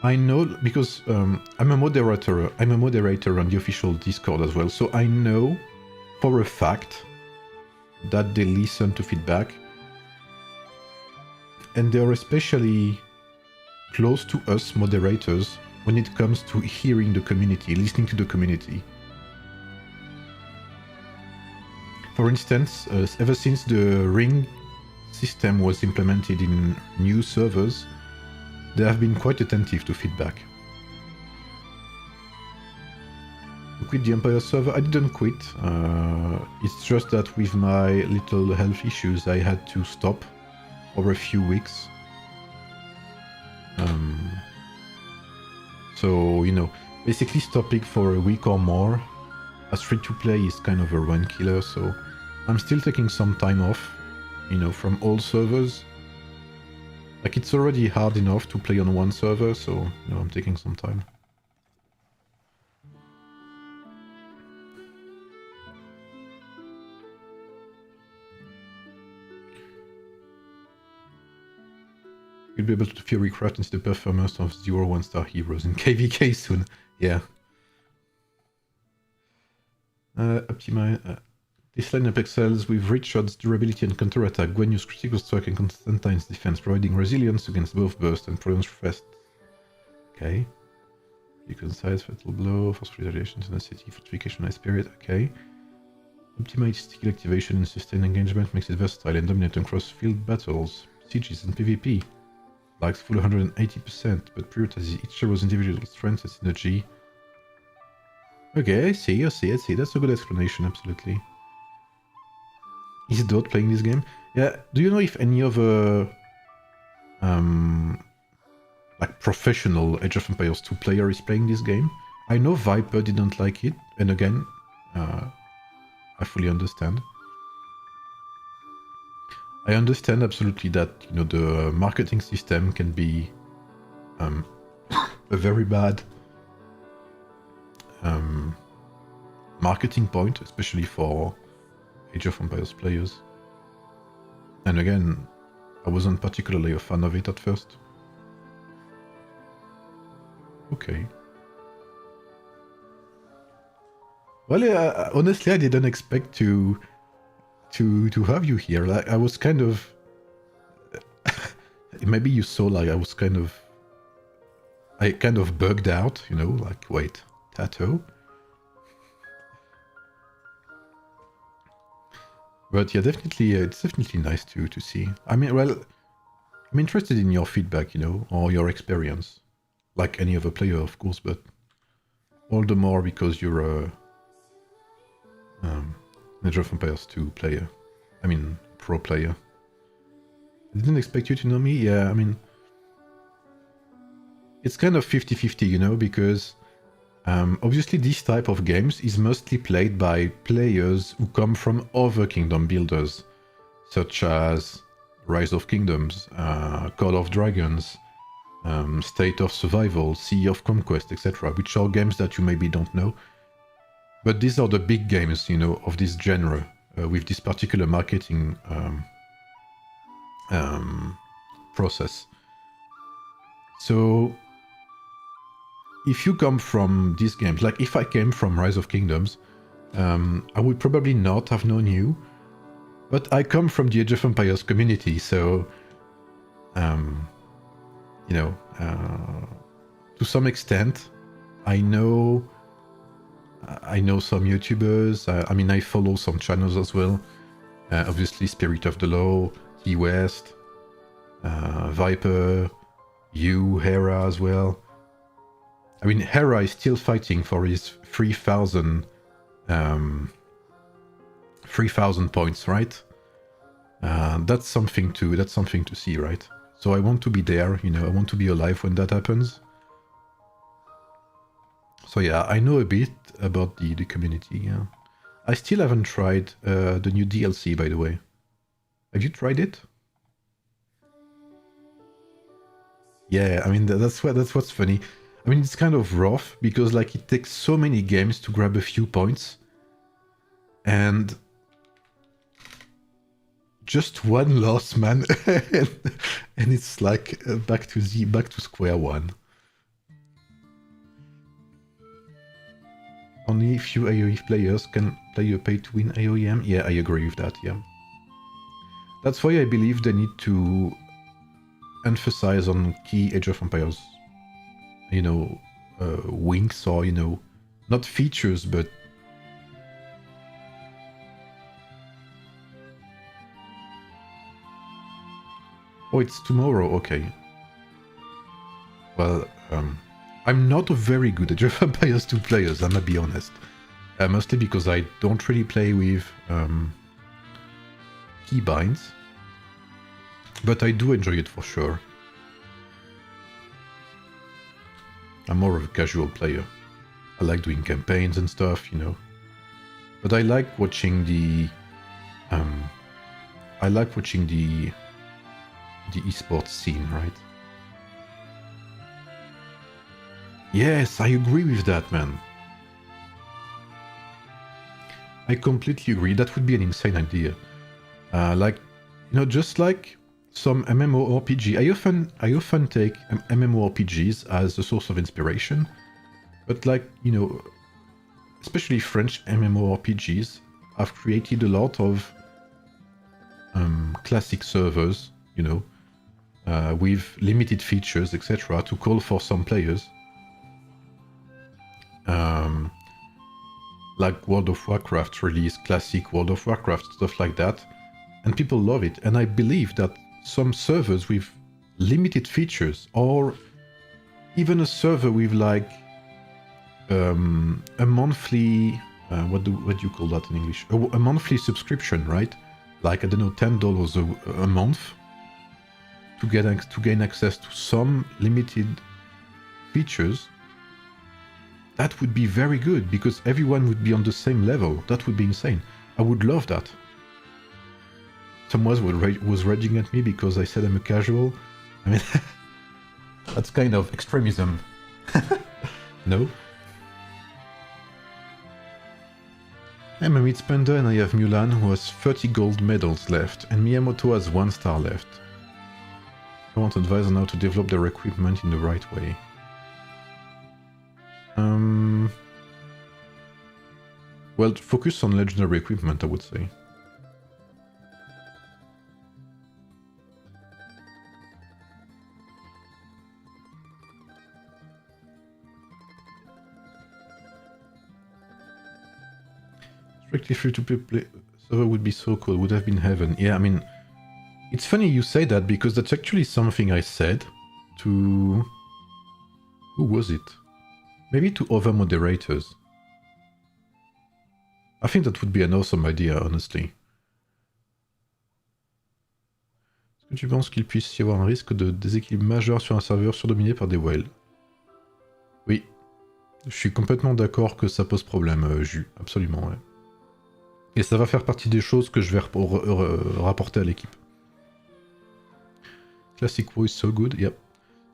I know, because I'm a moderator on the official Discord as well, so I know for a fact that they listen to feedback. And they are especially close to us moderators when it comes to hearing the community, listening to the community. For instance, ever since the ring system was implemented in new servers, they have been quite attentive to feedback. You quit the Empire server? I didn't quit. It's just that with my little health issues, I had to stop for a few weeks. So, you know, basically stopping for a week or more as free-to-play is kind of a run killer, so I'm still taking some time off, you know, from all servers. Like, it's already hard enough to play on one server, so, you know, I'm taking some time. You'll be able to theorycraft and see the performance of 0 1-star heroes in KVK soon. Yeah. Optimize. This lineup excels with Richard's durability and counterattack, Gwen use critical strike and Constantine's defense, providing resilience against both burst and prolonged thrust. Okay. You can size fatal blow, force retaliation, tenacity, fortification, high spirit. Okay. Optimize skill activation and sustained engagement makes it versatile and dominant across field battles, sieges, and PvP. Likes full 180%, but prioritizes each hero's individual strength and synergy. Okay, I see. That's a good explanation, absolutely. Is Dot playing this game? Yeah, do you know if any other like professional Age of Empires 2 player is playing this game? I know Viper didn't like it, and again, I fully understand. I understand absolutely that, you know, the marketing system can be a very bad marketing point, especially for Age of Empires players. And again, I wasn't particularly a fan of it at first. Okay. Well, honestly, I didn't expect to have you here. Like, I was kind of... Maybe you saw, like, I kind of bugged out, you know, like, wait, Tato? But yeah, definitely, it's definitely nice to see. I mean, well, I'm interested in your feedback, you know, or your experience. Like any other player, of course, but all the more because you're a Age of Empires 2 player. I mean, pro player. I didn't expect you to know me. Yeah, I mean, it's kind of 50-50, you know, because obviously this type of games is mostly played by players who come from other kingdom builders, such as Rise of Kingdoms, Call of Dragons, State of Survival, Sea of Conquest, etc., which are games that you maybe don't know. But these are the big games, you know, of this genre, with this particular marketing process. So, if you come from these games, like if I came from Rise of Kingdoms, I would probably not have known you, but I come from the Age of Empires community, so, you know, to some extent, I know some YouTubers. I mean, I follow some channels as well. Obviously, Spirit of the Law, T-West, Viper, you, Hera as well. I mean, Hera is still fighting for his 3,000 points, right? That's something to see, right? So I want to be there, you know, I want to be alive when that happens. So yeah, I know a bit about the community, yeah. I still haven't tried the new DLC, by the way. Have you tried it? Yeah, I mean, that's what's funny. I mean, it's kind of rough, because, like, it takes so many games to grab a few points. And just one loss, man. and it's like back to square one. Only few AoE players can play a pay-to-win AoEM. Yeah, I agree with that, yeah. That's why I believe they need to emphasize on key Age of Empires, you know, winks, or, you know, not features, but oh, it's tomorrow, okay. Well, I'm not a very good Age of Empires 2 players, I'm gonna be honest. Mostly because I don't really play with keybinds. But I do enjoy it for sure. I'm more of a casual player. I like doing campaigns and stuff, you know. But I like watching the the esports scene, right? Yes, I agree with that, man. I completely agree. That would be an insane idea. Like, you know, just like some MMORPG. I often take MMORPGs as a source of inspiration, but like, you know, especially French MMORPGs have created a lot of classic servers, you know, with limited features, etc., to call for some players. Like World of Warcraft released classic World of Warcraft, stuff like that, and people love it. And I believe that some servers with limited features, or even a server with like a monthly, what do you call that in English? A monthly subscription, right? Like, I don't know, $10 a month to gain access to some limited features. That would be very good, because everyone would be on the same level. That would be insane. I would love that. Someone was raging at me because I said I'm a casual. I mean, that's kind of extremism. No? I'm a mid-spender and I have Mulan, who has 30 gold medals left, and Miyamoto has 1 star left. I want advice on how to develop their equipment in the right way. Well, focus on legendary equipment, I would say. Strictly free-to-play server would be so cool, would have been heaven. Yeah, I mean, it's funny you say that, because that's actually something I said to... Who was it? Maybe to other moderators. I think that would be an awesome idea, honestly. Est-ce que tu penses qu'il puisse y avoir un risque de déséquilibre majeur sur un serveur surdominé par des whales? Oui. Je suis complètement d'accord que ça pose problème, Jus. Absolument, ouais. Et ça va faire partie des choses que je vais rapporter à l'équipe. Classic voice, so good, yep.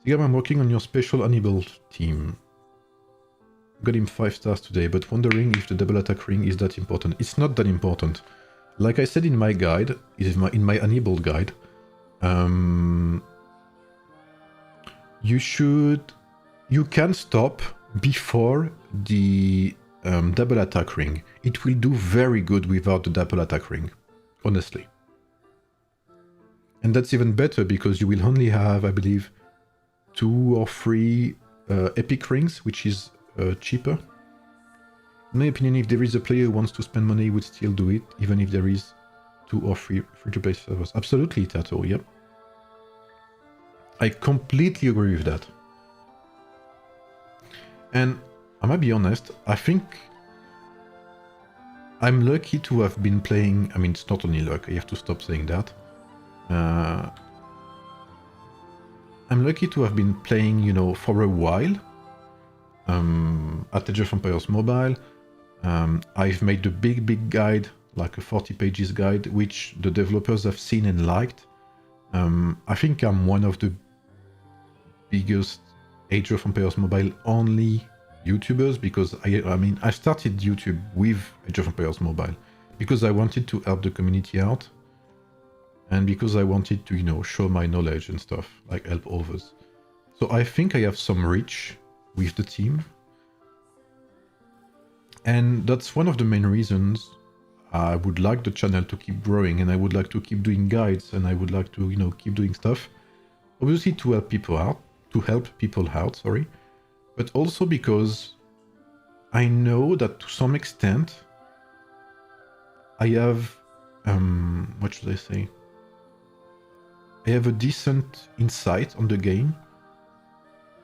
Sigam, I'm working on your special Hannibal team. Got him 5 stars today, but wondering if the double attack ring is that important. It's not that important. Like I said in my guide, in my Hannibal guide, you can stop before the double attack ring. It will do very good without the double attack ring, honestly. And that's even better because you will only have, I believe, 2 or 3 epic rings, which is cheaper. In my opinion, if there is a player who wants to spend money, he would still do it, even if there is 2 or 3 free-to-play servers. Absolutely, Tato, yep. I completely agree with that. And I might be honest, I think I'm lucky to have been playing... I mean, it's not only luck, I have to stop saying that. I'm lucky to have been playing, you know, for a while. At Age of Empires Mobile. I've made a big guide, like a 40 pages guide, which the developers have seen and liked. I think I'm one of the biggest Age of Empires Mobile only YouTubers, because I mean, I started YouTube with Age of Empires Mobile because I wanted to help the community out, and because I wanted to, you know, show my knowledge and stuff, like help others. So I think I have some reach with the team. And that's one of the main reasons I would like the channel to keep growing, and I would like to keep doing guides, and I would like to, you know, keep doing stuff. Obviously to help people out, sorry. But also because I know that to some extent I have, what should I say? I have a decent insight on the game,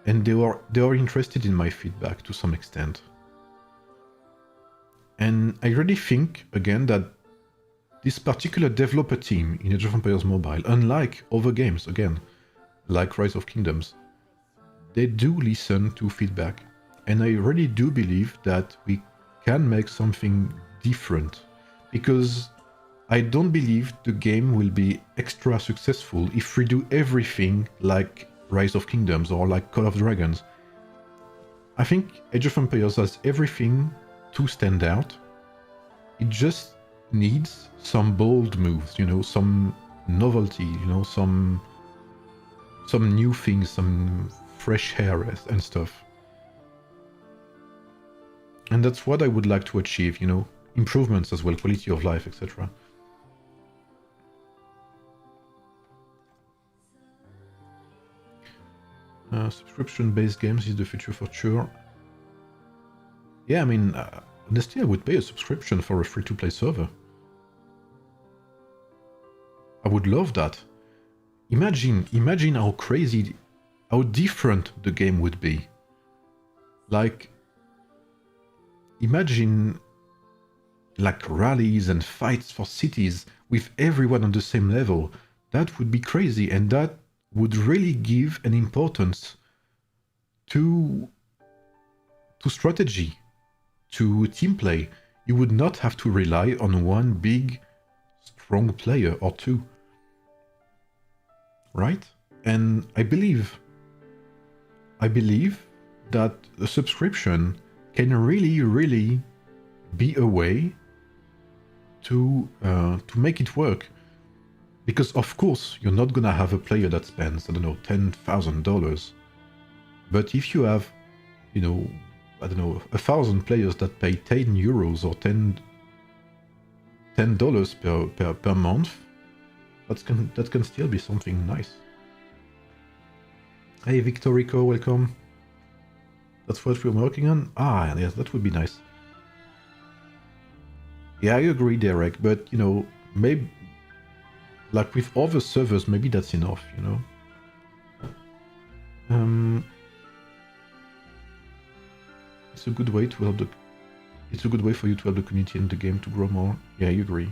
and they are interested in my feedback to some extent. And I really think, again, that this particular developer team in Age of Empires Mobile, unlike other games, again, like Rise of Kingdoms, they do listen to feedback. And I really do believe that we can make something different. Because I don't believe the game will be extra successful if we do everything like Rise of Kingdoms or like Call of Dragons. I think Age of Empires has everything to stand out. It just needs some bold moves, you know, some novelty, you know, some new things, some fresh hair and stuff. And that's what I would like to achieve, you know, improvements as well, quality of life, etc. Subscription-based games is the future for sure. Yeah, I mean, honestly, I would pay a subscription for a free-to-play server. I would love that. Imagine how crazy, how different the game would be. Like, imagine like rallies and fights for cities with everyone on the same level. That would be crazy, and that would really give an importance to strategy, to team play. You would not have to rely on one big, strong player or two. Right? And I believe that a subscription can really be a way to make it work. Because of course you're not gonna have a player that spends, I don't know, $10,000. But if you have, you know, I don't know, 1,000 players that pay 10 euros or $10 per month, that can still be something nice. Hey Victorico, welcome. That's what we're working on? Ah, yes, that would be nice. Yeah, I agree, Derek, but, you know, maybe, like with other servers, maybe that's enough, you know? It's a good way to help it's a good way for you to help the community and the game to grow more. Yeah, I agree.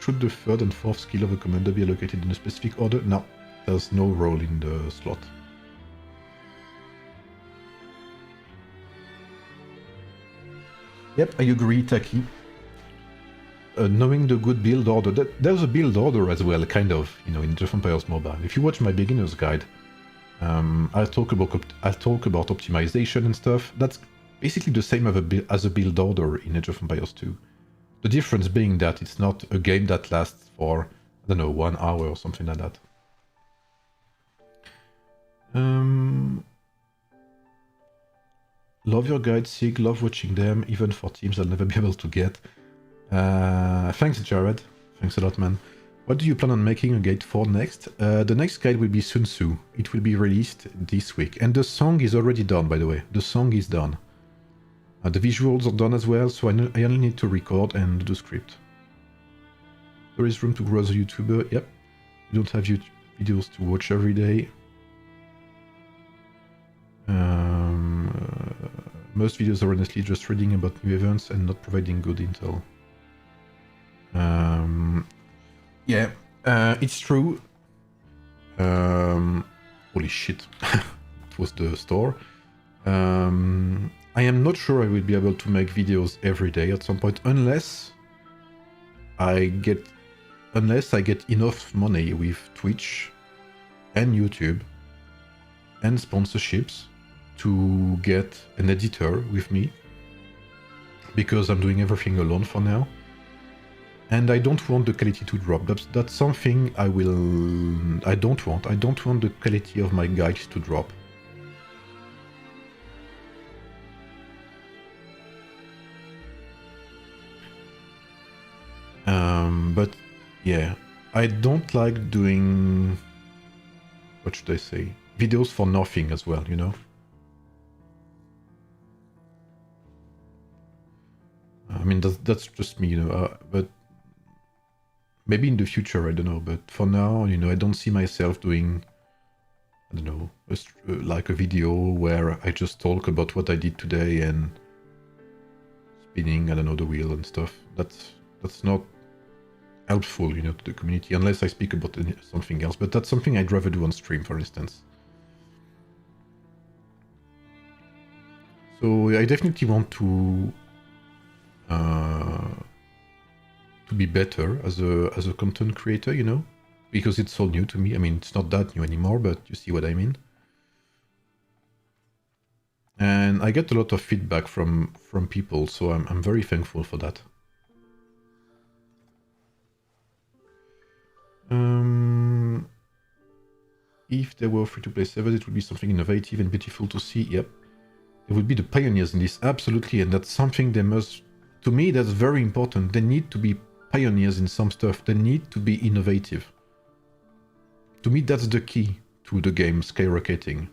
Should the third and fourth skill of a commander be allocated in a specific order? No, there's no role in the slot. Yep, I agree, Taki. Knowing the good build order, there's a build order as well, kind of, you know, in Age of Empires Mobile. If you watch my beginner's guide, I'll talk about optimization and stuff. That's basically the same as a build order in Age of Empires 2. The difference being that it's not a game that lasts for, I don't know, 1 hour or something like that. Love your guides, Sig. Love watching them, even for teams I'll never be able to get. Thanks, Jared. Thanks a lot, man. What do you plan on making a guide for next? The next guide will be Sun Tzu. It will be released this week. And the song is already done, by the way. The song is done. The visuals are done as well, so I only need to record and do the script. There is room to grow as a YouTuber. Yep. You don't have YouTube videos to watch every day. Most videos are honestly just reading about new events and not providing good intel. Yeah, it's true. Holy shit. It was the store. I am not sure I will be able to make videos every day at some point, unless I get enough money with Twitch and YouTube and sponsorships to get an editor with me, because I'm doing everything alone for now. And I don't want the quality to drop. That's something I don't want. I don't want the quality of my guides to drop. But yeah, I don't like doing, what should I say, videos for nothing as well, you know? I mean, that's just me, you know, but maybe in the future, I don't know, but for now, you know, I don't see myself doing, I don't know, like a video where I just talk about what I did today and spinning, I don't know, the wheel and stuff. That's not helpful, you know, to the community, unless I speak about something else, but that's something I'd rather do on stream, for instance. So I definitely want to to be better as a content creator, you know, because it's all new to me. I mean, it's not that new anymore, but you see what I mean. And I get a lot of feedback from people, so I'm very thankful for that. If there were free-to-play servers, it would be something innovative and beautiful to see. Yep, they would be the pioneers in this, absolutely, and that's something they must. To me, that's very important. They need to be pioneers in some stuff. They need to be innovative. To me, that's the key to the game skyrocketing.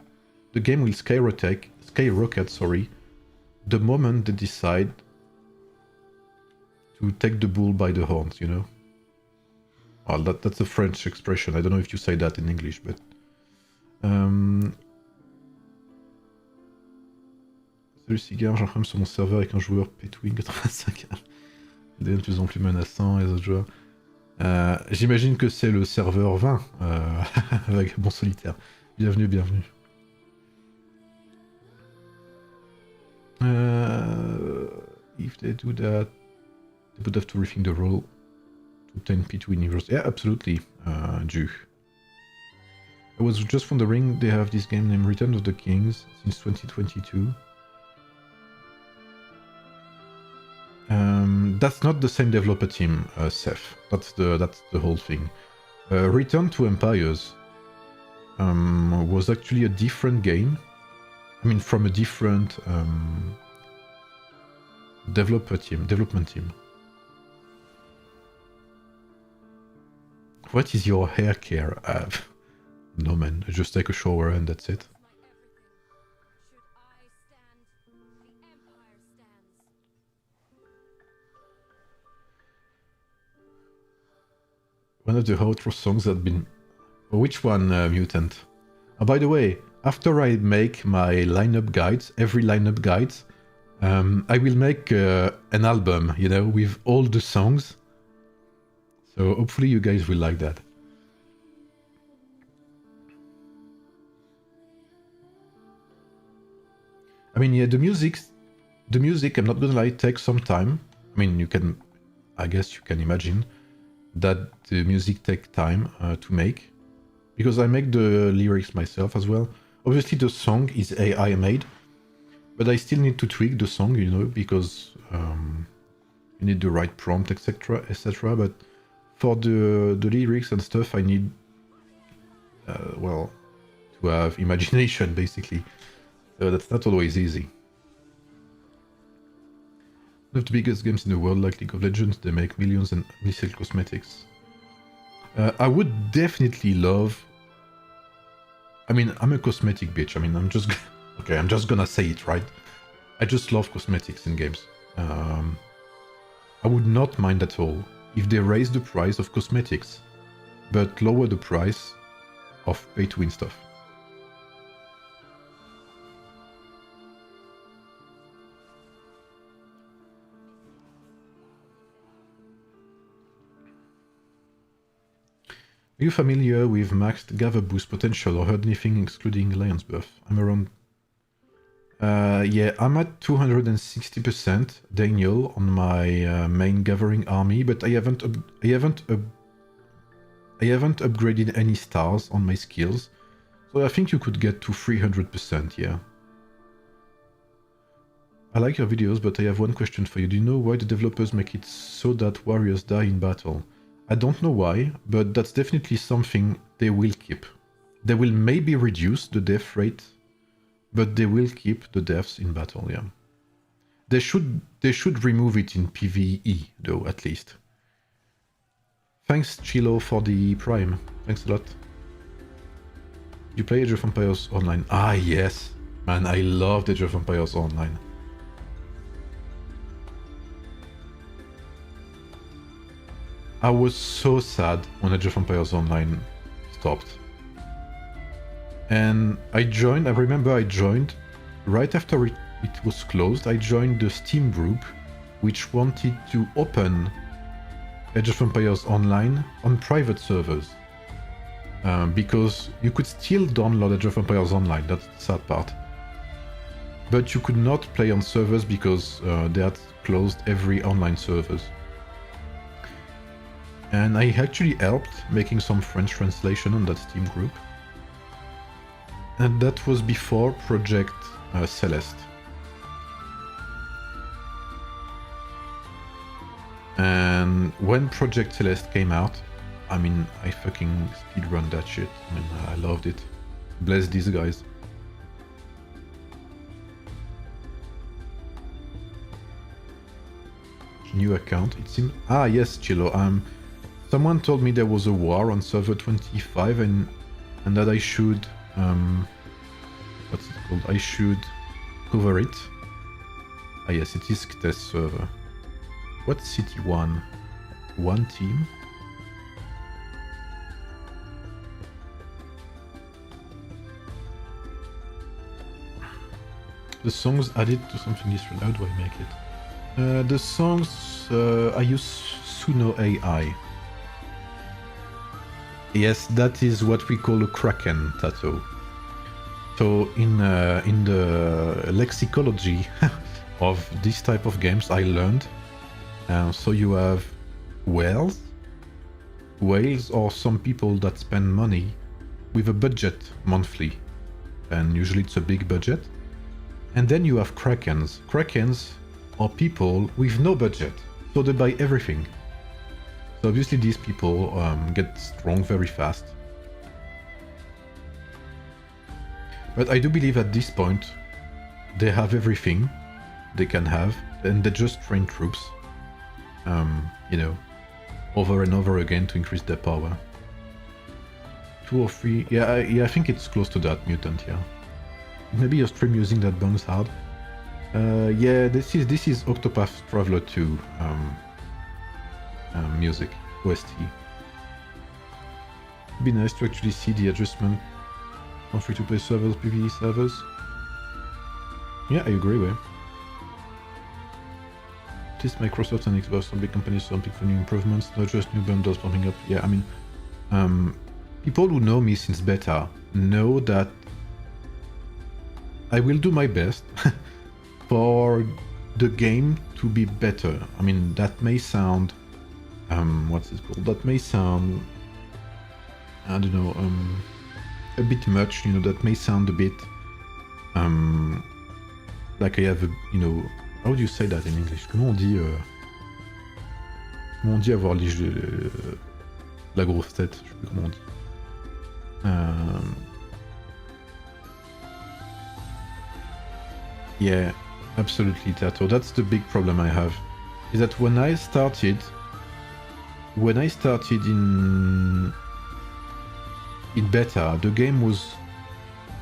The game will skyrocket, the moment they decide to take the bull by the horns, you know? Well, that's a French expression. I don't know if you say that in English, but... Salut Cigare, j'enferme sur mon serveur avec un joueur Petwing 85. Il devient de plus en plus menaçant, les autres joueurs. J'imagine que c'est le serveur 20, avec bon solitaire. Bienvenue, bienvenue. If they do that, they would have to rethink the role to 10p to universe. Yeah, absolutely, Jew. I was just wondering, they have this game named Return of the Kings since 2022. That's not the same developer team, Seth. That's the whole thing. Return to Empires was actually a different game. I mean, from a different development team. What is your hair care? No man, I just take a shower and that's it. One of the outro songs that been... Which one, Mutant? By the way, after I make my lineup guides, every lineup guides, I will make an album, you know, with all the songs. So hopefully you guys will like that. I mean, yeah, the music, I'm not gonna lie, takes some time. I mean, I guess you can imagine that the music takes time to make, because I make the lyrics myself as well. Obviously the song is AI made, but I still need to tweak the song, you know, because you need the right prompt, etc, etc. But for the lyrics and stuff, I need, well, to have imagination, basically. So that's not always easy. One of the biggest games in the world, like League of Legends, they make millions and only sell cosmetics. I would definitely love... I mean, I'm a cosmetic bitch. I mean, I'm just... Okay, I'm just gonna say it, right? I just love cosmetics in games. I would not mind at all if they raise the price of cosmetics, but lower the price of pay-to-win stuff. Are you familiar with maxed gather boost potential or heard anything excluding Lion's Birth? I'm around... yeah, I'm at 260%, Daniel, on my main gathering army, but I haven't upgraded any stars on my skills, so I think you could get to 300%, yeah. I like your videos, but I have one question for you. Do you know why the developers make it so that warriors die in battle? I don't know why, but that's definitely something they will keep. They will maybe reduce the death rate, but they will keep the deaths in battle, yeah. They should remove it in PvE, though, at least. Thanks, Chilo, for the Prime. Thanks a lot. You play Age of Empires Online? Ah, yes. Man, I love Age of Empires Online. I was so sad when Age of Empires Online stopped. And I remember I joined, right after it was closed, I joined the Steam group, which wanted to open Age of Empires Online on private servers. Because you could still download Age of Empires Online, that's the sad part. But you could not play on servers because they had closed every online servers. And I actually helped making some French translation on that Steam group. And that was before Project Celeste. And when Project Celeste came out, I mean, I fucking speedrun that shit. I mean, I loved it. Bless these guys. New account, it seems. Ah, yes, Chilo. Someone told me there was a war on server 25 and that I should what's it called? I should cover it. Ah, yes, it is test server. What's city 1? One team? The songs added to something different. How do I make it? The songs, I use Suno AI. Yes, that is what we call a Kraken tattoo. So in the lexicology of this type of games, I learned. So you have whales or some people that spend money with a budget monthly, and usually it's a big budget. And then you have Krakens. Krakens are people with no budget, so they buy everything. So obviously these people get strong very fast. But I do believe at this point they have everything they can have, and they just train troops, you know, over and over again to increase their power. 2 or 3, yeah, I think it's close to that, Mutant, yeah. Maybe your stream using that bounce hard. Yeah, this is Octopath Traveler 2 music, OST. It'd be nice to actually see the adjustment on free-to-play servers, PvE servers. Yeah, I agree with. At least Microsoft and Xbox, some big companies, something for new improvements, not just new bundles pumping up. Yeah, I mean, people who know me since beta know that I will do my best for the game to be better. I mean, that may sound, what's it called? That may sound, I don't know, a bit much, you know, that may sound a bit, like I have a, you know, how do you say that in English? Comment on dit avoir la grosse tête? Je sais plus comment on dit. Yeah, absolutely, Tato. That's the big problem I have. Is that when I started in beta, the game was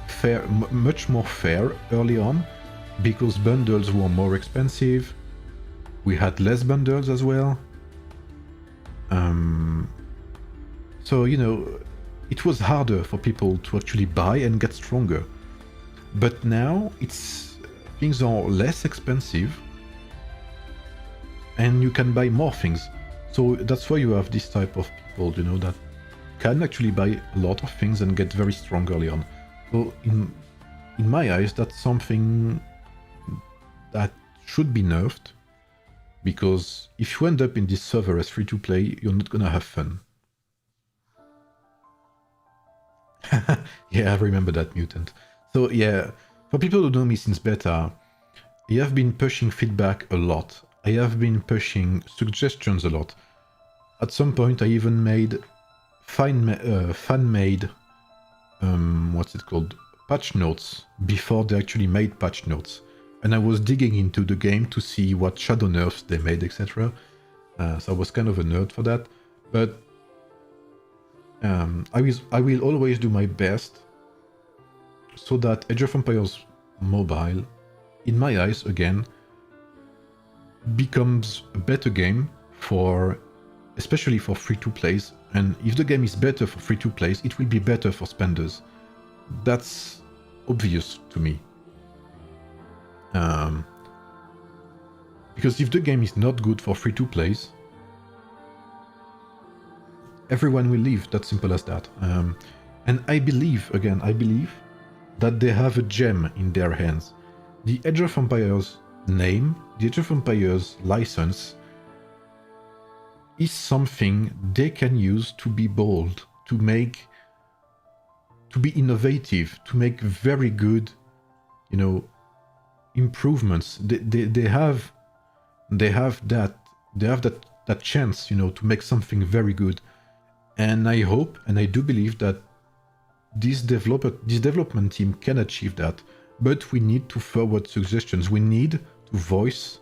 fair, much more fair early on, because bundles were more expensive. We had less bundles as well. So, you know, it was harder for people to actually buy and get stronger. But now things are less expensive and you can buy more things. So that's why you have this type of people, you know, that can actually buy a lot of things and get very strong early on. So in my eyes, that's something that should be nerfed, because if you end up in this server as free to play, you're not gonna have fun. Yeah, I remember that, Mutant. So yeah, for people who know me since beta, I have been pushing feedback a lot. I have been pushing suggestions a lot. At some point, I even made fan-made, what's it called, patch notes before they actually made patch notes. And I was digging into the game to see what shadow nerfs they made, etc. So I was kind of a nerd for that. But I will always do my best so that Age of Empires Mobile, in my eyes, again, becomes a better game especially for free-to-plays. And if the game is better for free-to-plays, it will be better for spenders. That's obvious to me. Because if the game is not good for free-to-plays, everyone will leave. That's simple as that. And I believe that they have a gem in their hands. The Age of Empires name, the Age of Empires license, is something they can use to be bold, to be innovative, to make very good, you know, improvements. They have that chance, you know, to make something very good. And I hope and I do believe that this development team can achieve that. But we need to forward suggestions. We need to voice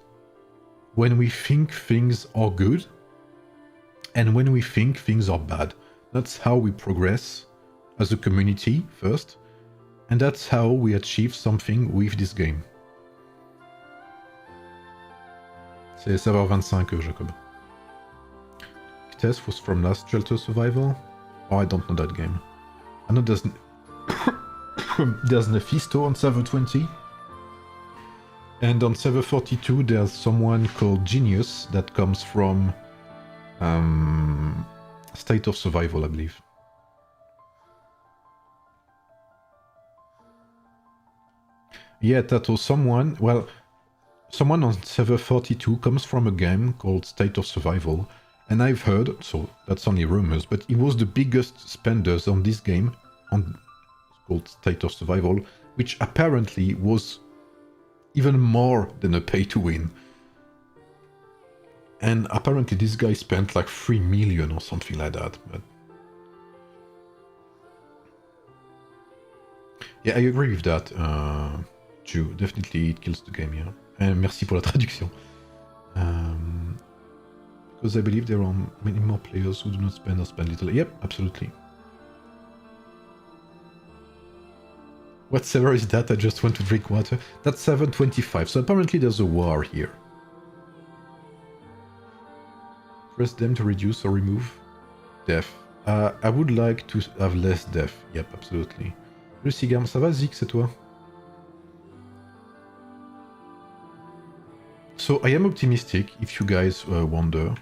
when we think things are good and when we think things are bad. That's how we progress as a community first, and that's how we achieve something with this game. C'est serveur 25, Jacob. Test was from last Shelter Survival? Oh, I don't know that game. I know there's there's Nephisto on server 20. And on server 42 there's someone called Genius that comes from State of Survival, I believe. Yeah, Tato, someone on server 42 comes from a game called State of Survival, and I've heard, so that's only rumors, but he was the biggest spenders on this game, called State of Survival, which apparently was even more than a pay-to-win. And apparently this guy spent like 3 million or something like that. But yeah, I agree with that, Jew. Definitely it kills the game, yeah. And merci pour la traduction. Because I believe there are many more players who do not spend or spend little. Yep, absolutely. What server is that? I just want to drink water. That's 725, so apparently there's a war here. Press them to reduce or remove death. I would like to have less death. Yep, absolutely. Le cigare, ça va Zik, c'est toi? So I am optimistic, if you guys wonder.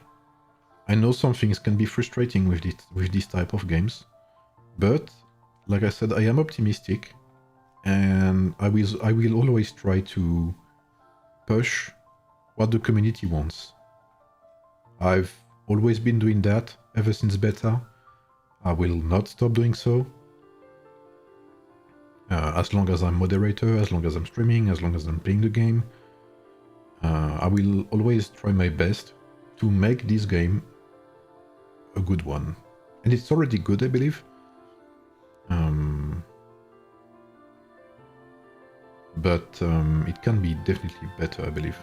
I know some things can be frustrating with this type of games, but like I said, I am optimistic, and I will always try to push what the community wants. I've always been doing that ever since beta. I will not stop doing so. As long as I'm moderator, as long as I'm streaming, as long as I'm playing the game. I will always try my best to make this game a good one. And it's already good, I believe. But it can be definitely better, I believe.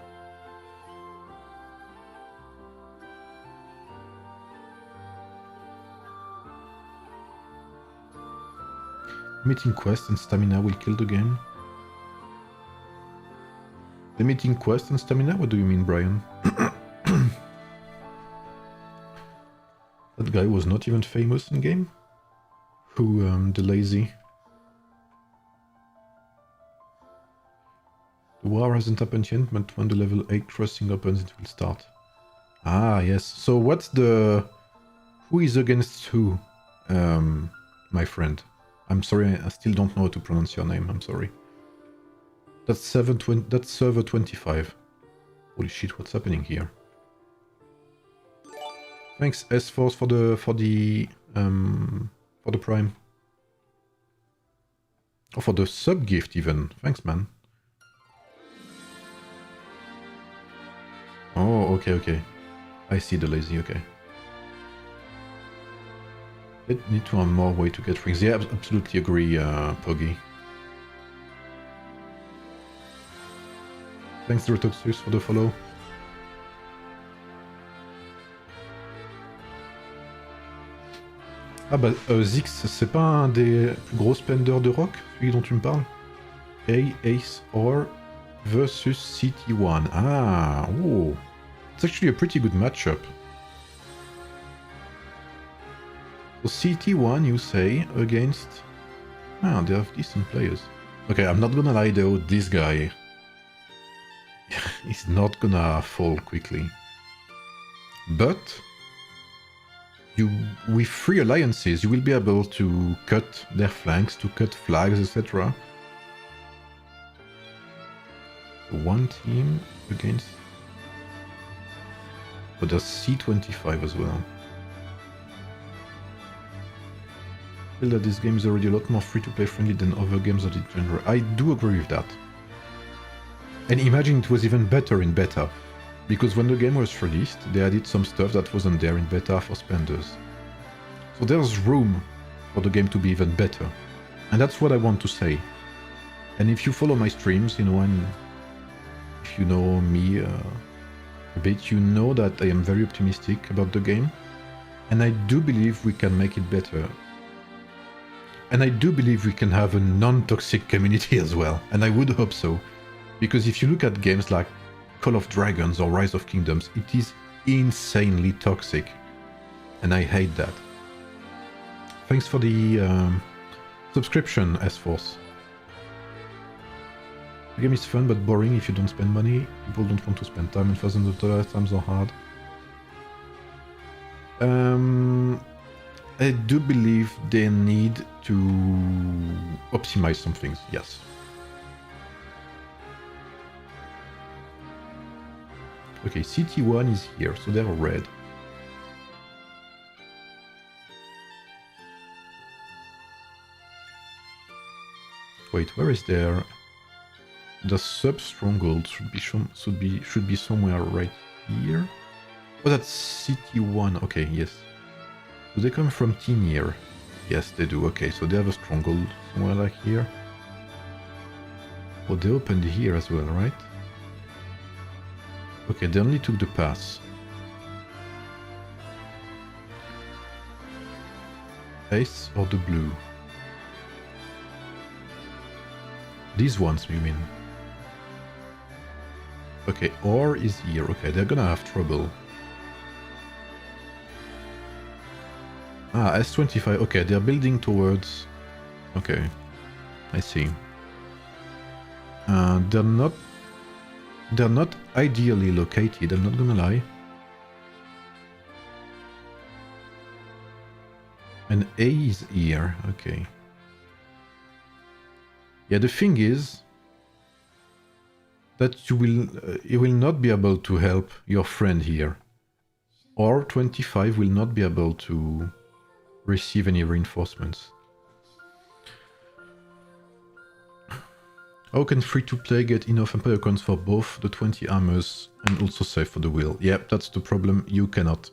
Meeting quest and stamina will kill the game. The meeting quest and stamina? What do you mean, Brian? That guy was not even famous in game? Who, the lazy? The war hasn't happened yet, but when the level 8 crossing opens, it will start. Ah, yes. So what's the... Who is against who, my friend? I'm sorry, I still don't know how to pronounce your name, I'm sorry. That's server 25. Holy shit, what's happening here? Thanks, S-Force, for the Prime. Oh, for the sub-gift even. Thanks, man. Oh, okay. I see the lazy, okay. Need to have more way to get rings. Yeah, absolutely agree, Poggy. Thanks, Rotoxus, for the follow. Ah bah, Zix, c'est pas un des plus gros spenders de rock, celui dont tu me parles? Ace Or versus CT1. Ah, oh. It's actually a pretty good matchup. So CT1, you say, against... Ah, they have decent players. Okay, I'm not gonna lie though, this guy... is not gonna fall quickly. But... with 3 alliances, you will be able to cut their flanks, to cut flags, etc. One team against... But there's C25 as well. I feel that this game is already a lot more free-to-play friendly than other games of the genre. I do agree with that. And imagine it was even better in beta. Because when the game was released, they added some stuff that wasn't there in beta for spenders. So there's room for the game to be even better. And that's what I want to say. And if you follow my streams, you know, and if you know me a bit, you know that I am very optimistic about the game. And I do believe we can make it better. And I do believe we can have a non-toxic community as well. And I would hope so. Because if you look at games like Call of Dragons or Rise of Kingdoms, it is insanely toxic. And I hate that. Thanks for the subscription, S-Force. The game is fun but boring if you don't spend money. People don't want to spend time, and thousands of dollars, times are hard. I do believe they need to optimize some things, yes. Okay, CT1 is here, so they're red. Wait, where is their... The sub-stronghold should be somewhere right here. Oh, that's CT1, okay, yes. Do they come from T-Near? Yes, they do. Okay, so they have a stronghold somewhere like here. Oh, they opened here as well, right? Okay, they only took the pass. Ace or the blue? These ones, you mean? Okay, or is here. Okay, they're gonna have trouble. Ah, S25. Okay, they're building towards... Okay, I see. They're not ideally located, I'm not gonna lie. And A is here, okay. Yeah, the thing is that you will not be able to help your friend here. Or 25 will not be able to receive any reinforcements. How can free-to-play get enough Empire coins for both the 20 armors and also save for the wheel? Yep, that's the problem, you cannot.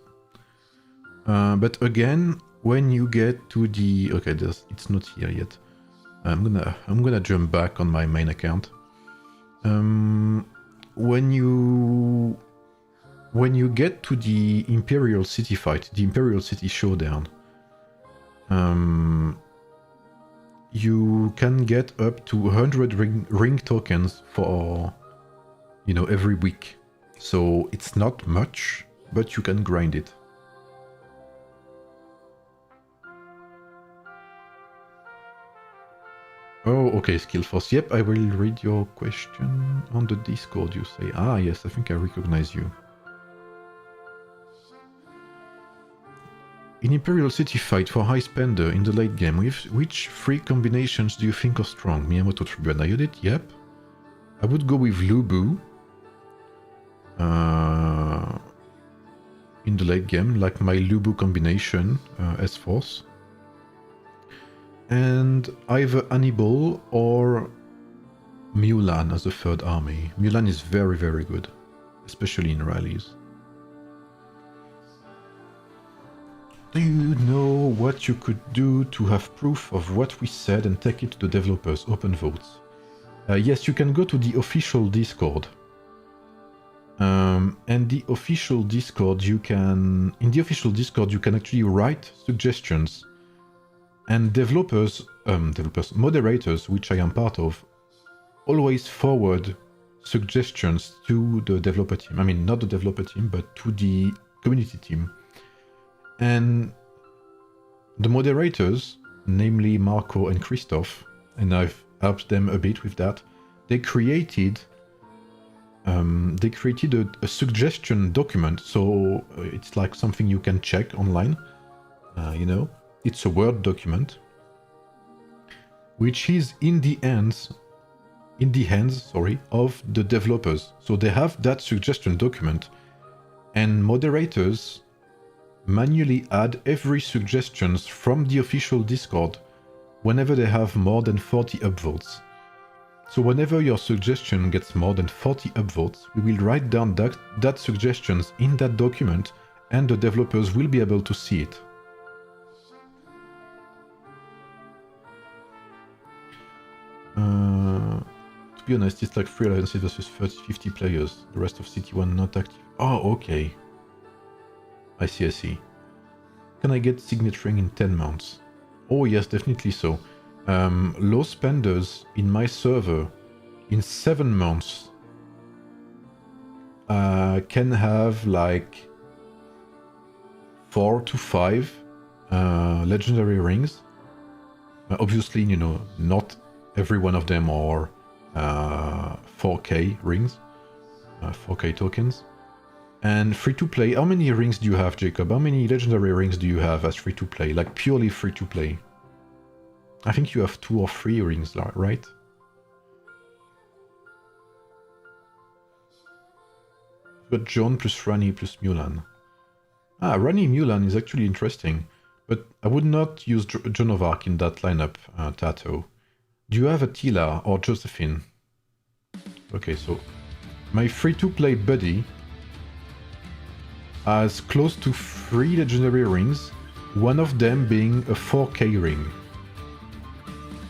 But again, when you get to the... Okay, it's not here yet. I'm gonna jump back on my main account. When you get to the Imperial City fight, the Imperial City showdown, you can get up to 100 ring tokens for, you know, every week. So it's not much, but you can grind it. Oh, okay, Skillforce. Yep, I will read your question on the Discord, you say. Ah, yes, I think I recognize you. In Imperial City fight for high spender in the late game, which three combinations do you think are strong? Miyamoto, Tribune, Iodit? Yep. I would go with Lubu. In the late game, like my Lubu combination, S-Force. And either Hannibal or Mulan as a third army. Mulan is very, very good, especially in rallies. Do you know what you could do to have proof of what we said and take it to the developers? Open votes. Yes, you can go to the official Discord. And the official Discord, in the official Discord, you can actually write suggestions. And moderators, which I am part of, always forward suggestions to the developer team. I mean, not the developer team, but to the community team. And the moderators, namely Marco and Christoph, and I've helped them a bit with that, they created a suggestion document. So it's like something you can check online, you know. It's a Word document, which is in the hands of the developers. So they have that suggestion document, and moderators manually add every suggestions from the official Discord whenever they have more than 40 upvotes. So whenever your suggestion gets more than 40 upvotes, we will write down that suggestions in that document and the developers will be able to see it. To be honest, it's like 3 alliances versus 50 players. The rest of CT1 not active. Oh, okay. I see. Can I get signet ring in 10 months? Oh yes, definitely so. Low spenders in my server in 7 months can have like 4 to 5 legendary rings. Obviously, you know, not every one of them are 4K rings, 4K tokens. And free-to-play, how many rings do you have, Jacob? How many legendary rings do you have as free-to-play? Like, purely free-to-play? I think you have 2 or 3 rings, right? But John plus Rani plus Mulan. Ah, Rani Mulan is actually interesting. But I would not use Joan of Arc in that lineup, Tato. Do you have Attila or Josephine? Okay, so my free-to-play buddy has close to 3 legendary rings, one of them being a 4K ring.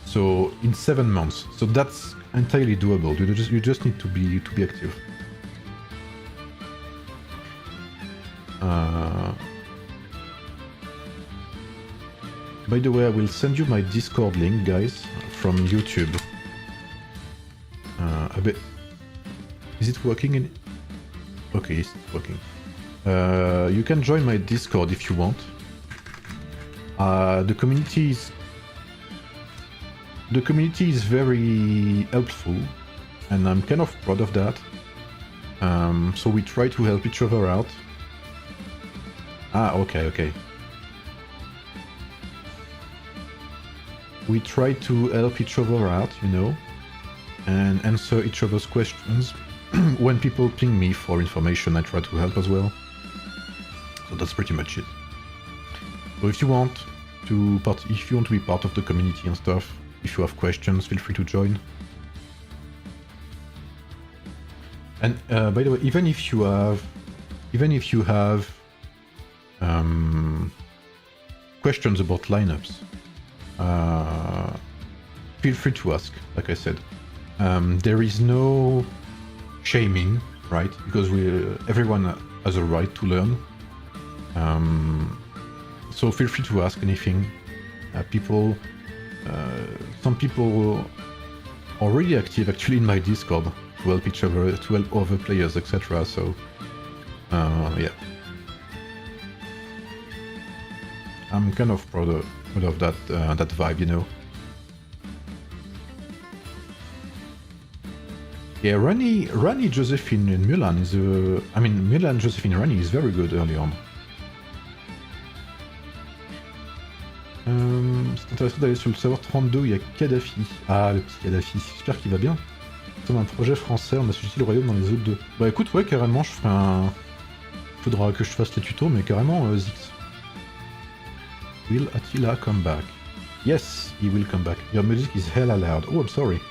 So in 7 months. So that's entirely doable. You just need to be active. By the way, I will send you my Discord link, guys, from YouTube. A bit. Is it working? Okay, it's working. You can join my Discord if you want. The community is very helpful, and I'm kind of proud of that. So we try to help each other out. Ah, okay. We try to help each other out, you know, and answer each other's questions. When people ping me for information, I try to help as well. So that's pretty much it. So if you want to be part of the community and stuff, if you have questions, feel free to join. And by the way, even if you have questions about lineups, feel free to ask. Like I said, there is no shaming, right? Because everyone has a right to learn. So feel free to ask anything. Some people are really active actually in my Discord to help each other, to help other players, etc. So yeah, I'm kind of proud of that vibe, you know. Yeah, Rani, Josephine, and Mulan is Mulan, Josephine, Rani is very good early on. C'est intéressant d'aller sur le serveur 32, il y a Kadhafi. Ah, le petit Kadhafi, j'espère qu'il va bien. Comme un projet français, on a suscité le royaume dans les autres deux. Bah écoute, ouais, carrément, je ferai un... Faudra que je fasse les tutos, mais carrément, Zix. Will Attila come back? Yes, he will come back. Your music is hella loud. Oh, I'm sorry.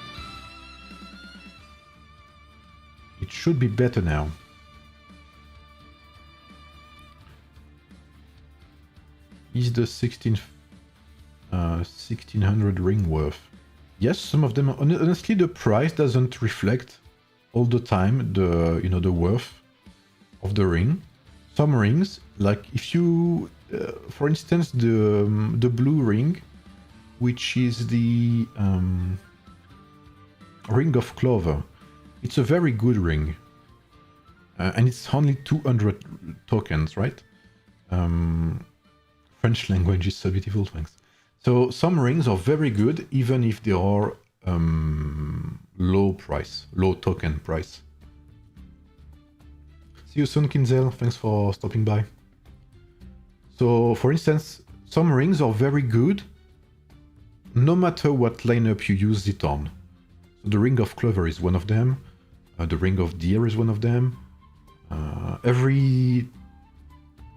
It should be better now. Is the 1600 ring worth? Yes, some of them. Honestly, the price doesn't reflect all the time the worth of the ring. Some rings, like if you, for instance, the blue ring, which is the ring of clover. It's a very good ring, and it's only 200 tokens, right? French language is so beautiful, thanks. So some rings are very good, even if they are low token price. See you soon, Kinzel. Thanks for stopping by. So, for instance, some rings are very good, no matter what lineup you use it on. So the ring of clover is one of them. The ring of deer is one of them. Every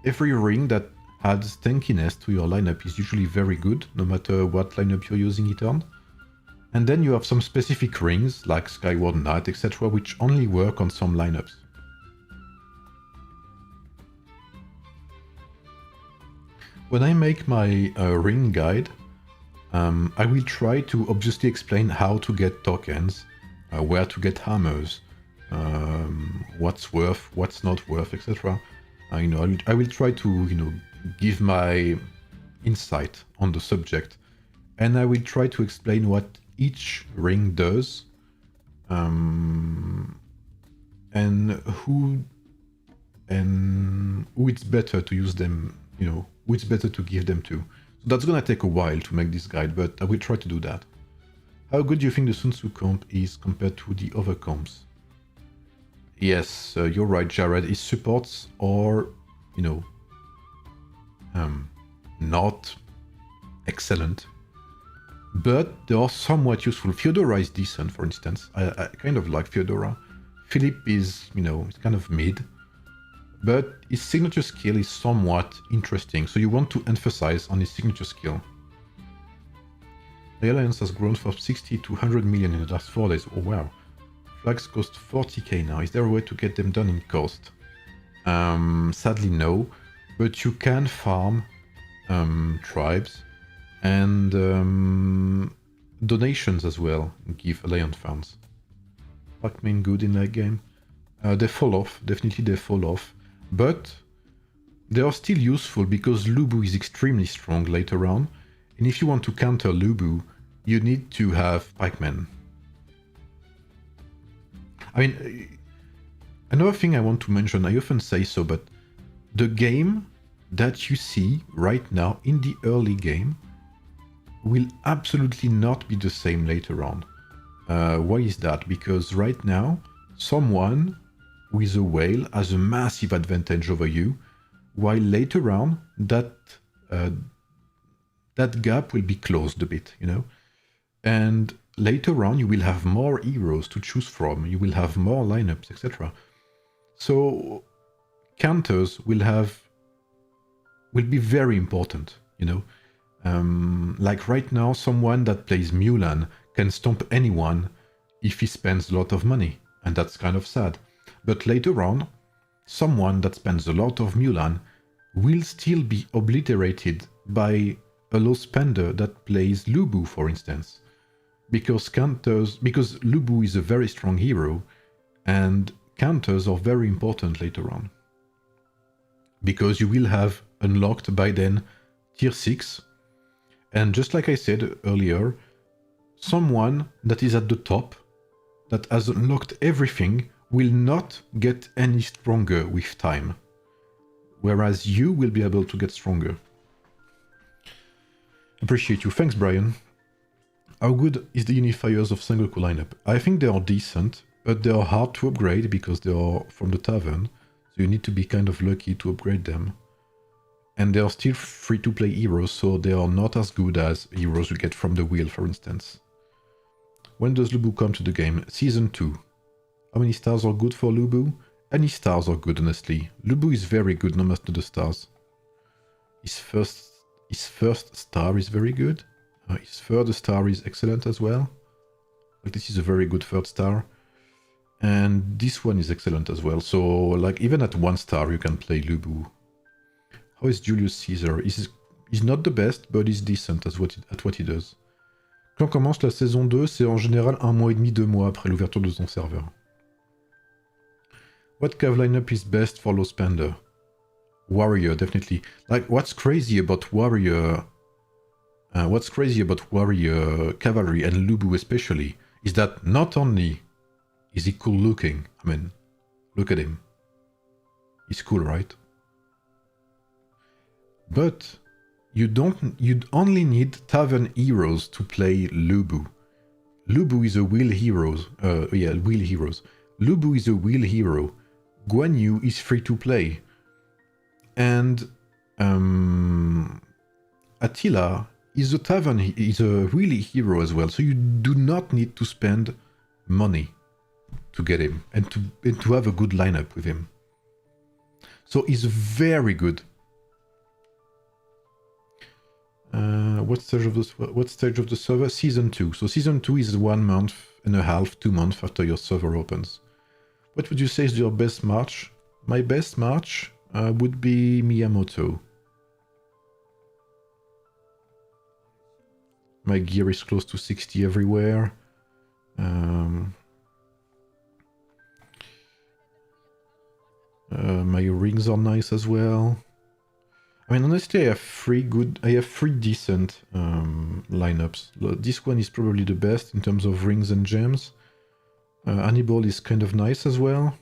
ring that adds tankiness to your lineup is usually very good, no matter what lineup you're using it on. And then you have some specific rings, like Skyward Knight, etc., which only work on some lineups. When I make my ring guide, I will try to obviously explain how to get tokens, where to get hammers, what's worth, what's not worth, etc. I will try to give my insight on the subject, and I will try to explain what each ring does, and who it's better to use them, who it's better to give them to. So that's gonna take a while to make this guide, but I will try to do that. How good do you think the Sun Tzu comp is compared to the other comps? Yes, you're right, Jared. His supports are, not excellent, but they are somewhat useful. Theodora is decent, for instance. I kind of like Theodora. Philip is, it's kind of mid, but his signature skill is somewhat interesting, so you want to emphasize on his signature skill. The Alliance has grown from 60 to 100 million in the last 4 days. Oh wow. Flags cost 40k now. Is there a way to get them done in cost? Sadly no, but you can farm tribes and donations as well, give Alliance funds. Pac-Man good in that game? They fall off, definitely they fall off, but they are still useful because Lubu is extremely strong later on, and if you want to counter Lubu, you need to have pikemen. I mean, another thing I want to mention, I often say so, but the game that you see right now in the early game will absolutely not be the same later on. Why is that? Because right now, someone with a whale has a massive advantage over you, while later on, that gap will be closed a bit, And later on, you will have more heroes to choose from, you will have more lineups, etc. So counters will be very important, Like right now, someone that plays Mulan can stomp anyone if he spends a lot of money, and that's kind of sad. But later on, someone that spends a lot of Mulan will still be obliterated by a low spender that plays Lubu, for instance. Because Lubu is a very strong hero, and counters are very important later on. Because you will have unlocked by then tier 6, and just like I said earlier, someone that is at the top, that has unlocked everything, will not get any stronger with time, whereas you will be able to get stronger. Appreciate you. Thanks, Brian. How good is the Unifiers of Sengoku lineup? I think they are decent, but they are hard to upgrade because they are from the tavern, so you need to be kind of lucky to upgrade them. And they are still free-to-play heroes, so they are not as good as heroes you get from the wheel, for instance. When does Lubu come to the game? Season 2. How many stars are good for Lubu? Any stars are good, honestly. Lubu is very good, no matter the stars. His first star is very good. His third star is excellent as well. Like, this is a very good third star. And this one is excellent as well. So, like, even at 1 star, you can play Lubu. How is Julius Caesar? He's not the best, but he's decent at what he does. Quand commence la saison 2, c'est en général 1 mois et demi, 2 mois après l'ouverture de ton serveur. What cav lineup is best for low spender? Warrior, definitely. Like, what's crazy about Warrior, Cavalry, and Lubu especially, is that not only is he cool looking, I mean, look at him. He's cool, right? But you'd only need tavern heroes to play Lubu. Lubu is a wheel hero. Wheel heroes. Lubu is a wheel hero. Guan Yu is free to play. And Attila is a wheel hero as well. So you do not need to spend money to get him and to have a good lineup with him. So he's very good. What stage of the server? Season 2. So Season 2 is 1 month and a half, 2 months after your server opens. What would you say is your best March? My best March would be Miyamoto. My gear is close to 60 everywhere. My rings are nice as well. I mean, honestly, I have three decent lineups. This one is probably the best in terms of rings and gems. Hannibal is kind of nice as well.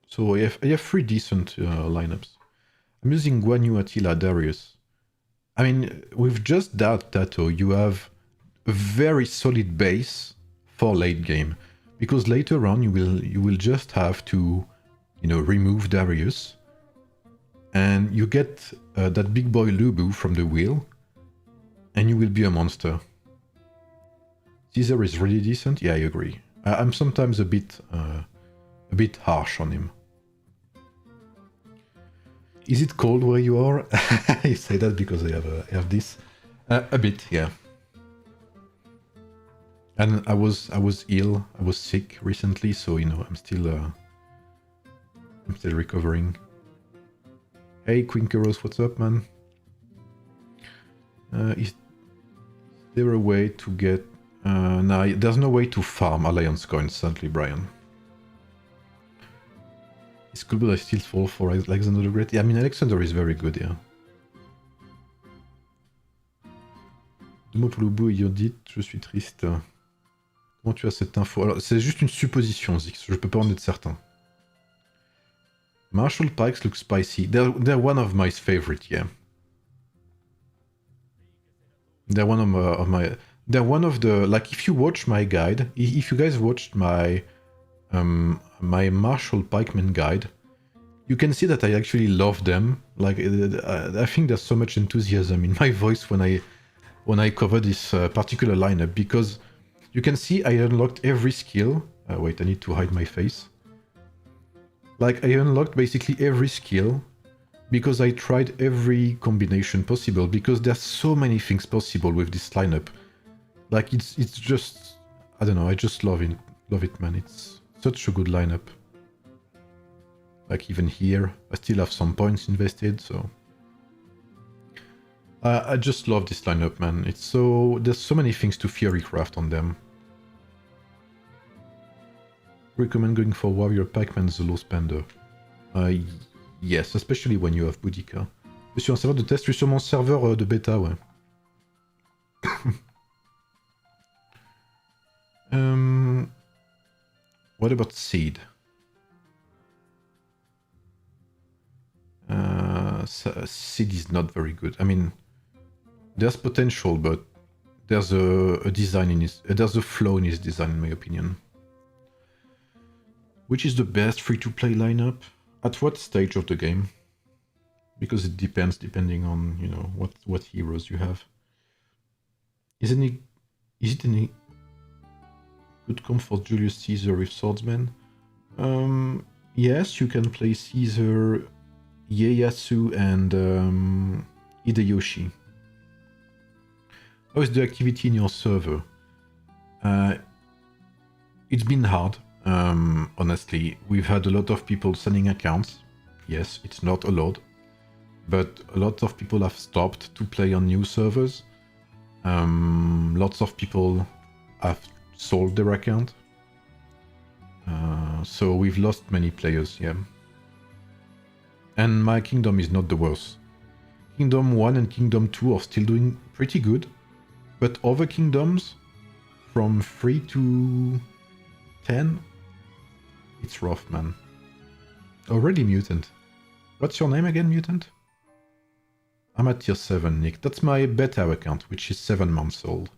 So I have three decent lineups. I'm using Guan Yu, Attila, Darius. I mean, with just that Tato, you have a very solid base for late game. Because later on you will just have to, you know, remove Darius, and you get that big boy Lubu from the wheel, and you will be a monster. Caesar is really decent. Yeah, I agree. I'm sometimes a bit harsh on him. Is it cold where you are? I say that because I have this. A bit, yeah. And I was ill. I was sick recently, so you know I'm still recovering. Hey, Quinkeros, what's up, man? Is there a way to get? No, there's no way to farm Alliance coins, sadly, Brian. Is cool, but I still fall for Alexander the Great. Yeah, I mean Alexander is very good, yeah. Deux mots pour le bout et Yodit, je suis triste. Comment tu as cette info? Alors, c'est juste une supposition, Zix. Je peux pas en être certain. Marshall Pikes look spicy. They're one of my favorite, yeah. They're one of my... They're one of the... Like, if you watch my guide, if you guys watched my my Marshall Pikeman guide, you can see that I actually love them. Like, I think there's so much enthusiasm in my voice when I cover this particular lineup, because you can see I unlocked every skill. Wait, I need to hide my face. Like, I unlocked basically every skill because I tried every combination possible, because there's so many things possible with this lineup. Like, it's just... I don't know, I just love it, man. It's such a good lineup. Like, even here, I still have some points invested, so... I just love this lineup, man. It's so... There's so many things to theorycraft on them. Recommend going for Warrior Pac-Man as a low spender. Yes, especially when you have Boudica. Je suis un serveur de test, je suis sur mon serveur de bêta, ouais. What about Seed? Seed is not very good. I mean, there's potential, but there's a design in his... there's a flaw in his design, in my opinion. Which is the best free-to-play lineup? At what stage of the game? Because it depends, depending on, you know, what heroes you have. Is it any good comfort Julius Caesar with swordsman? Yes, you can play Caesar, Ieyasu, and Hideyoshi. How is the activity in your server? It's been hard. Honestly, we've had a lot of people sending accounts. Yes, it's not allowed, but a lot of people have stopped to play on new servers. Lots of people have sold their account. So we've lost many players, yeah. And my kingdom is not the worst. Kingdom 1 and Kingdom 2 are still doing pretty good, but other kingdoms from 3 to 10, it's rough, man. Already Mutant. What's your name again, Mutant? I'm at tier 7, Nick. That's my beta account, which is 7 months old.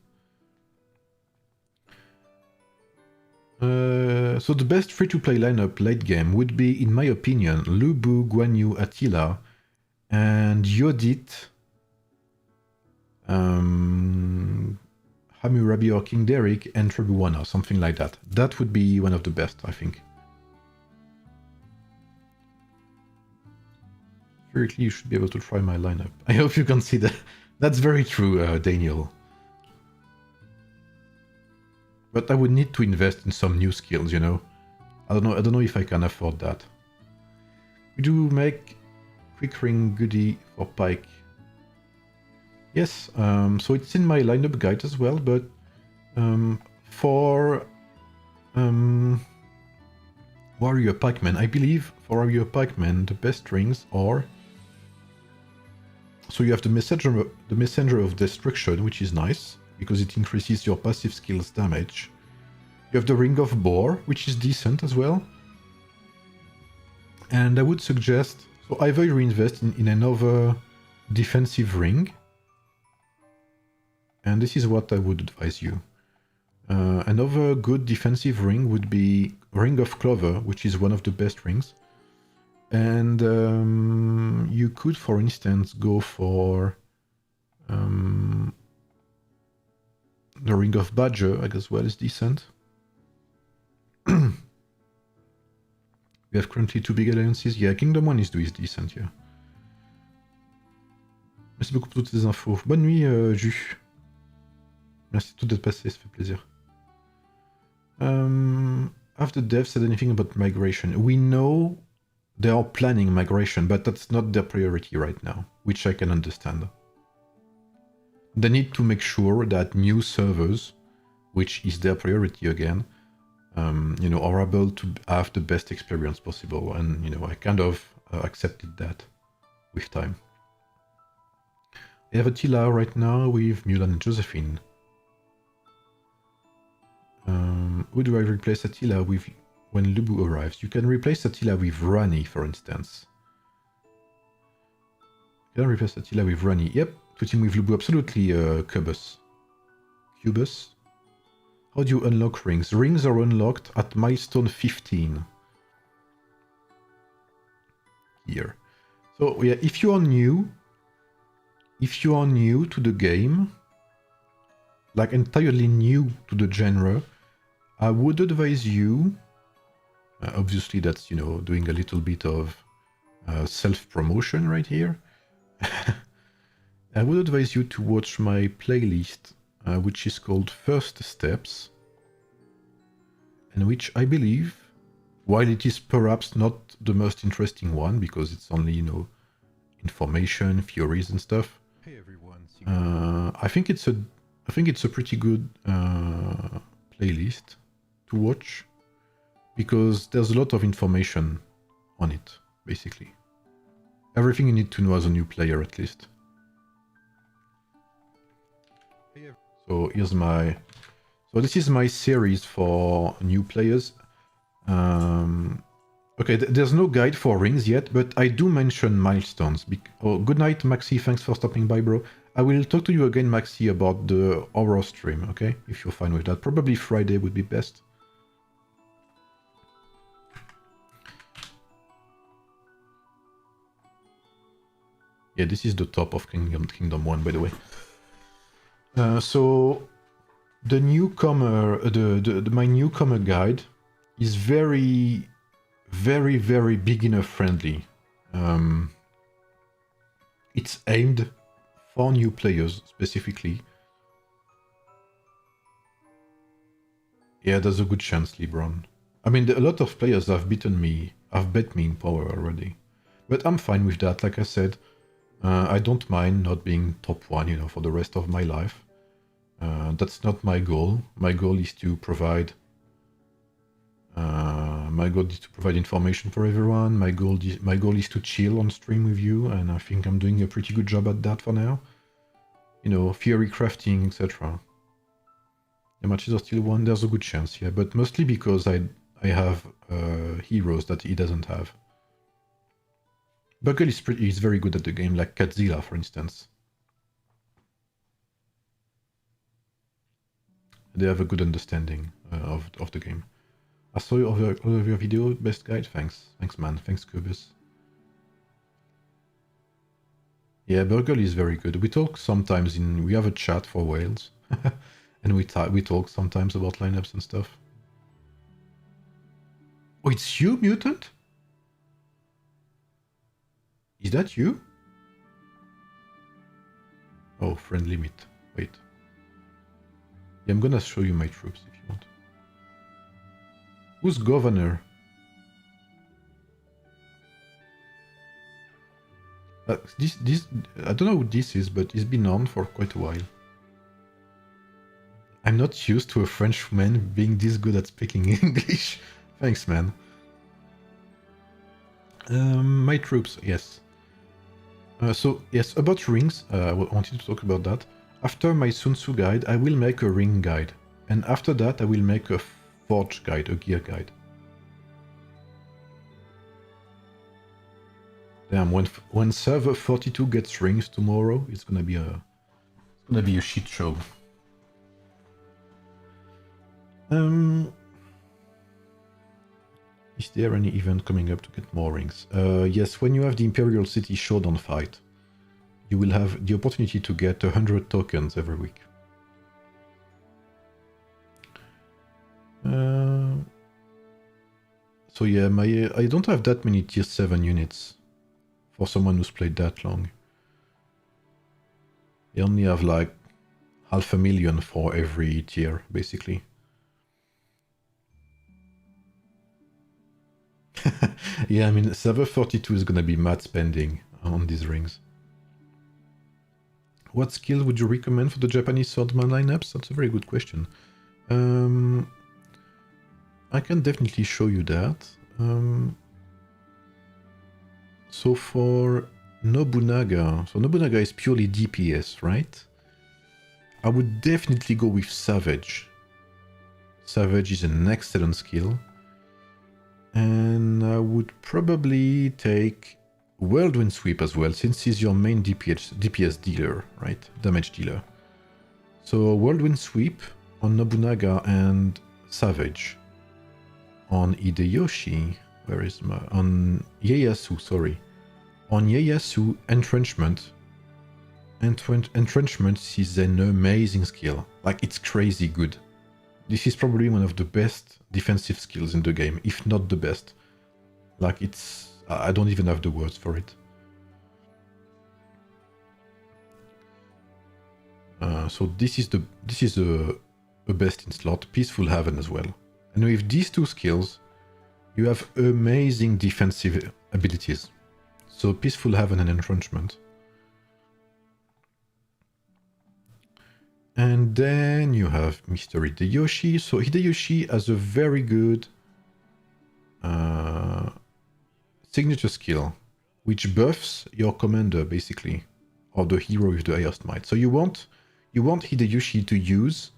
So the best free-to-play lineup late game would be, in my opinion, Lubu, Guan Yu, Attila, and Yodit, Hammurabi or King Derek and Trebuwana, something like that. That would be one of the best, I think. Theoretically, you should be able to try my lineup. I hope you can see that. That's very true, Daniel. But I would need to invest in some new skills, you know. I don't know if I can afford that. We do make quick ring goodie for Pike. Yes, so it's in my lineup guide as well, but for Warrior Pikeman, I believe for Warrior Pikeman the best rings are... So you have the Messenger of Destruction, which is nice, because it increases your passive skills damage. You have the Ring of Boar, which is decent as well. And I would suggest, so either you invest in another defensive ring, and this is what I would advise you. Another good defensive ring would be Ring of Clover, which is one of the best rings. And you could, for instance, go for the Ring of Badger, I guess, well, is decent. We have currently 2 big alliances. Yeah, Kingdom 1 is decent, yeah. Merci beaucoup pour toutes ces infos. Bonne nuit, Jus. Merci tout d'être passé, ça fait plaisir. Have the devs said anything about migration? We know they are planning migration, but that's not their priority right now, which I can understand. They need to make sure that new servers, which is their priority again, you know, are able to have the best experience possible. And, you know, I kind of accepted that with time. I have Attila right now with Mulan and Josephine. Who do I replace Attila with when Lubu arrives? You can replace Attila with Rani, for instance. You can replace Attila with Rani. Yep, to team with Lubu, absolutely, Cubus. Cubus? How do you unlock rings? Rings are unlocked at milestone 15. Here. So yeah, if you are new to the game, like entirely new to the genre, I would advise you, obviously that's, you know, doing a little bit of self-promotion right here. I would advise you to watch my playlist, which is called First Steps, and which I believe, while it is perhaps not the most interesting one, because it's only, you know, information, theories and stuff, Hey everyone. I think it's a pretty good playlist to watch, because there's a lot of information on it, basically. Everything you need to know as a new player, at least. So here's my... So this is my series for new players. Okay, there's no guide for rings yet, but I do mention milestones. Oh, good night, Maxi. Thanks for stopping by, bro. I will talk to you again, Maxi, about the horror stream, okay? If you're fine with that. Probably Friday would be best. Yeah, this is the top of Kingdom 1, by the way. So the newcomer, my newcomer guide is very, very, very beginner friendly. It's aimed for new players specifically. Yeah, there's a good chance, Lebron. I mean, a lot of players have bet me in power already, but I'm fine with that. Like I said, I don't mind not being top 1, you know, for the rest of my life. That's not my goal. My goal is to provide. Information for everyone. My goal is to chill on stream with you, and I think I'm doing a pretty good job at that for now. You know, theory crafting, etc. The matches are still won. There's a good chance, yeah, but mostly because I have heroes that he doesn't have. Buckle is very good at the game, like Katzilla, for instance. They have a good understanding of the game. I saw all of your video, best guide. Thanks, man. Thanks, Cubus. Yeah, Burgle is very good. We talk sometimes we have a chat for Wales, And we talk sometimes about lineups and stuff. Oh, it's you, Mutant? Is that you? Oh, friend limit. Wait. Yeah, I'm gonna show you my troops if you want. Who's governor? This I don't know who this is, but it's been on for quite a while. I'm not used to a Frenchman being this good at speaking English. Thanks, man. My troops, yes. So, yes, about rings, I wanted to talk about that. After my Sun Tzu guide, I will make a ring guide. And after that, I will make a forge guide, a gear guide. Damn, when server 42 gets rings tomorrow, it's gonna be a shit show. Is there any event coming up to get more rings? Yes, when you have the Imperial City Showdown fight, you will have the opportunity to get 100 tokens every week. So yeah, I don't have that many tier 7 units for someone who's played that long. I only have like 500,000 for every tier, basically. Yeah, I mean, server 42 is gonna be mad spending on these rings. What skill would you recommend for the Japanese swordman lineups? That's a very good question. I can definitely show you that. So for Nobunaga, so Nobunaga is purely DPS, right? I would definitely go with Savage. Savage is an excellent skill. And I would probably take Whirlwind Sweep as well, since he's your main DPS dealer, right? Damage dealer. So Whirlwind Sweep on Nobunaga and Savage. On Hideyoshi, where is my... on Ieyasu, sorry. On Ieyasu, Entrenchment. Entrenchment is an amazing skill. Like, it's crazy good. This is probably one of the best defensive skills in the game, if not the best. Like, it's... I don't even have the words for it. So this is a best in slot. Peaceful Haven as well. And with these two skills, you have amazing defensive abilities. So Peaceful Haven and Entrenchment. And then you have Mr. Hideyoshi. So Hideyoshi has a very good signature skill, which buffs your commander, basically, or the hero with the highest might. So you want Hideyoshi to use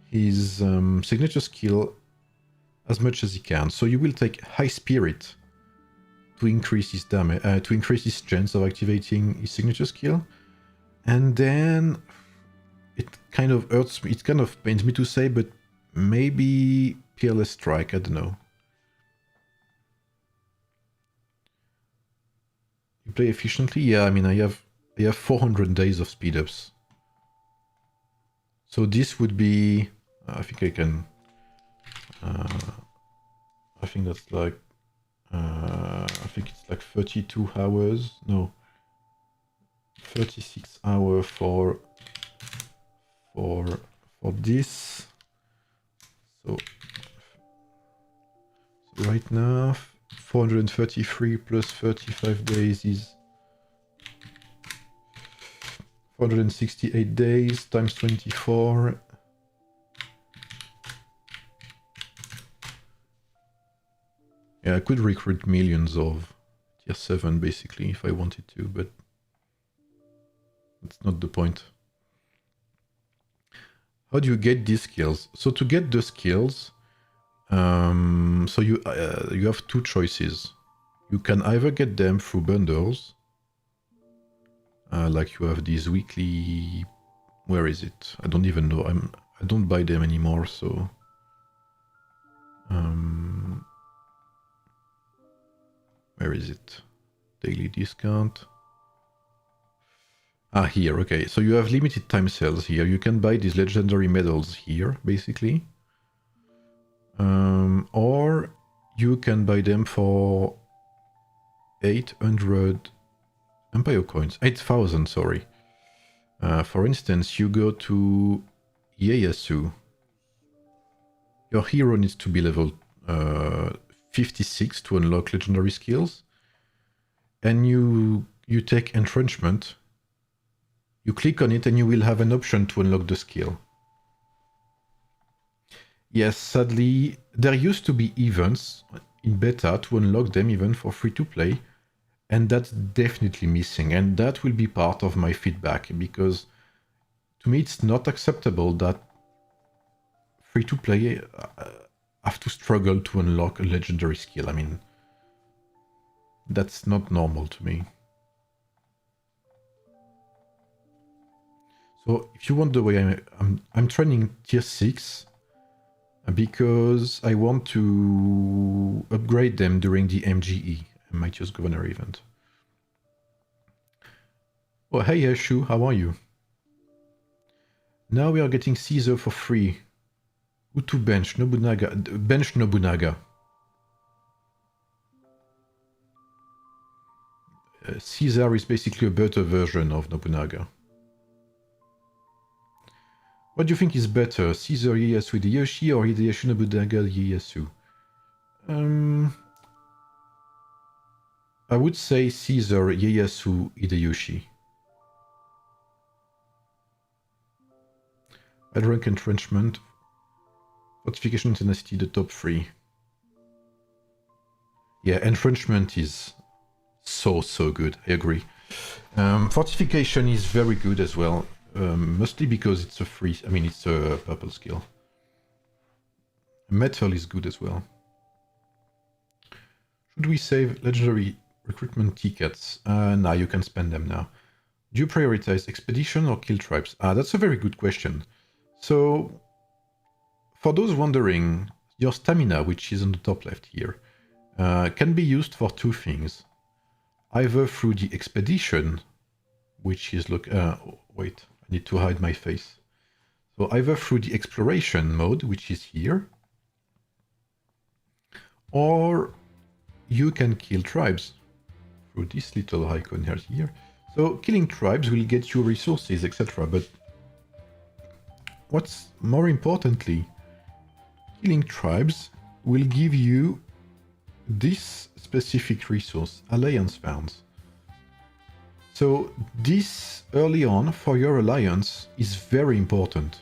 his signature skill as much as he can. So you will take High Spirit to increase his damage, to increase his chance of activating his signature skill, and then it kind of hurts me. It kind of pains me to say, but maybe Peerless Strike. I don't know. You play efficiently? Yeah, I mean, I have 400 days of speed ups. So this would be... I think I can... I think that's like... I think it's like 32 hours. No. 36 hours for this. So right now, 433 plus 35 days is 468 days times 24. Yeah, I could recruit millions of tier 7 basically if I wanted to, but that's not the point. How do you get these skills? So to get the skills, so you have two choices. You can either get them through bundles, like you have these weekly... Where is it? I don't even know. I don't buy them anymore, so... where is it? Daily discount. Ah, here, okay. So you have limited time sales here. You can buy these legendary medals here, basically. Or you can buy them for 800 Empire coins. 8,000, sorry. For instance, you go to Ieyasu. Your hero needs to be level 56 to unlock legendary skills. And you take entrenchment. You click on it and you will have an option to unlock the skill. Yes, sadly, there used to be events in beta to unlock them even for free-to-play, and that's definitely missing, and that will be part of my feedback, because to me it's not acceptable that free-to-play have to struggle to unlock a legendary skill. I mean, that's not normal to me. So if you want the way I'm training tier 6, because I want to upgrade them during the MGE, Mightiest Governor event. Oh, hey Yashu, how are you? Now we are getting Caesar for free. Who to bench? Nobunaga. Bench Nobunaga. Caesar is basically a better version of Nobunaga. What do you think is better, Caesar Ieyasu Hideyoshi or Hideyoshi Nobunaga Ieyasu? I would say Caesar Ieyasu Hideyoshi. I'd rank entrenchment, fortification tenacity, the top 3. Yeah, entrenchment is so good, I agree. Fortification is very good as well. Mostly because it's a free, I mean, it's a purple skill. Metal is good as well. Should we save legendary recruitment tickets? Nah, you can spend them now. Do you prioritize expedition or kill tribes? That's a very good question. So, for those wondering, your stamina, which is on the top left here, can be used for 2 things. Either through the expedition, which is, look, wait. I need to hide my face. So either through the exploration mode, which is here, or you can kill tribes through this little icon here. So killing tribes will get you resources, etc. But what's more importantly, killing tribes will give you this specific resource, Alliance Founds. So this early on for your alliance is very important,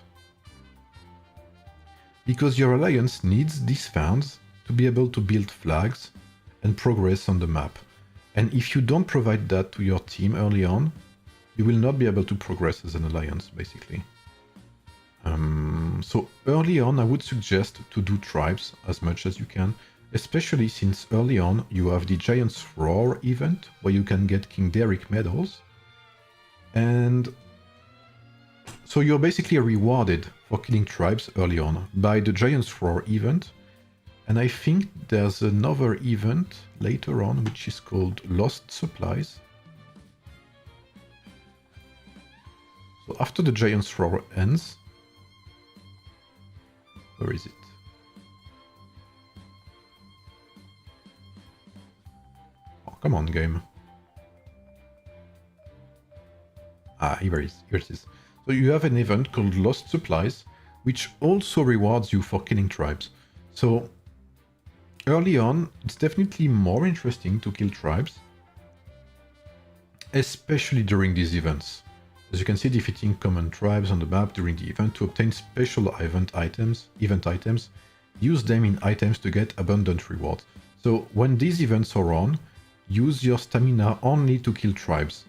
because your alliance needs these founds to be able to build flags and progress on the map. And if you don't provide that to your team early on, you will not be able to progress as an alliance, basically. So early on, I would suggest to do tribes as much as you can, especially since early on you have the Giant's Roar event, where you can get King Derrick medals. And so you're basically rewarded for killing tribes early on by the Giant's Roar event. And I think there's another event later on, which is called Lost Supplies. So after the Giant's Roar ends, where is it? Oh, come on, game. Here it is. So you have an event called Lost Supplies, which also rewards you for killing tribes. So early on, it's definitely more interesting to kill tribes, especially during these events. As you can see, defeating common tribes on the map during the event to obtain special event items, use them in items to get abundant rewards. So when these events are on, use your stamina only to kill tribes,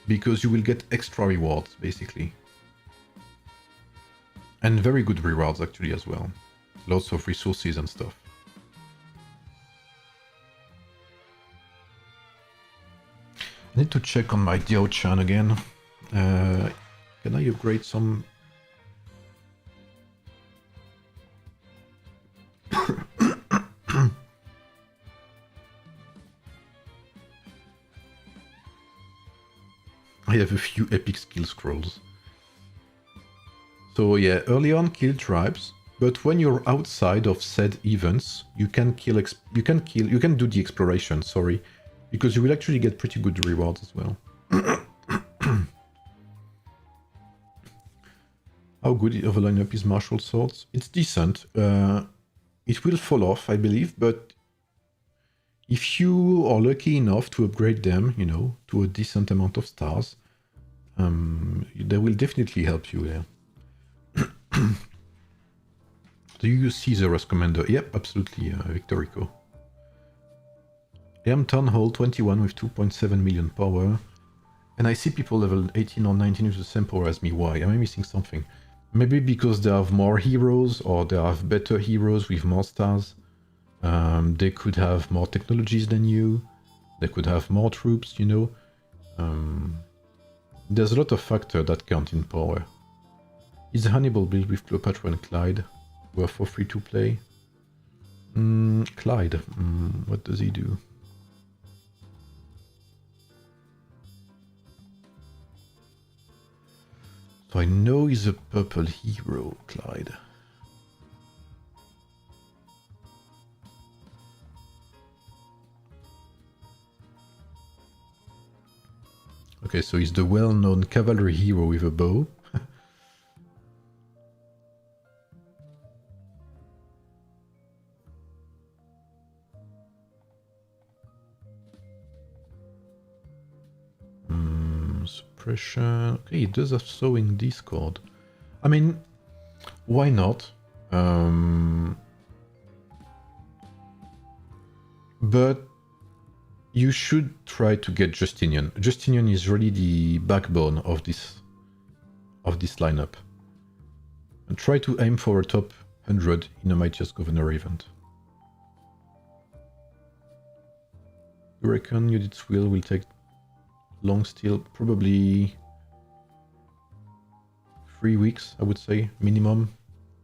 because you will get extra rewards, basically. And very good rewards, actually, as well. Lots of resources and stuff. I need to check on my Diao-chan again. Can I upgrade some? I have a few epic skill scrolls. So yeah, early on kill tribes, but when you're outside of said events, you can do the exploration, sorry, because you will actually get pretty good rewards as well. How good of a lineup is martial swords? It's decent. It will fall off, I believe, but if you are lucky enough to upgrade them, you know, to a decent amount of stars, they will definitely help you there. Do you use Caesar as commander? Yep, absolutely, Victorico. I am Town Hall 21 with 2.7 million power, and I see people level 18 or 19 with the same power as me. Why? Am I missing something? Maybe because they have more heroes, or they have better heroes with more stars. They could have more technologies than you. They could have more troops, you know. There's a lot of factors that count in power. Is Hannibal built with Cleopatra and Clyde? Were for free to play? Clyde, what does he do? So I know he's a purple hero, Clyde. Okay, so he's the well-known cavalry hero with a bow. Suppression. Okay, he does have sewing Discord. I mean, why not? But you should try to get Justinian. Justinian is really the backbone of this lineup. And try to aim for a top 100 in a Mightiest Governor event. You reckon Judith's will take long still? Probably 3 weeks, I would say, minimum.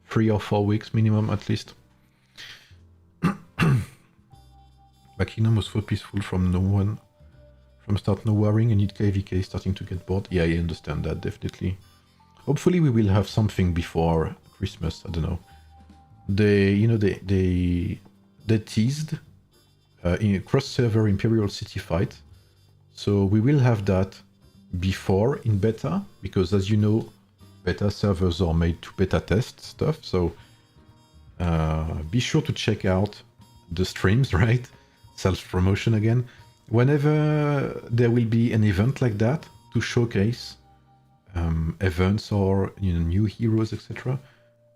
3 or 4 weeks minimum, at least. Back Kingdom was so peaceful from start no worrying. You need KVK starting to get bored. Yeah, I understand that, definitely. Hopefully we will have something before Christmas, I don't know. They teased in cross-server Imperial City fight. So we will have that before in beta, because as you know, beta servers are made to beta test stuff. So be sure to check out the streams, right? Self-promotion again. Whenever there will be an event like that to showcase events or new heroes, etc.,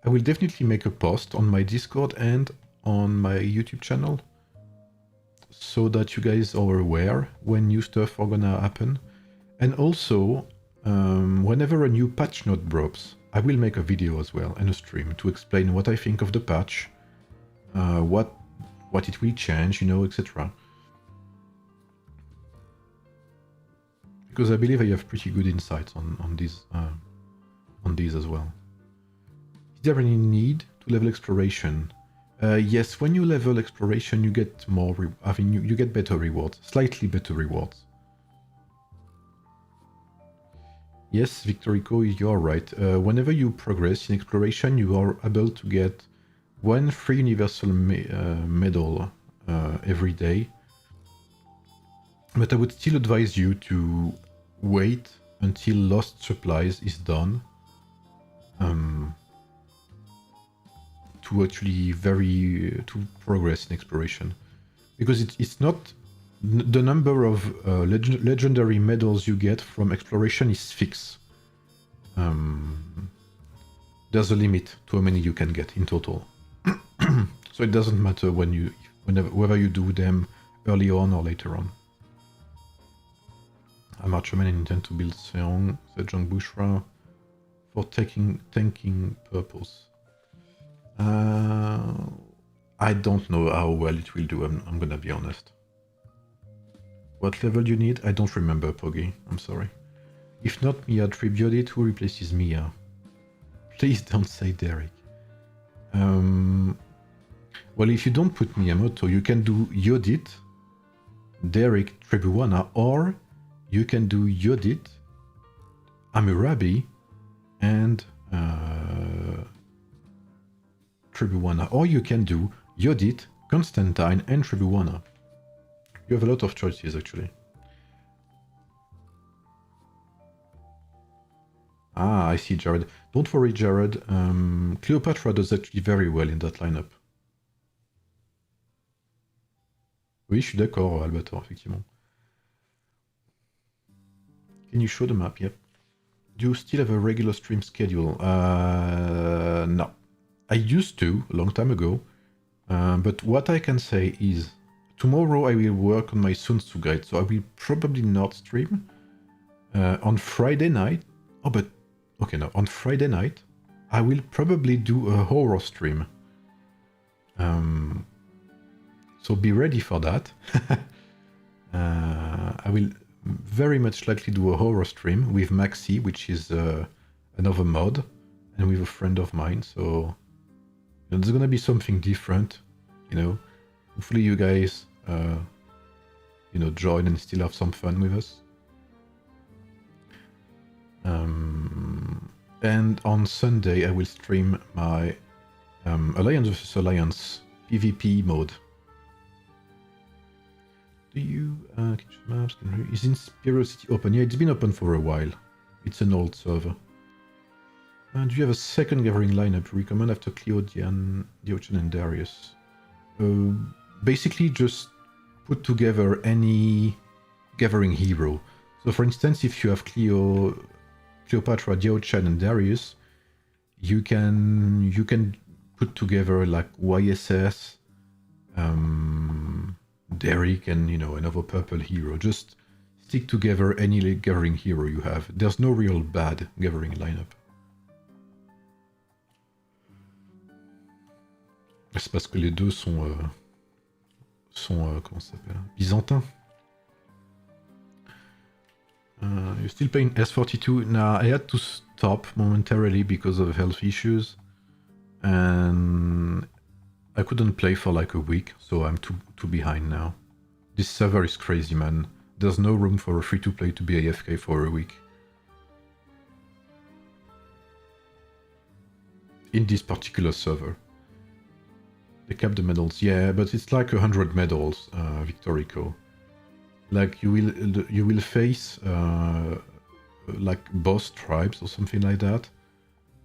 I will definitely make a post on my Discord and on my YouTube channel, so that you guys are aware when new stuff are gonna happen. And also, whenever a new patch note drops, I will make a video as well and a stream to explain what I think of the patch, what it will change, you know, etc. Because I believe I have pretty good insights on these as well. Is there any need to level exploration? Yes, when you level exploration, you get more. You get better rewards, slightly better rewards. Yes, Victorico, you're right. Whenever you progress in exploration, you are able to get 1 free universal medal every day. But I would still advise you to wait until Lost Supplies is done. To actually to progress in exploration, because it's not the number of legendary medals you get from exploration is fixed. There's a limit to how many you can get in total. So it doesn't matter whether you do them early on or later on. I'm Archerman and intend to build Seong, Sejong Bushra for tanking purpose. I don't know how well it will do, I'm gonna be honest. What level you need? I don't remember, Poggy. I'm sorry. If not Mia Tribute, who replaces Mia? Please don't say Derek. Well, if you don't put Miyamoto, you can do Yodit, Derek Tribuana, or you can do Yodit, Hammurabi and Tribuana. Or you can do Yodit, Constantine, and Tribuana. You have a lot of choices, actually. Ah, I see, Jared. Don't worry, Jared. Cleopatra does actually very well in that lineup. Oui, je suis d'accord, Albator, effectivement. Can you show the map? Yep. Do you still have a regular stream schedule? No. I used to, a long time ago. But what I can say is, tomorrow I will work on my Sun Tzu guide, so I will probably not stream. On Friday night... Oh, but... Okay, no. On Friday night, I will probably do a horror stream. So be ready for that. I will very much likely do a horror stream with Maxi, which is another mod, and with a friend of mine. So there's gonna be something different, you know. Hopefully you guys, you know, join and still have some fun with us. And on Sunday I will stream my Alliance vs Alliance PvP mode. Do you maps? Is Inspiro City open? Yeah, it's been open for a while. It's an old server. Do you have a second gathering lineup to recommend after Cleo, Diochan, and Darius? Basically, just put together any gathering hero. So, for instance, if you have Cleopatra, Diochan, and Darius, you can put together like YSS. Derek and, you know, another purple hero. Just stick together any gathering hero you have. There's no real bad gathering lineup. C'est parce que les deux sont comment ça s'appelle, byzantins. You're still playing S42? Nah, I had to stop momentarily because of health issues, and I couldn't play for like a week, so I'm too behind now. This server is crazy, man. There's no room for a free-to-play to be AFK for a week. In this particular server. They kept the medals, yeah, but it's like 100 medals, Victorico. Like you will face like boss tribes or something like that,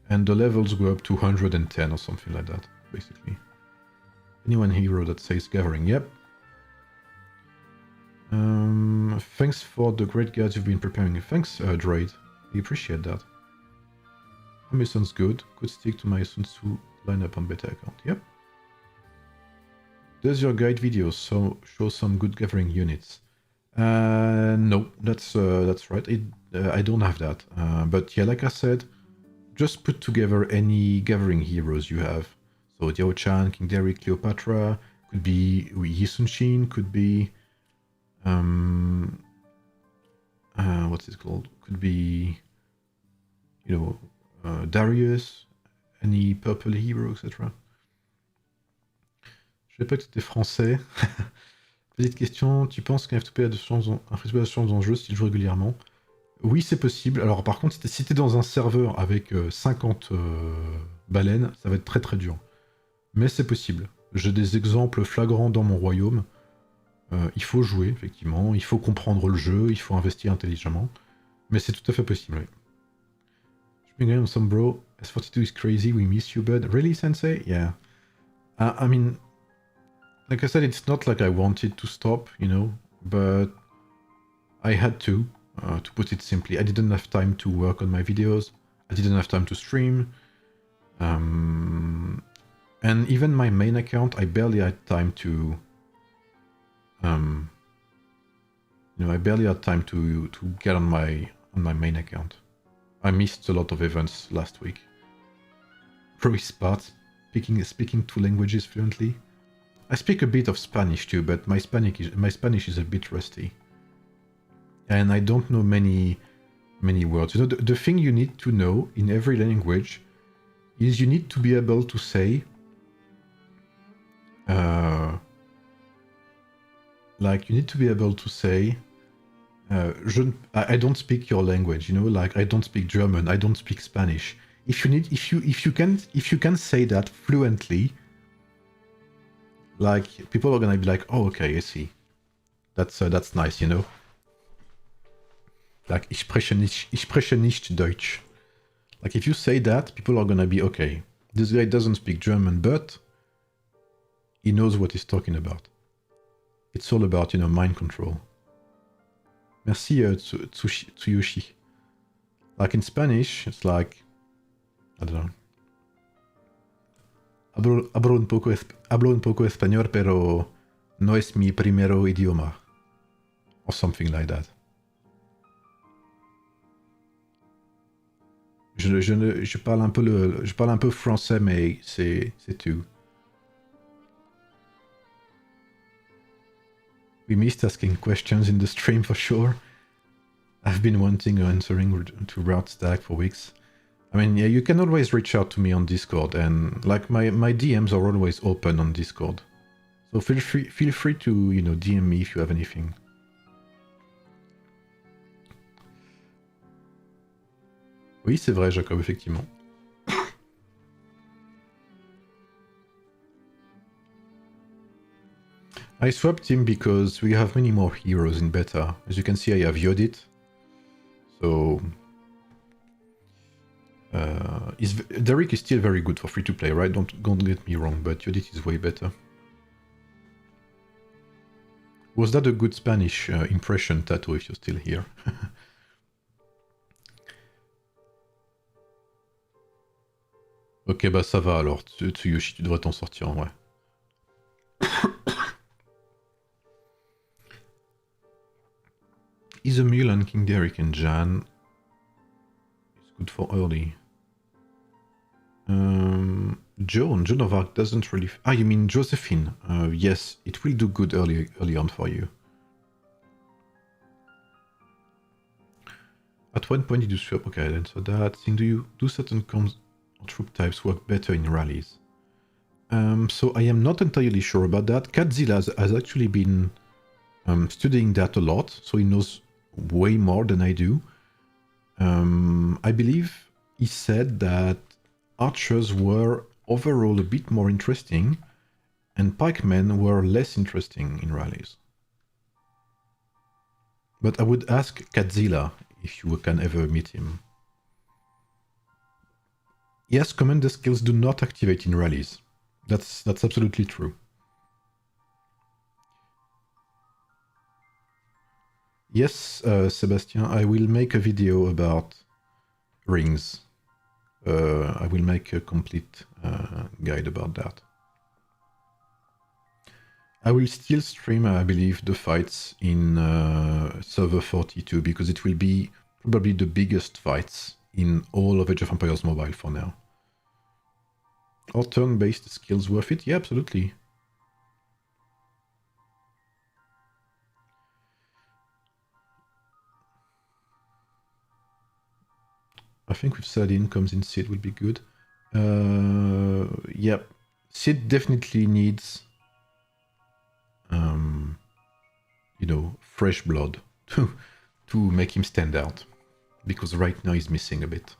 and the levels go up to 110 or something like that, basically. Anyone hero that says gathering, yep. Thanks for the great guides you've been preparing. Thanks, Draid. We appreciate that. Army sounds good. Could stick to my Sun Tzu lineup on beta account. Yep. Does your guide videos show some good gathering units? No, that's right. I don't have that. But yeah, like I said, just put together any gathering heroes you have. So Diao-chan, King Derek, Cleopatra, could be Yi Sun-shin, could be what's it called? Could be, you know, Darius, any purple hero, etc. Je savais pas que c'était français. Petite question, tu penses qu'un F2P a de chances dans le jeu s'il joue régulièrement? Oui, c'est possible. Alors par contre, si t'es dans un serveur avec 50 baleines, ça va être très très dur. Mais c'est possible. J'ai des exemples flagrants dans mon royaume. Il faut jouer, effectivement. Il faut comprendre le jeu. Il faut investir intelligemment. Mais c'est tout à fait possible, oui. Je me gagne some bro. S42 is crazy. We miss you, bud. Really, Sensei? Yeah. I mean, like I said, it's not like I wanted to stop, you know, but I had to put it simply. I didn't have time to work on my videos. I didn't have time to stream. And even my main account, I barely had time to, you know, I barely had time to get on my main account. I missed a lot of events last week. Pro Spat, speaking two languages fluently. I speak a bit of Spanish too, but my Spanish is a bit rusty. And I don't know many words. You know, the thing you need to know in every language is you need to be able to say like you need to be able to say I don't speak your language, you know, like I don't speak German, I don't speak Spanish. If you can say that fluently, like people are gonna be like, oh, okay, I see. That's nice, you know. Like ich spreche nicht Deutsch. Like if you say that, people are gonna be okay. This guy doesn't speak German, but he knows what he's talking about. It's all about, you know, mind control. Merci, Tsuyoshi. Like in Spanish, it's like, I don't know. Hablo un poco español, pero no es mi primero idioma. Or something like that. Je parle un peu français, mais c'est tout. We missed asking questions in the stream for sure. I've been wanting answering to route stack for weeks. I mean, yeah, you can always reach out to me on Discord, and like my DMs are always open on Discord. So feel free to, you know, DM me if you have anything. Oui, c'est vrai, Jacob, effectivement. I swapped him because we have many more heroes in beta. As you can see, I have Yodit. So Derek is still very good for free-to-play, right? Don't get me wrong, but Yodit is way better. Was that a good Spanish impression, Tato, if you're still here? Ok, bah ça va alors, Tsuyoshi, tu devrais t'en sortir en vrai. Is a mule on King Derek and Jan. It's good for early. Joan of Arc doesn't really... Ah, you mean Josephine? Yes, it will do good early on for you. At one point did you swap? Okay, then so that thing, do certain comms or troop types work better in rallies? So I am not entirely sure about that. Catzilla has actually been studying that a lot, so he knows way more than I do. I believe he said that archers were overall a bit more interesting and pikemen were less interesting in rallies. But I would ask Catzilla if you can ever meet him. Yes, commander skills do not activate in rallies. That's absolutely true. Yes, Sebastian, I will make a video about rings. I will make a complete guide about that. I will still stream, I believe, the fights in server 42 because it will be probably the biggest fights in all of Age of Empires Mobile for now. Are turn-based skills worth it? Yeah, absolutely. I think with Saladin comes in Sid would be good. Yeah, Sid definitely needs, you know, fresh blood to make him stand out. Because right now he's missing a bit.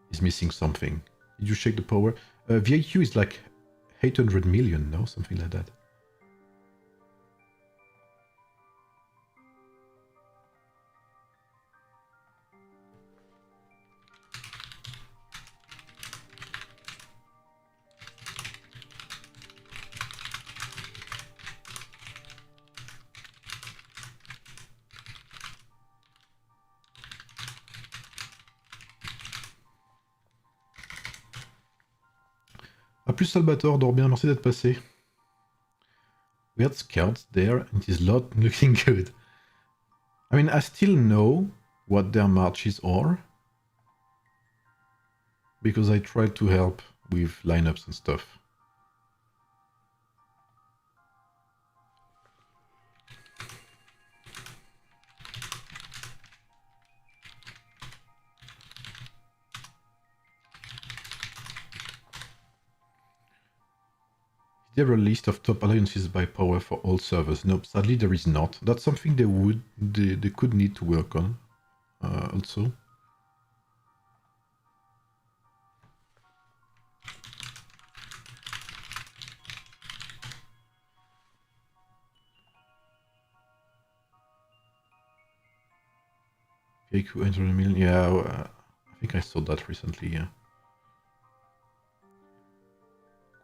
He's missing something. Did you check the power? VIQ is like 800 million, no? Something like that. A plus Salvatore, dors bien, merci d'être passé. We had scouts there and it is not looking good. I mean, I still know what their marches are. Because I tried to help with lineups and stuff. there a list of top alliances by power for all servers? Nope, sadly there is not. That's something they could need to work on also. KQ 800 million, yeah, I think I saw that recently, yeah.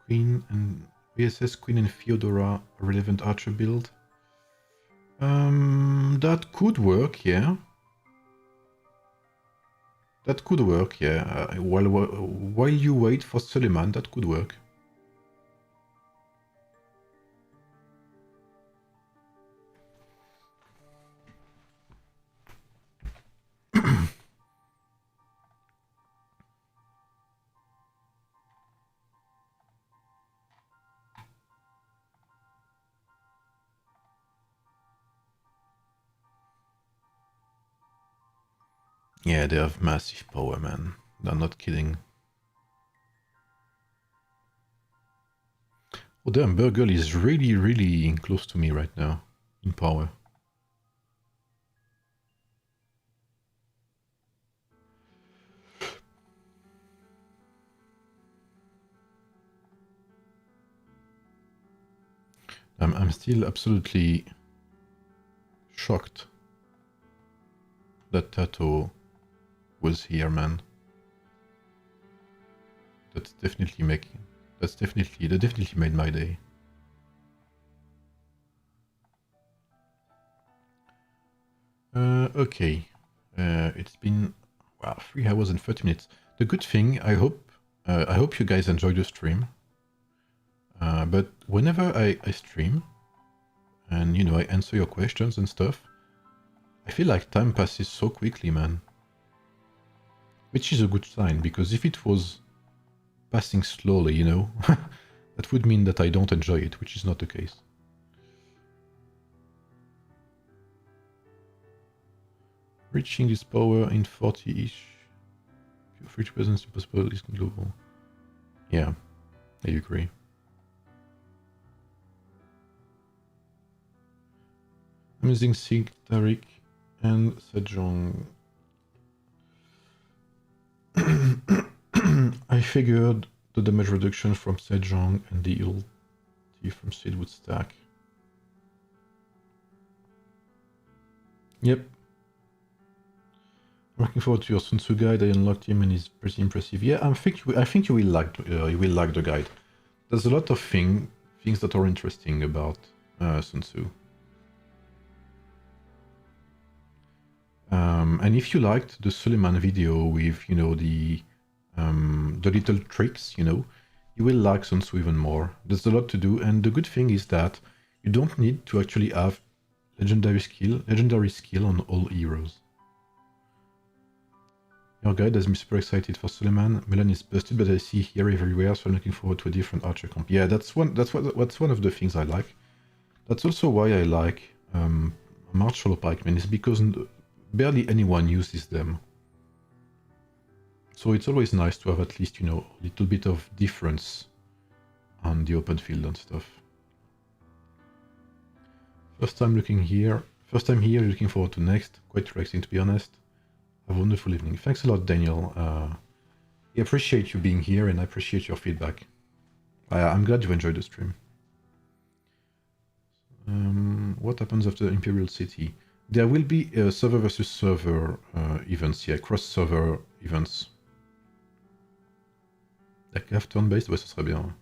Queen and VSS Queen and Theodora, a relevant archer build. That could work, yeah. That could work, yeah. While you wait for Suleiman, that could work. Yeah, they have massive power, man. They're not kidding. Oh damn, Burgle is really close to me right now in power. I'm still absolutely shocked that Tato was here, man. That definitely made my day. Okay, it's been 3 hours and 30 minutes. The good thing, I hope you guys enjoyed the stream. But whenever I stream, and I answer your questions and stuff, I feel like time passes so quickly, man. Which is a good sign, because if it was passing slowly, that would mean that I don't enjoy it, which is not the case. Reaching this power in 40-ish. Feel free to presence impossible is global. Yeah, I agree. Amazing Sig, Tariq, and Sejong. I figured the damage reduction from Sejong and the ulti from Sid would stack. Yep. I'm looking forward to your Sun Tzu guide. I unlocked him and he's pretty impressive. Yeah, I think you will like the guide. There's a lot of things that are interesting about Sun Tzu. And if you liked the Suleiman video with the little tricks, you will like Sun Tzu even more. There's a lot to do, and the good thing is that you don't need to actually have legendary skill on all heroes. Your guide has me super excited for Suleiman. Milan is busted, but I see here everywhere, so I'm looking forward to a different archer comp. Yeah, that's one of the things I like. That's also why I like martial pikemen, is because barely anyone uses them. So it's always nice to have at least, a little bit of difference on the open field and stuff. First time here, looking forward to next. Quite relaxing, to be honest. Have a wonderful evening. Thanks a lot, Daniel. I appreciate you being here and I appreciate your feedback. I'm glad you enjoyed the stream. What happens after Imperial City? There will be server versus server events, yeah, cross-server events. La cave turn-based, ouais, ce serait bien.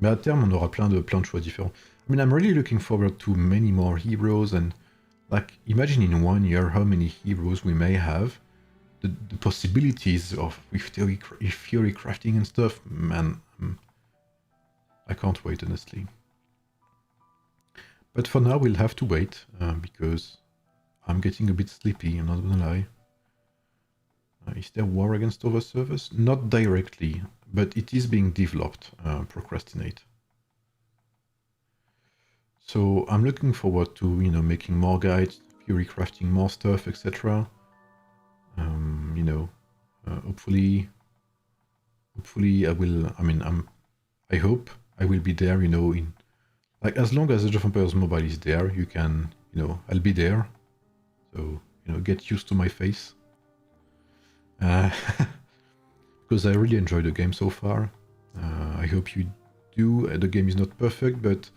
Mais à terme, on aura plein de choix différents. I mean, I'm really looking forward to many more heroes, and like, imagine in 1 year how many heroes we may have. The possibilities of with theory crafting and stuff, man, I can't wait, honestly. But for now, we'll have to wait, because I'm getting a bit sleepy, I'm not gonna lie. Is there war against other servers? Not directly, but it is being developed, procrastinate. So I'm looking forward to, making more guides, theory crafting more stuff, etc. Hopefully I will, I hope I will be there, you know, in like as long as Age of Empires Mobile is there, you can, you know, I'll be there. So, you know, get used to my face. Because I really enjoy the game so far. I hope you do. The game is not perfect, but,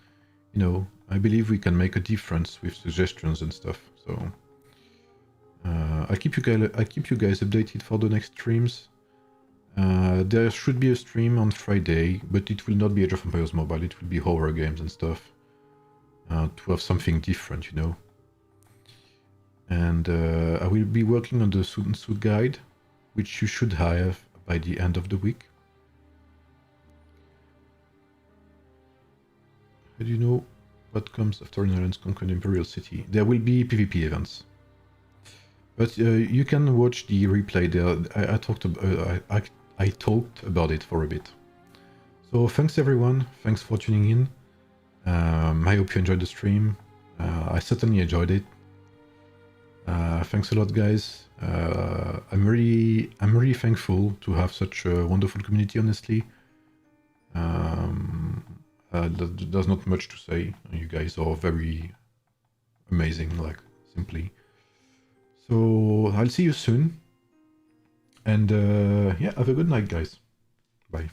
you know, I believe we can make a difference with suggestions and stuff. So I'll keep you guys updated for the next streams. There should be a stream on Friday, but it will not be Age of Empires Mobile. It will be horror games and stuff. To have something different, you know. And I will be working on the Sun Tzu guide, which you should have by the end of the week. How do you know what comes after Netherlands conquered Imperial City? There will be PvP events. But you can watch the replay there. I talked about it for a bit. So thanks everyone. Thanks for tuning in. I hope you enjoyed the stream. I certainly enjoyed it. Thanks a lot, guys. I'm really thankful to have such a wonderful community. Honestly, there's not much to say. You guys are very amazing, like simply. So I'll see you soon. And yeah, have a good night, guys. Bye.